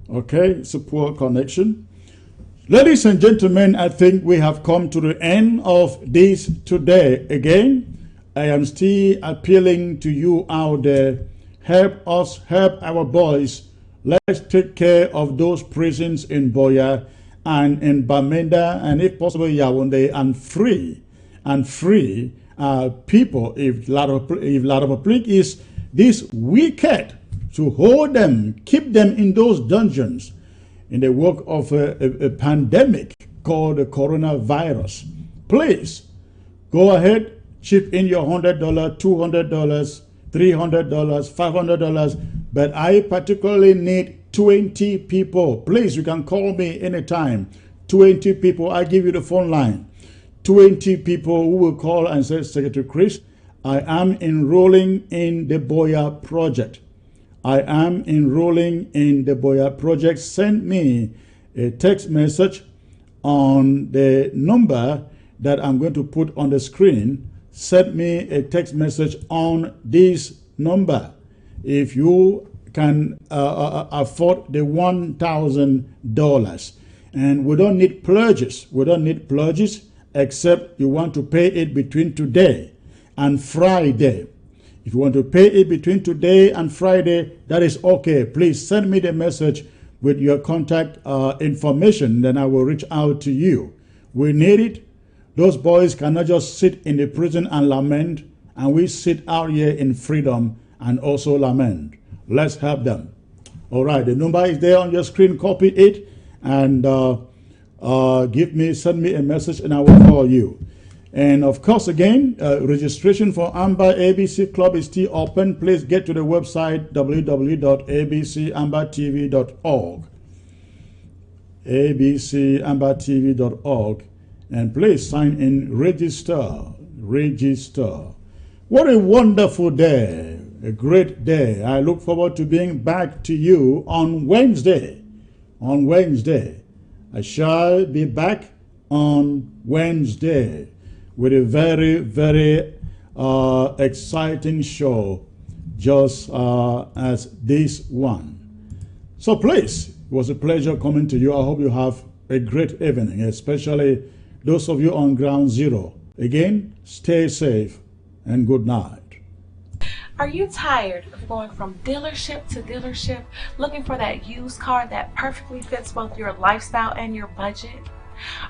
Okay, it's a poor connection. Ladies and gentlemen, I think we have come to the end of this today. Again, I am still appealing to you out there. Help us, help our boys. Let's take care of those prisons in Boya and in Bamenda, and if possible, Yaoundé, and free people, if Laropoplique is this wicked, to hold them, keep them in those dungeons in the work of a pandemic called the coronavirus. Please go ahead, chip in your $100, $200, $300, $500, but I particularly need 20 people. Please, you can call me anytime. 20 people, I give you the phone line. 20 people who will call and say, Secretary Chris, I am enrolling in the Boya project. I am enrolling in the Boya project. Send me a text message on the number that I'm going to put on the screen. Send me a text message on this number. If you can afford the $1,000. And we don't need pledges. We don't need pledges except you want to pay it between today and Friday. If you want to pay it between today and Friday, that is okay. Please send me the message with your contact information, then I will reach out to you. We need it. Those boys cannot just sit in the prison and lament, and we sit out here in freedom and also lament. Let's help them. All right, the number is there on your screen. Copy it and send me a message, and I will call you. And of course, again, registration for Amber ABC Club is still open. Please get to the website www.abcambertv.org. abcambertv.org, and please sign in, register. What a wonderful day, a great day. I look forward to being back to you on Wednesday. I shall be back on Wednesday with a very, very exciting show, just as this one. So please, it was a pleasure coming to you. I hope you have a great evening, especially those of you on Ground Zero. Again, stay safe and good night. Are you tired of going from dealership to dealership looking for that used car that perfectly fits both your lifestyle and your budget?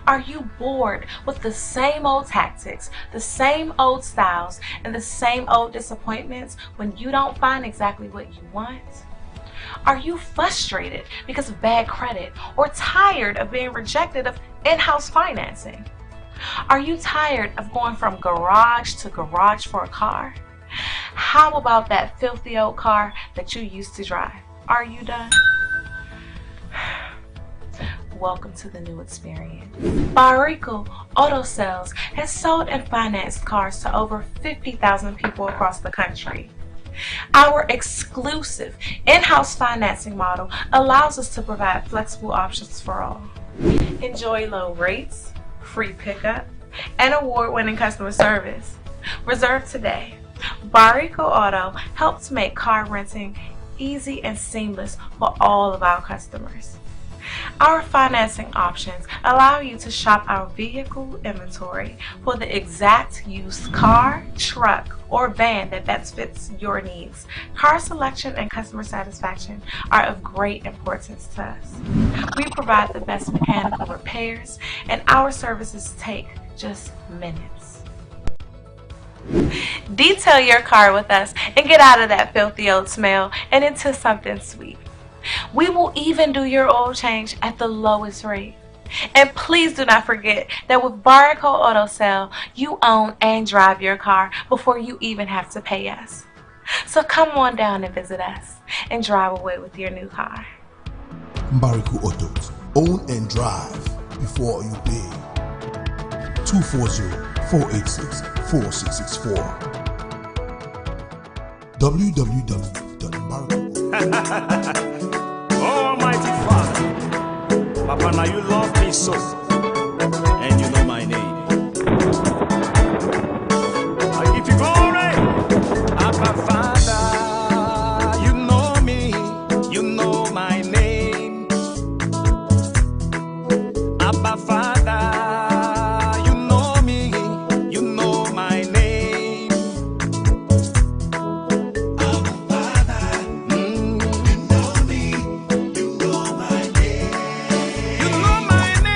Are you bored with the same old tactics, the same old styles, and the same old disappointments when you don't find exactly what you want? Are you frustrated because of bad credit or tired of being rejected of in-house financing? Are you tired of going from garage to garage for a car? How about that filthy old car that you used to drive? Are you done? Welcome to the new experience. Barico Auto Sales has sold and financed cars to over 50,000 people across the country. Our exclusive in-house financing model allows us to provide flexible options for all. Enjoy low rates, free pickup, and award-winning customer service. Reserve today. Barico Auto helps make car renting easy and seamless for all of our customers. Our financing options allow you to shop our vehicle inventory for the exact used car, truck, or van that best fits your needs. Car selection and customer satisfaction are of great importance to us. We provide the best mechanical repairs, and our services take just minutes. Detail your car with us and get out of that filthy old smell and into something sweet. We will even do your oil change at the lowest rate. And please do not forget that with Barico Auto Sale, you own and drive your car before you even have to pay us. So come on down and visit us and drive away with your new car. Barico Autos, own and drive before you pay. 240-486-4664. www.barico. Almighty Father, Papa, now you love me so, and you know my name. I give you glory, Papa Father, you know me, you know my name. Papa Father, you know me, you know my name. Papa Father, you know me. You know my name.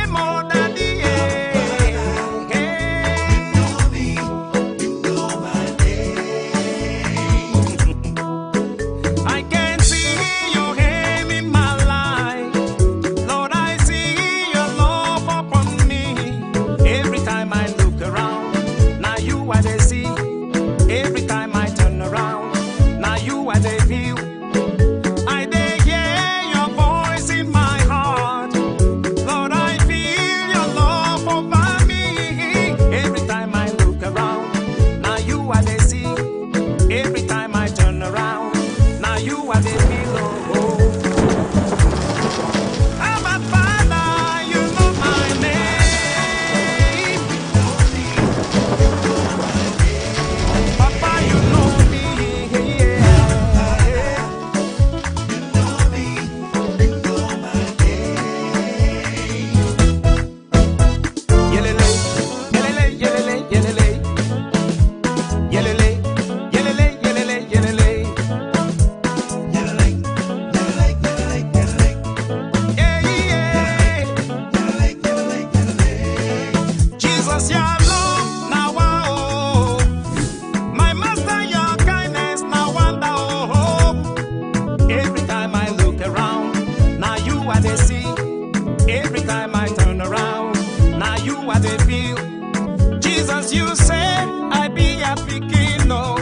you said I be a picking, no.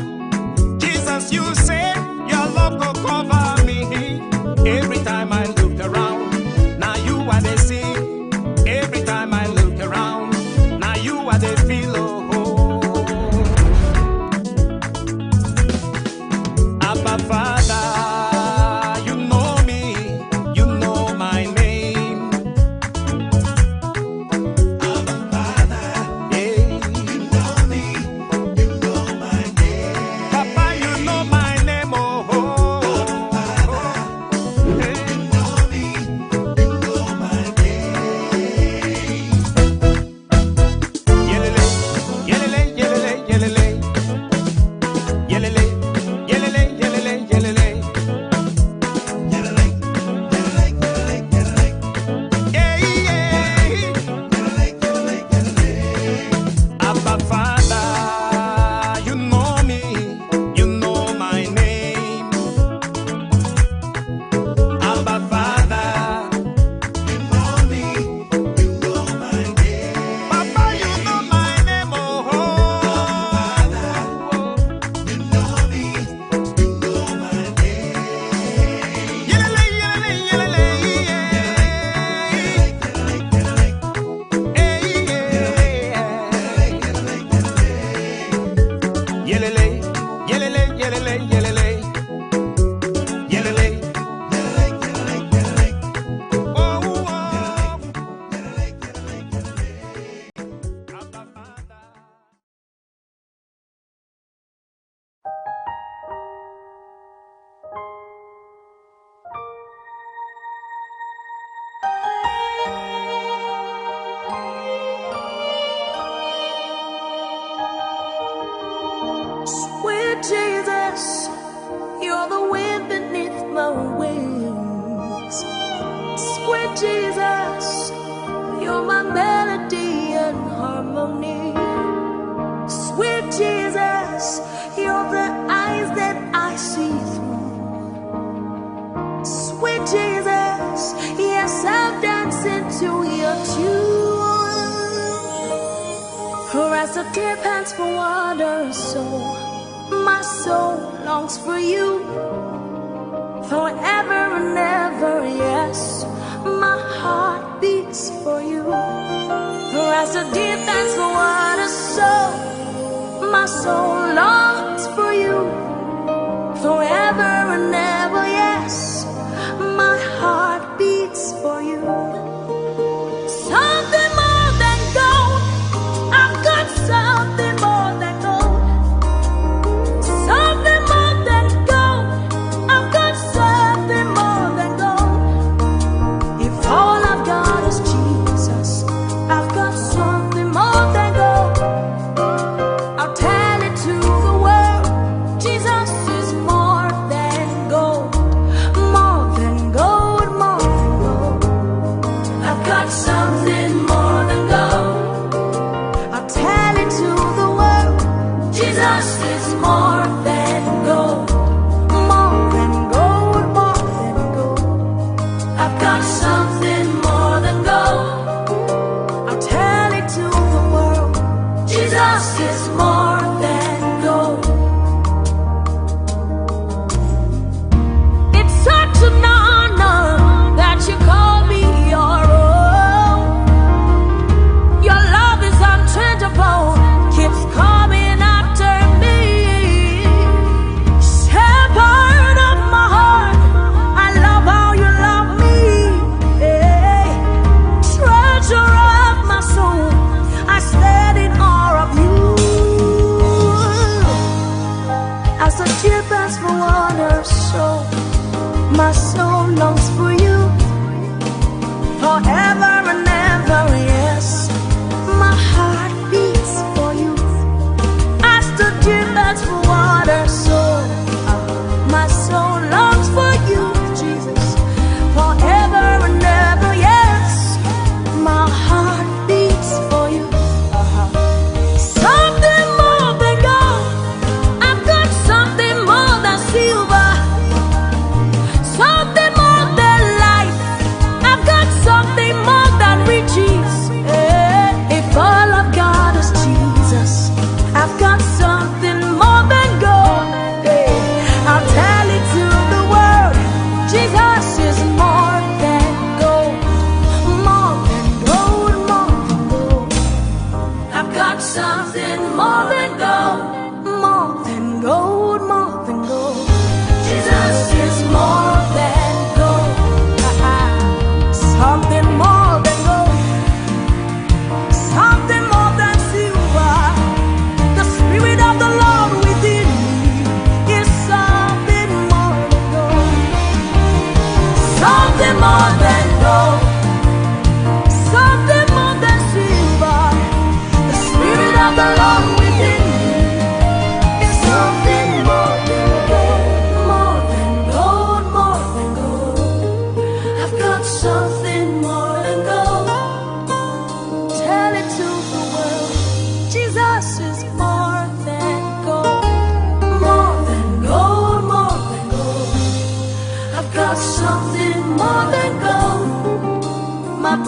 Jesus, you said your love will cover me. Every time I look around, now you are the sea. Every time I look around, now you are the pillow. Abba Father, you know me, you know my name. Abba Father, yeah. You know me, you know my name. Papa, you know my name, oh. Abba Father, hey. You know me, you know my name. Yelele, yelele, yelele, yelele. Yelele, yelele, yelele, yelele. Yelele, yelele, yelele, yelele. Yeah, yeah. Yelele, yelele, yelele. Abba Father, you know me, you know my name. Abba Father, you know me, you know my name. Papa, you know my name, oh. Abba Father, you know me, you know my name. Yelele, yelele, yelele, yeah. Yelele, yelele, yelele, yelele. Yelele, yelele, yelele, yelele. Oh, oh. Yelele, yelele, yelele. Abba Father. Sweet Jesus, you're the wind beneath my wings. Sweet Jesus, you're my melody and harmony. Sweet Jesus, you're the eyes that I see through. Sweet Jesus, yes, I'm dancing to your tune. For as the deer pants for water, so my soul longs for you. Forever and ever, yes, my heart beats for you. For as the deer pants for water, so my soul longs for you. Forever and ever, yes, my heart beats for you. Something more than gold, I've got something more than gold. Something more than gold, I've got something more than gold. If all I've got is Jesus, I've got something more than gold. I'll tell it to the world, Jesus is more than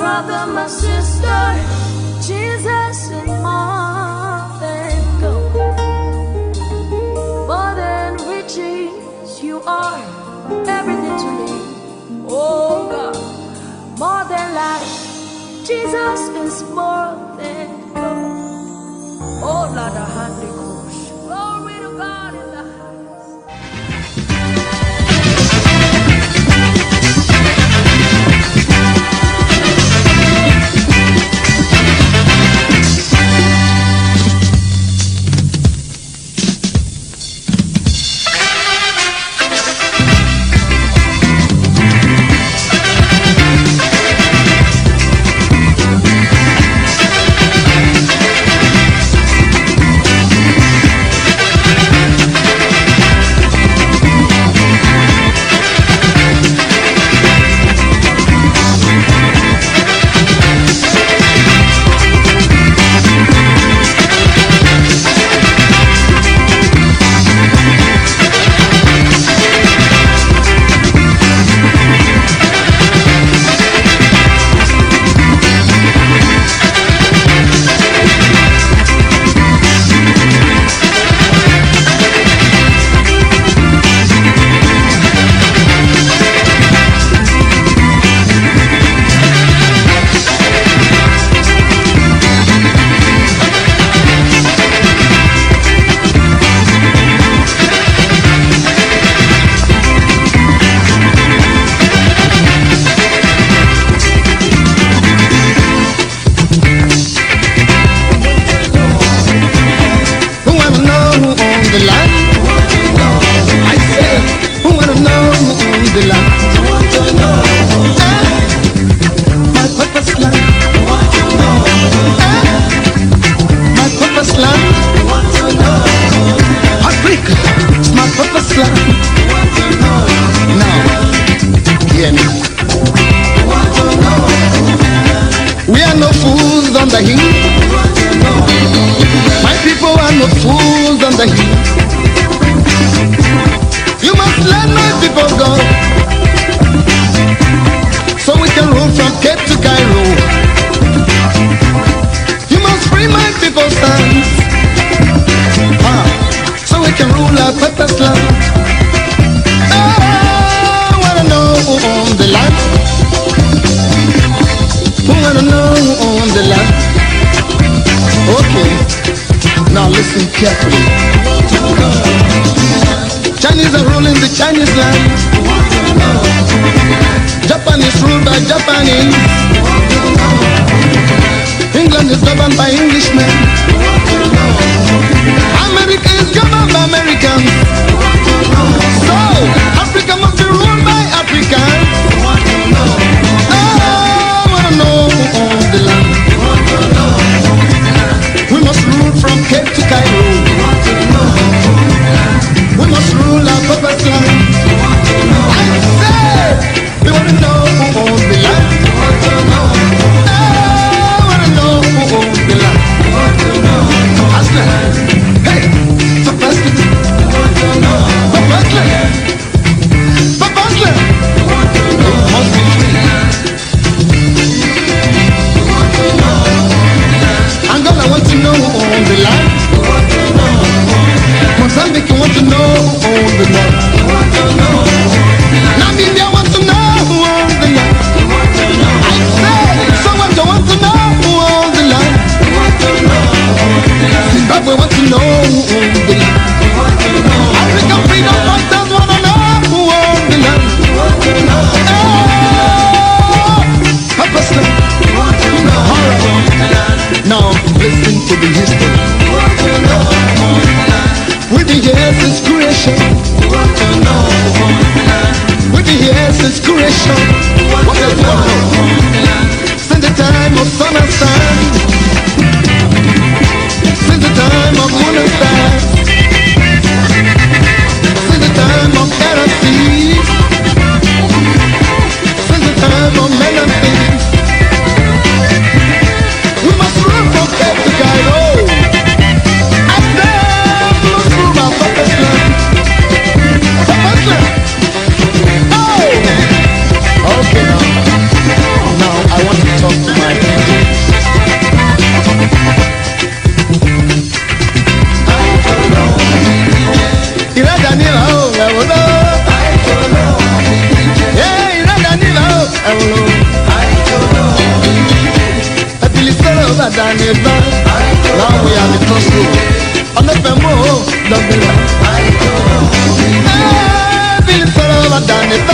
brother, my sister, Jesus is more than gold, more than riches. You are everything to me, oh God, more than life. Jesus is more than gold. Oh Lord, the Holy Ghost. Glory to God in the carefully. Chinese are ruling the Chinese land. Japan is ruled by Japanese. England is governed by Englishmen. America is governed by Americans. So, Africa must be ruled by Africans. I wanna know the land. We must rule from Cape to Cairo. We must rule our purpose land. I say, we want to know who owns the land. I want to know who owns the land. Aslan, hey, Papa Aslan, Papa Aslan, Papa Aslan, it must be free. Angola wants to know who owns the land. Mozambique want to know who owns the land. Namibia wants to know who owns the land. I say, Soweto wants to know who owns the land. Zimbabwe wants to know who owns the land. African freedom fighters want to know who owns the land. Papa Slam. Now listen to the history. With the years since creation, with the years since creation, what does one know? Since the time of sun and sand, since the time of moon and stars, since the time of air and sea, since the time of men and things, we must run from Cape to Cairo. Okay, now I want to talk than it. Now we are the gospel. I'm not the more than the feeling better than it.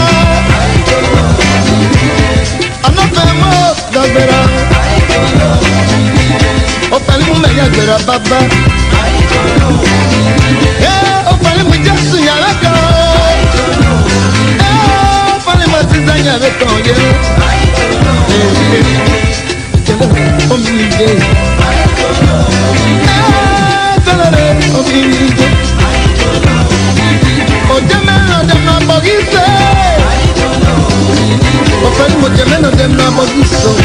I'm not the more than the Opali me ya gbera baba. Opali me jasu ya laka. Opali me tizanya beton ye. Omije. Omije. Ojemena dem na bogise. Opali mo jemena dem na bogise.